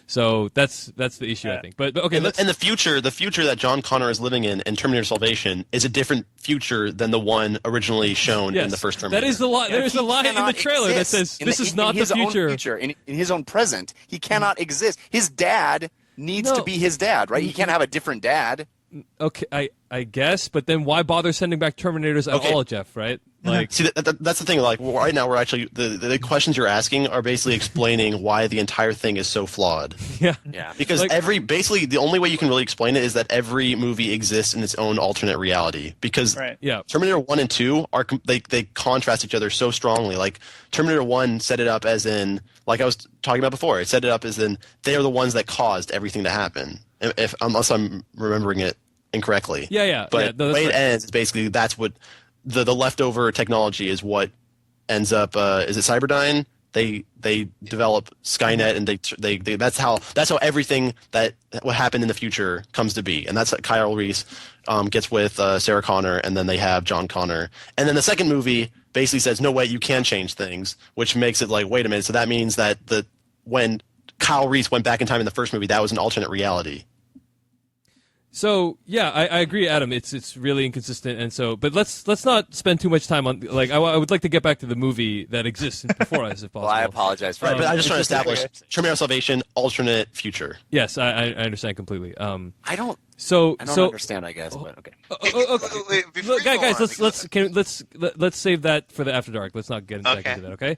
Speaker 1: So that's the issue, I think. But okay,
Speaker 3: and the future that John Connor is living in Terminator Salvation is a different future than the one originally shown in the first Terminator.
Speaker 1: That is the line. There's a line in the trailer that says this is not the future.
Speaker 4: In his own present, he cannot exist. His dad needs to be his dad, right? He can't have a different dad.
Speaker 1: Okay, I guess, but then why bother sending back Terminators at all, Jeff? Right? Like,
Speaker 3: see, that's the thing. Like right now, we're actually the questions you're asking are basically explaining why the entire thing is so flawed.
Speaker 1: Yeah.
Speaker 3: Because basically the only way you can really explain it is that every movie exists in its own alternate reality. Because Terminator 1 and 2 they contrast each other so strongly. Like Terminator 1 set it up as in, like I was talking about before, it set it up as in they are the ones that caused everything to happen. Unless I'm remembering it incorrectly.
Speaker 1: Yeah.
Speaker 3: But the way it ends is basically that's what the leftover technology is what ends up. Is it Cyberdyne? They develop Skynet, and they that's how everything that what happened in the future comes to be, and that's what Kyle Reese gets with Sarah Connor, and then they have John Connor, and then the second movie basically says no way, you can change things, which makes it like, wait a minute, so that means that when Kyle Reese went back in time in the first movie, that was an alternate reality.
Speaker 1: So yeah, I agree, Adam. It's really inconsistent, and so but let's not spend too much time on like I would like to get back to the movie that exists before us if possible.
Speaker 4: Well, I apologize for
Speaker 3: that. But I'm just trying to establish Terminator Salvation, alternate future.
Speaker 1: Yes, I understand completely.
Speaker 4: I don't
Speaker 1: So
Speaker 4: understand, I guess, but okay.
Speaker 1: Okay. Look, guys, let's save that for the After Dark. Let's not get back into that, okay?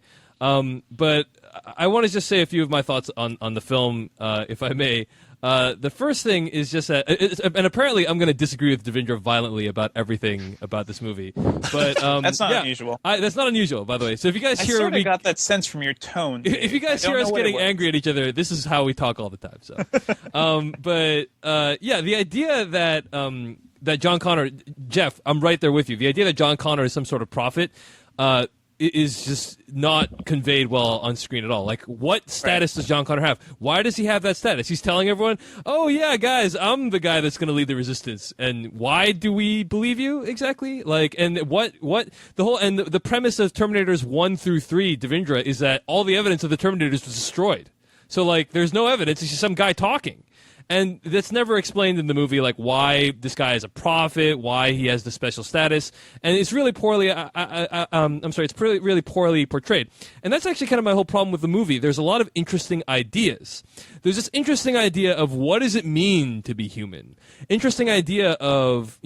Speaker 1: But I want to just say a few of my thoughts on the film, if I may. The first thing is just that, and apparently I'm going to disagree with Devindra violently about everything about this movie. But
Speaker 2: that's not unusual.
Speaker 1: That's not unusual, by the way. So if you guys hear
Speaker 2: me, I got that sense from your tone.
Speaker 1: If you guys hear us getting angry at each other, this is how we talk all the time. So, the idea that that John Connor, Jeff, I'm right there with you. The idea that John Connor is some sort of prophet. Is just not conveyed well on screen at all. Like, what status does John Connor have? Why does he have that status? He's telling everyone, oh, yeah, guys, I'm the guy that's going to lead the resistance. And why do we believe you exactly? Like, and the premise of Terminators 1 through 3, Devindra, is that all the evidence of the Terminators was destroyed. So, like, there's no evidence. It's just some guy talking. And that's never explained in the movie, like why this guy is a prophet, why he has the special status, and it's really poorly. It's really poorly portrayed, and that's actually kind of my whole problem with the movie. There's a lot of interesting ideas. There's this interesting idea of what does it mean to be human. Interesting idea of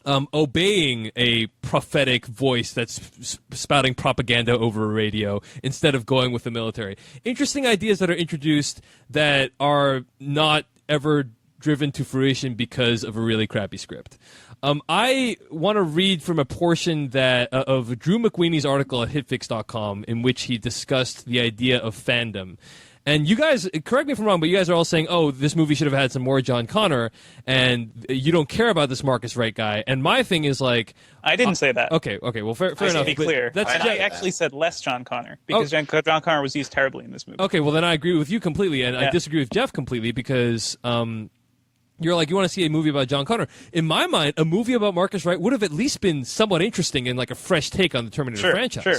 Speaker 1: obeying a prophetic voice that's spouting propaganda over a radio instead of going with the military. Interesting ideas that are introduced that are not ever driven to fruition because of a really crappy script. I want to read from a portion of Drew McWeeney's article at hitfix.com in which he discussed the idea of fandom. And you guys, correct me if I'm wrong, but you guys are all saying, oh, this movie should have had some more John Connor, and you don't care about this Marcus Wright guy. And my thing is like...
Speaker 2: I didn't say that.
Speaker 1: Okay, well, fair enough.
Speaker 2: To be clear, I actually said less John Connor, because John Connor was used terribly in this movie.
Speaker 1: Okay, well, then I agree with you completely, and I disagree with Jeff completely, because... you're like, you want to see a movie about John Connor. In my mind, a movie about Marcus Wright would have at least been somewhat interesting and like a fresh take on the Terminator franchise. Sure.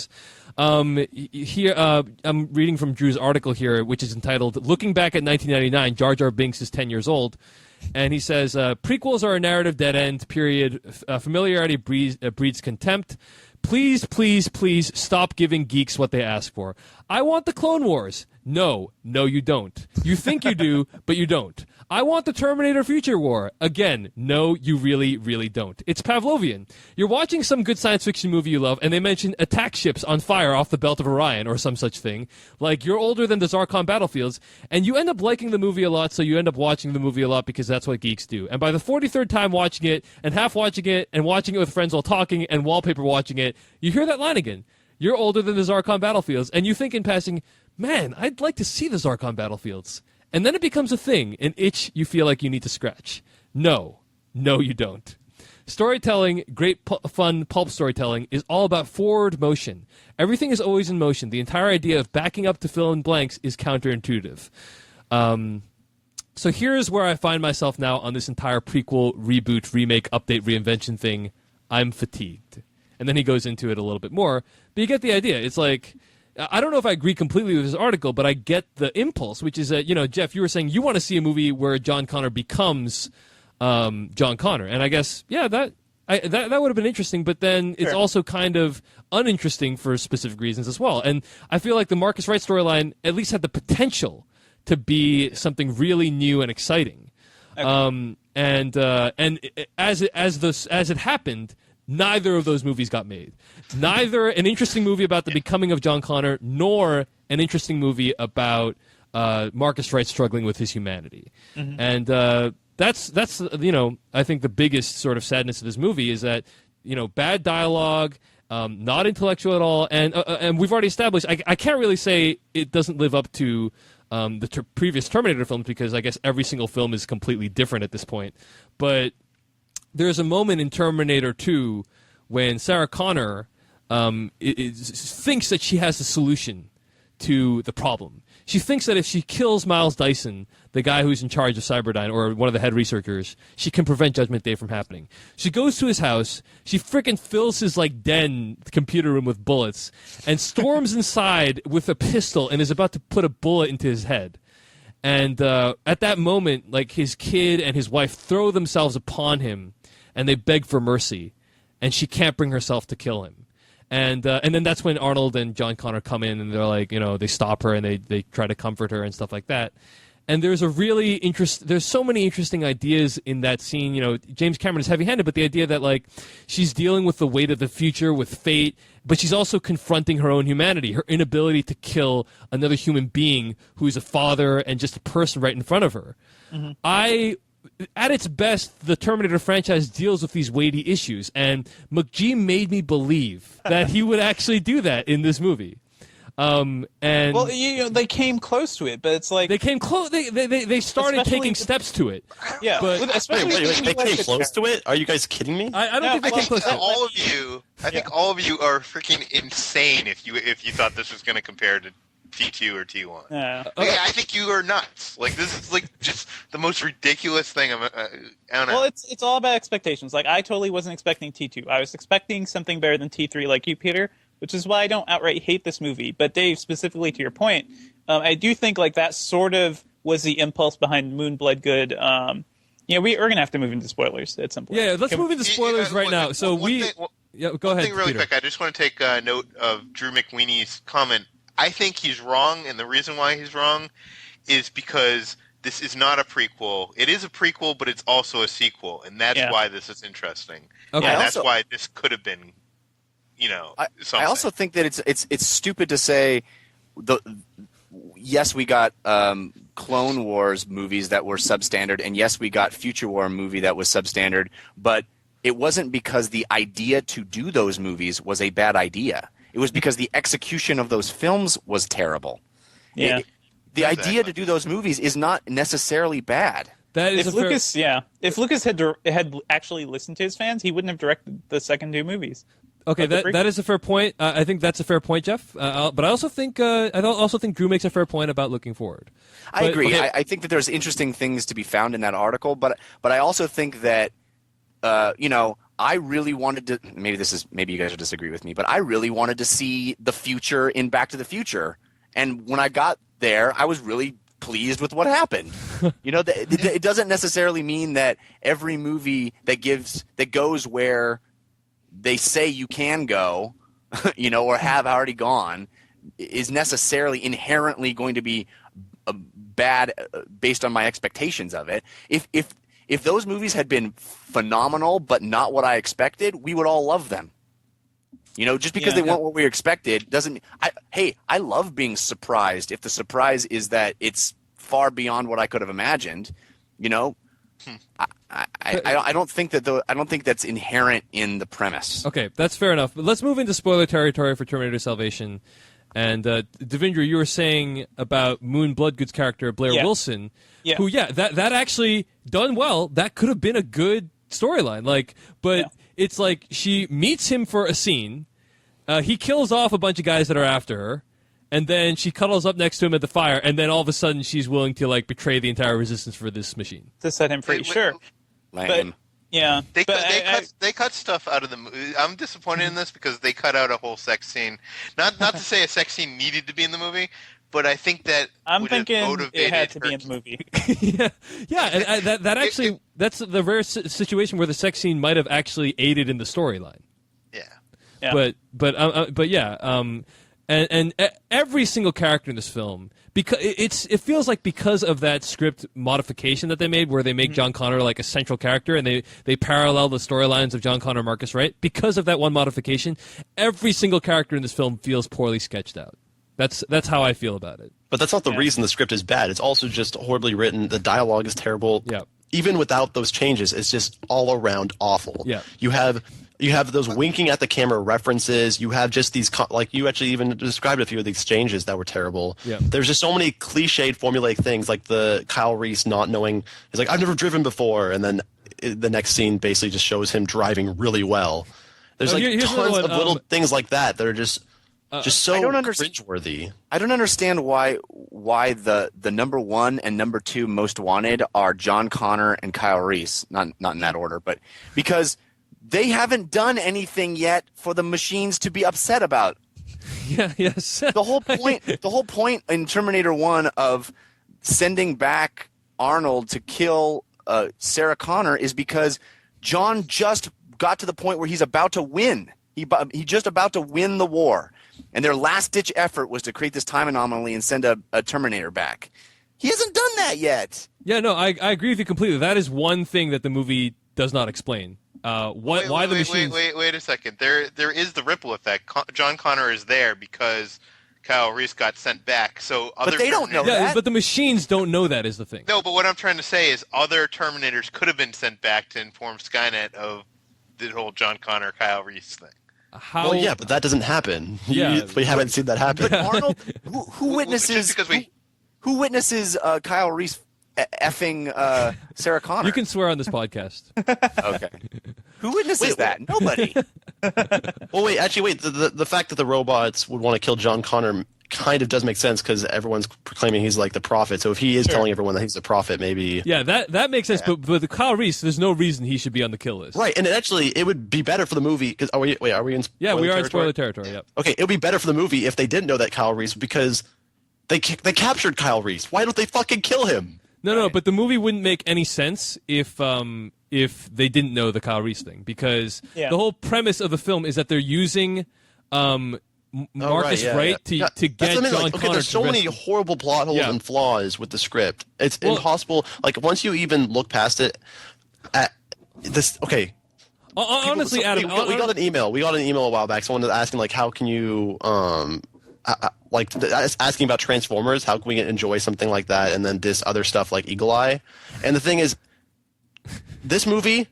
Speaker 1: Here, I'm reading from Drew's article here, which is entitled "Looking Back at 1999, Jar Jar Binks is 10 years old." And he says, prequels are a narrative dead end, period. Familiarity breeds contempt. Please, please, please stop giving geeks what they ask for. I want the Clone Wars. No, you don't. You think you do, but you don't. I want the Terminator Future War. Again, no, you really, really don't. It's Pavlovian. You're watching some good science fiction movie you love, and they mention attack ships on fire off the belt of Orion or some such thing. Like, you're older than the Zarkon battlefields, and you end up liking the movie a lot, so you end up watching the movie a lot because that's what geeks do. And by the 43rd time watching it, and half watching it, and watching it with friends while talking, and wallpaper watching it, you hear that line again. You're older than the Zarkon battlefields, and you think in passing, man, I'd like to see the Zarkon battlefields. And then it becomes a thing, an itch you feel like you need to scratch. No, you don't. Storytelling, great fun pulp storytelling, is all about forward motion. Everything is always in motion. The entire idea of backing up to fill in blanks is counterintuitive. So here's where I find myself now on this entire prequel, reboot, remake, update, reinvention thing. I'm fatigued. And then he goes into it a little bit more, but you get the idea. It's like, I don't know if I agree completely with this article, but I get the impulse, which is that, Jeff, you were saying you want to see a movie where John Connor becomes John Connor. And I guess, yeah, that would have been interesting, but then it's also kind of uninteresting for specific reasons as well. And I feel like the Marcus Wright storyline at least had the potential to be something really new and exciting. Okay. And as it happened, neither of those movies got made. Neither an interesting movie about the becoming of John Connor, nor an interesting movie about Marcus Wright struggling with his humanity. Mm-hmm. And that's I think the biggest sort of sadness of this movie is that bad dialogue, not intellectual at all, and we've already established. I can't really say it doesn't live up to the previous Terminator films, because I guess every single film is completely different at this point. But there's a moment in Terminator 2 when Sarah Connor thinks that she has a solution to the problem. She thinks that if she kills Miles Dyson, the guy who's in charge of Cyberdyne, or one of the head researchers, she can prevent Judgment Day from happening. She goes to his house, she freaking fills his computer room with bullets, and storms inside with a pistol and is about to put a bullet into his head. And at that moment, his kid and his wife throw themselves upon him, and they beg for mercy, and she can't bring herself to kill him. And then that's when Arnold and John Connor come in, and they're like, they stop her and they try to comfort her and stuff like that. And there's there's so many interesting ideas in that scene. James Cameron is heavy-handed, but the idea that she's dealing with the weight of the future, with fate, but she's also confronting her own humanity, her inability to kill another human being who's a father and just a person right in front of her. Mm-hmm. At its best, the Terminator franchise deals with these weighty issues, and McGee made me believe that he would actually do that in this movie.
Speaker 2: They came close to it, but it's like
Speaker 1: they came close. They started taking steps to it.
Speaker 2: Yeah,
Speaker 1: but
Speaker 3: they came close to it. Are you guys kidding me?
Speaker 1: I don't think they came close to it.
Speaker 5: All of you, I think all of you are freaking insane if you thought this was going to compare to T2 or T1.
Speaker 2: Yeah.
Speaker 5: I think you are nuts. This is just the most ridiculous thing. I don't know.
Speaker 2: Well, it's all about expectations. I totally wasn't expecting T2. I was expecting something better than T3, like you, Peter, which is why I don't outright hate this movie. But Dave, specifically to your point, I do think that sort of was the impulse behind Moon Blood Good. We're gonna have to move into spoilers at some point.
Speaker 1: Yeah, let's move into spoilers right now. So go ahead.
Speaker 5: One thing really
Speaker 1: Peter.
Speaker 5: quick. I just want to take note of Drew McWeeney's comment. I think he's wrong, and the reason why he's wrong is because this is not a prequel. It is a prequel, but it's also a sequel, and that's why this is interesting.
Speaker 1: Okay.
Speaker 5: And that's why this could have been, something.
Speaker 4: I also think that it's stupid to say yes, we got Clone Wars movies that were substandard, and yes, we got Future War movie that was substandard, but it wasn't because the idea to do those movies was a bad idea. It was because the execution of those films was terrible.
Speaker 2: Yeah.
Speaker 4: The idea to do those movies is not necessarily bad.
Speaker 2: If Lucas had actually listened to his fans, he wouldn't have directed the second two movies.
Speaker 1: Okay, that is a fair point. I think that's a fair point, Jeff. But I also think Drew makes a fair point about looking forward.
Speaker 4: I agree. Okay. I think that there's interesting things to be found in that article, but I also think that I really wanted to. Maybe you guys will disagree with me, but I really wanted to see the future in Back to the Future, and when I got there, I was really pleased with what happened. It doesn't necessarily mean that every movie that goes where they say you can go, or have already gone, is necessarily inherently going to be bad based on my expectations of it. If those movies had been phenomenal but not what I expected, we would all love them. Just because they weren't what we expected doesn't. I love being surprised. If the surprise is that it's far beyond what I could have imagined, I don't think that's inherent in the premise.
Speaker 1: Okay, that's fair enough. But let's move into spoiler territory for Terminator Salvation. And Devindra, you were saying about Moon Bloodgood's character Blair Wilson, who that actually done well. That could have been a good storyline. But it's like she meets him for a scene. He kills off a bunch of guys that are after her. And then she cuddles up next to him at the fire, and then all of a sudden she's willing to betray the entire resistance for this machine
Speaker 2: to set him free. Sure,
Speaker 4: lame.
Speaker 2: But
Speaker 5: they cut stuff out of the movie. I'm disappointed in this because they cut out a whole sex scene. Not to say a sex scene needed to be in the movie, but I think that
Speaker 2: I'm thinking it had to be in the movie.
Speaker 1: and that actually that's the rare situation where the sex scene might have actually aided in the storyline.
Speaker 5: Yeah.
Speaker 1: But yeah. And every single character in this film, because it feels like because of that script modification that they made, where they make John Connor like a central character, and they parallel the storylines of John Connor and Marcus Wright. Because of that one modification, every single character in this film feels poorly sketched out. That's how I feel about it.
Speaker 3: But that's not the reason the script is bad. It's also just horribly written. The dialogue is terrible.
Speaker 1: Yeah.
Speaker 3: Even without those changes, it's just all around awful.
Speaker 1: Yeah.
Speaker 3: You have those winking at the camera references. You have just these, you actually even described a few of the exchanges that were terrible.
Speaker 1: Yeah.
Speaker 3: There's just so many cliched, formulaic things, like the Kyle Reese not knowing. He's like, I've never driven before, and then the next scene basically just shows him driving really well. There's tons of little things like that are just so cringeworthy.
Speaker 4: I don't understand why the number one and number two most wanted are John Connor and Kyle Reese. Not in that order, but because they haven't done anything yet for the machines to be upset about.
Speaker 1: Yes.
Speaker 4: The whole point in Terminator 1 of sending back Arnold to kill Sarah Connor is because John just got to the point where he's about to win. He just about to win the war. And their last-ditch effort was to create this time anomaly and send a Terminator back. He hasn't done that yet.
Speaker 1: Yeah, no, I agree with you completely. That is one thing that the movie does not explain. Why the machines?
Speaker 5: Wait a second. There is the ripple effect. John Connor is there because Kyle Reese got sent back. So
Speaker 4: but they don't know that.
Speaker 1: Yeah, but the machines don't know that is the thing.
Speaker 5: No, but what I'm trying to say is other Terminators could have been sent back to inform Skynet of the whole John Connor Kyle Reese thing.
Speaker 1: How?
Speaker 3: Well, yeah, but that doesn't happen.
Speaker 1: Yeah,
Speaker 3: we haven't seen that happen.
Speaker 4: But Arnold, who witnesses? Who witnesses Kyle Reese effing Sarah Connor?
Speaker 1: You can swear on this podcast.
Speaker 4: Okay. Who witnesses that? Nobody.
Speaker 3: Well, wait. The fact that the robots would want to kill John Connor kind of does make sense because everyone's proclaiming he's like the prophet. So if he is telling everyone that he's the prophet, maybe
Speaker 1: that makes sense. But the Kyle Reese, there's no reason he should be on the kill list,
Speaker 3: right? And it would be better for the movie because are we in?
Speaker 1: Yeah, we are in spoiler territory. Yeah.
Speaker 3: Okay, it would be better for the movie if they didn't know that Kyle Reese because they captured Kyle Reese. Why don't they fucking kill him?
Speaker 1: No, but the movie wouldn't make any sense if they didn't know the Kyle Reese thing because the whole premise of the film is that they're using Marcus Wright to get John Connor.
Speaker 3: Okay, there's so many horrible plot holes and flaws with the script. It's impossible. Like once you even look past it, okay.
Speaker 1: Honestly, Adam,
Speaker 3: we got an email. We got an email a while back. Someone was asking like, how can you asking about Transformers, how can we enjoy something like that and then this other stuff like Eagle Eye? And the thing is, this movie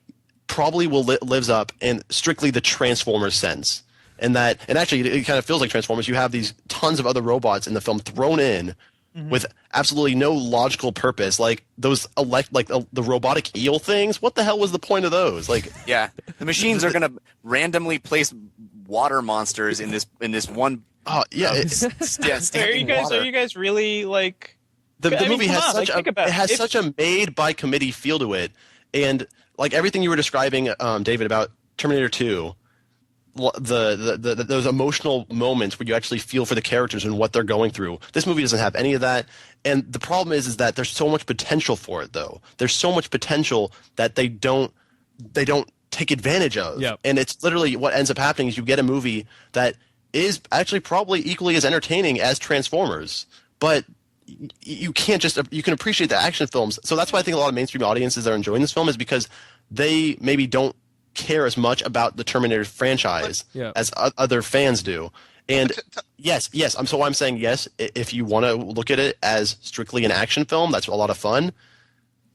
Speaker 3: probably lives up in strictly the Transformers sense. And actually it kind of feels like Transformers. You have these tons of other robots in the film thrown in with absolutely no logical purpose. Like those the robotic eel things. What the hell was the point of those? Like,
Speaker 4: yeah, the machines are going to randomly place water monsters in this one.
Speaker 3: Oh yeah,
Speaker 2: are you guys really like?
Speaker 3: The movie has such a made by committee feel to it, and like everything you were describing, David, about Terminator 2, those emotional moments where you actually feel for the characters and what they're going through. This movie doesn't have any of that, and the problem is that there's so much potential for it. Though there's so much potential that they don't take advantage of.
Speaker 1: Yep.
Speaker 3: And it's literally what ends up happening is you get a movie that is actually probably equally as entertaining as Transformers, but you can't just you can appreciate the action films. So that's why I think a lot of mainstream audiences are enjoying this film is because they maybe don't care as much about the Terminator franchise as other fans do. And yes, I'm saying yes, if you want to look at it as strictly an action film, that's a lot of fun.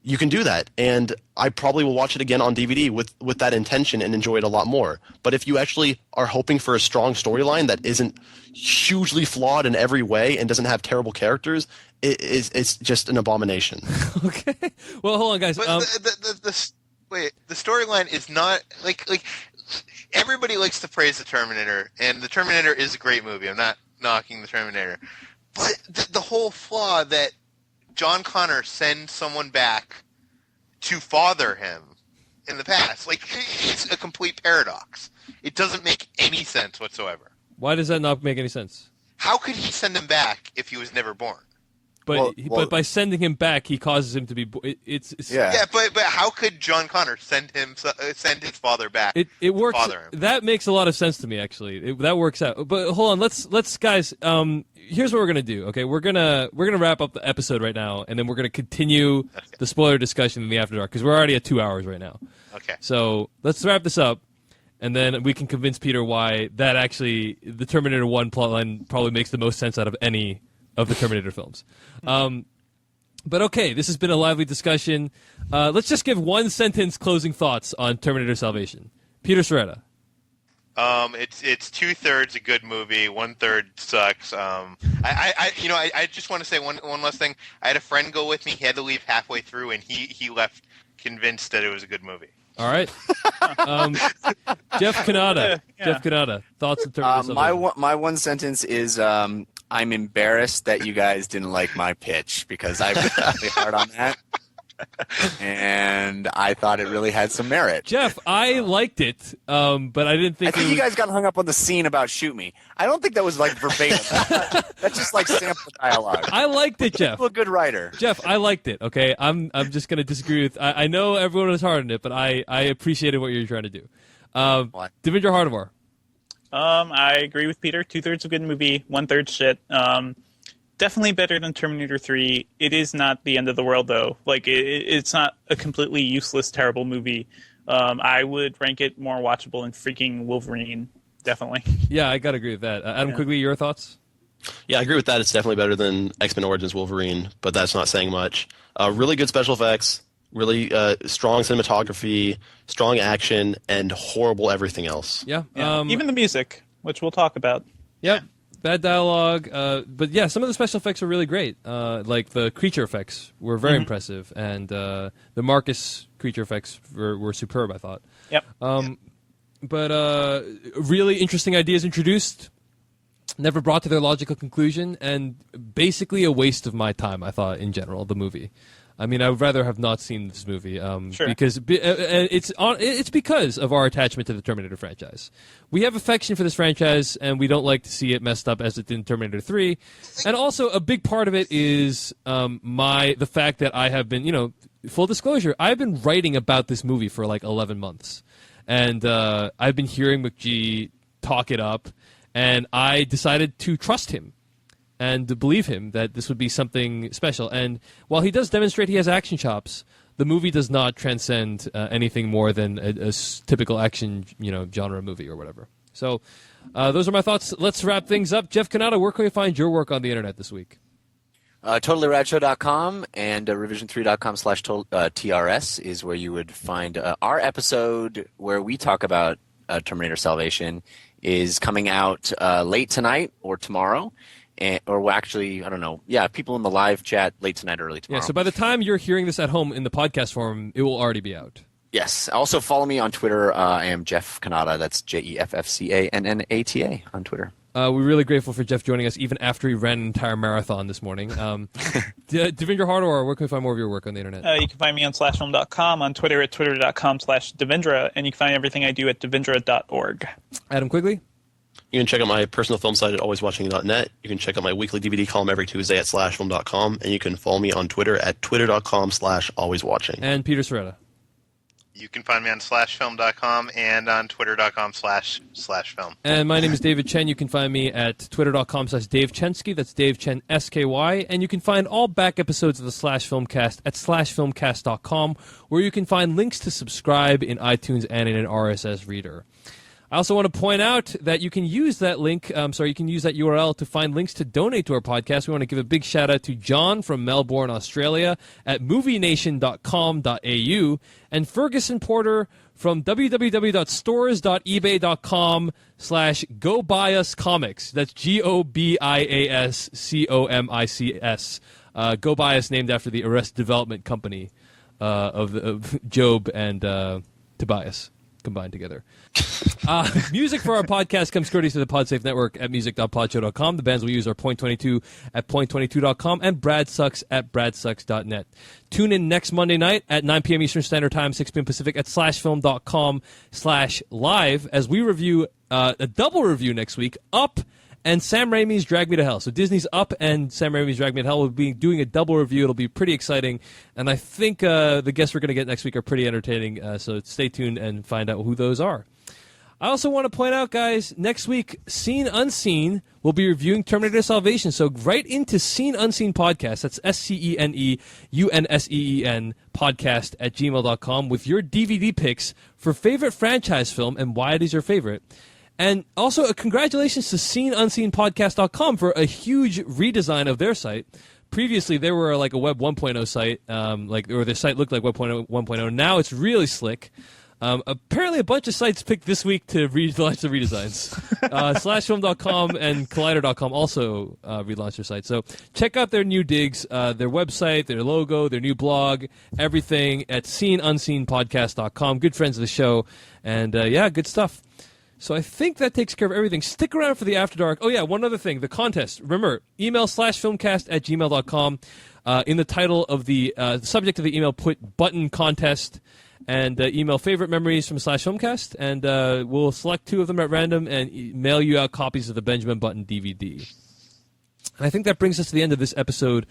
Speaker 3: you can do that, and I probably will watch it again on DVD with that intention and enjoy it a lot more. But if you actually are hoping for a strong storyline that isn't hugely flawed in every way and doesn't have terrible characters, it's just an abomination.
Speaker 1: Okay. Well, hold on, guys.
Speaker 5: But the storyline is not like everybody likes to praise the Terminator, and the Terminator is a great movie. I'm not knocking the Terminator, but the whole flaw that John Connor sends someone back to father him in the past, like, it's a complete paradox. It doesn't make any sense whatsoever.
Speaker 1: Why does that not make any sense?
Speaker 5: How could he send him back if he was never born?
Speaker 1: But but by sending him back, he causes him to be.
Speaker 5: Yeah, but how could John Connor send his father back?
Speaker 1: It works.
Speaker 5: Father him?
Speaker 1: That makes a lot of sense to me, actually. That works out. But hold on, let's guys. Here's what we're gonna do. Okay, we're gonna wrap up the episode right now, and then we're gonna continue the spoiler discussion in the After Dark because we're already at 2 hours right now.
Speaker 5: Okay.
Speaker 1: So let's wrap this up. And then we can convince Peter why that actually the Terminator 1 plotline probably makes the most sense out of any of the Terminator films. But okay, this has been a lively discussion. Let's just give one sentence closing thoughts on Terminator Salvation. Peter Soretta.
Speaker 5: It's 2/3 a good movie, 1/3 sucks. I just want to say one last thing. I had a friend go with me. He had to leave halfway through, and he left convinced that it was a good movie.
Speaker 1: All right. Jeff Kanata.
Speaker 2: Yeah.
Speaker 1: Jeff Kanata. Thoughts on Terminator Salvation?
Speaker 4: My one sentence is I'm embarrassed that you guys didn't like my pitch because I worked really hard on that. And I thought it really had some merit.
Speaker 1: Jeff, I liked it, but I didn't think.
Speaker 4: I think you guys got hung up on the scene about shoot me. I don't think that was like verbatim. That's just like sample dialogue.
Speaker 1: I liked it, Jeff.
Speaker 4: You're a good writer.
Speaker 1: Jeff, I liked it. Okay, I'm just gonna disagree with. I know everyone was hard on it, but I appreciated what you were trying to do. Devindra Hardawar.
Speaker 2: I agree with Peter. 2/3 a good movie, 1/3 shit. Definitely better than Terminator 3. It is not the end of the world, though. Like, it's not a completely useless, terrible movie. I would rank it more watchable than freaking Wolverine, definitely.
Speaker 1: Yeah, I gotta agree with that. Adam Quigley, your thoughts?
Speaker 3: Yeah, I agree with that. It's definitely better than X-Men Origins Wolverine, but that's not saying much. Really good special effects, really strong cinematography, strong action, and horrible everything else.
Speaker 1: Yeah.
Speaker 2: Even the music, which we'll talk about.
Speaker 1: Yep. Bad dialogue, but yeah, some of the special effects were really great. Like the creature effects were very impressive, and the Marcus creature effects were superb, I thought.
Speaker 2: Yep.
Speaker 1: But really interesting ideas introduced, never brought to their logical conclusion, and basically a waste of my time, I thought, in general, the movie. I mean, I would rather have not seen this movie because it's because of our attachment to the Terminator franchise. We have affection for this franchise, and we don't like to see it messed up as it did in Terminator 3. And also, a big part of it is the fact that I have been, full disclosure, I've been writing about this movie for like 11 months, and I've been hearing McGee talk it up, and I decided to trust him and to believe him that this would be something special. And while he does demonstrate he has action chops, the movie does not transcend anything more than a typical action, genre movie or whatever. So those are my thoughts. Let's wrap things up. Jeff Kanata, where can we find your work on the internet this week?
Speaker 4: TotallyRadShow.com and revision3.com/TRS is where you would find our episode where we talk about Terminator Salvation is coming out late tonight or tomorrow. Or actually, I don't know. Yeah, people in the live chat late tonight or early tomorrow.
Speaker 1: Yeah, so by the time you're hearing this at home in the podcast form, it will already be out.
Speaker 4: Yes. Also follow me on Twitter. I am Jeff Kanata. That's JEFFCANNATA on Twitter.
Speaker 1: We're really grateful for Jeff joining us even after he ran an entire marathon this morning. Devindra Hardawar, where can we find more of your work on the internet?
Speaker 2: You can find me on slashfilm.com, on Twitter at twitter.com/Devindra, and you can find everything I do at devindra.org.
Speaker 1: Adam Quigley?
Speaker 3: You can check out my personal film site at alwayswatching.net. You can check out my weekly DVD column every Tuesday at slashfilm.com. And you can follow me on Twitter at twitter.com/alwayswatching.
Speaker 1: And Peter Soretta.
Speaker 5: You can find me on slashfilm.com and on twitter.com/slashfilm.
Speaker 1: And my name is David Chen. You can find me at twitter.com/Dave Chensky. That's Dave Chen, SKY. And you can find all back episodes of the Slash Filmcast at slashfilmcast.com, where you can find links to subscribe in iTunes and in an RSS reader. I also want to point out that you can use that link, you can use that URL to find links to donate to our podcast. We want to give a big shout out to John from Melbourne, Australia at movienation.com.au and Ferguson Porter from www.stores.ebay.com/GoBuyUsComics. That's GoBiasComics. Go Bias, named after the Arrested Development company of Job and Tobias combined together. Music for our podcast comes courtesy to the PodSafe Network at music.podshow.com. The bands we use are Point22 at point22.com and Brad Sucks at bradsucks.net. Tune in next Monday night at 9 p.m. Eastern Standard Time, 6 p.m. Pacific at slashfilm.com/live as we review a double review next week, Up and Sam Raimi's Drag Me to Hell. So Disney's Up and Sam Raimi's Drag Me to Hell will be doing a double review. It'll be pretty exciting. And I think the guests we're going to get next week are pretty entertaining. So stay tuned and find out who those are. I also want to point out, guys, next week, Seen Unseen will be reviewing Terminator Salvation. So write into Seen Unseen Podcast. That's SCENEUNSEEN podcast at gmail.com with your DVD picks for favorite franchise film and why it is your favorite. And also, congratulations to SeenUnseenPodcast.com for a huge redesign of their site. Previously, they were like a Web 1.0 site, or their site looked like Web 1.0. Now it's really slick. Apparently, a bunch of sites picked this week to relaunch the redesigns. Slashfilm.com and Collider.com also relaunched their site. So check out their new digs, their website, their logo, their new blog, everything at SeenUnseenPodcast.com. Good friends of the show. And, good stuff. So I think that takes care of everything. Stick around for the After Dark. Oh, yeah, one other thing. The contest. Remember, email /filmcast@gmail.com. In the title of the subject of the email, put button contest and email favorite memories from /filmcast. And we'll select 2 of them at random and mail you out copies of the Benjamin Button DVD. And I think that brings us to the end of this episode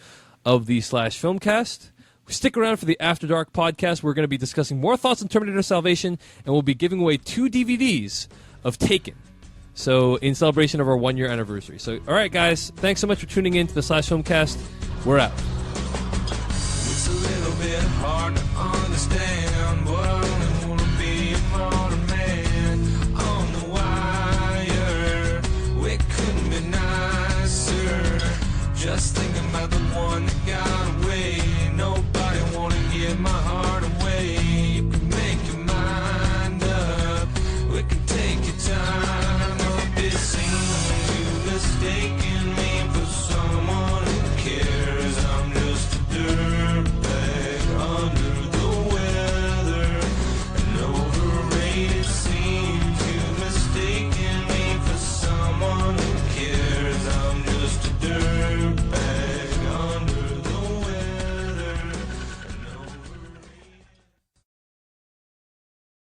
Speaker 1: of the /filmcast. Stick around for the After Dark podcast. We're going to be discussing more thoughts on Terminator Salvation, and we'll be giving away 2 DVDs of Taken. So, in celebration of our 1-year anniversary. So, all right, guys, thanks so much for tuning in to the /filmcast. We're out.
Speaker 12: It's a little bit hard to understand, but I only want to be a modern man on the wire. We couldn't be nicer. Just thinking about the one that got away. Nobody want to give my heart away. You can make your mind up. We can take your time. I'll be seeing you mistaking me for someone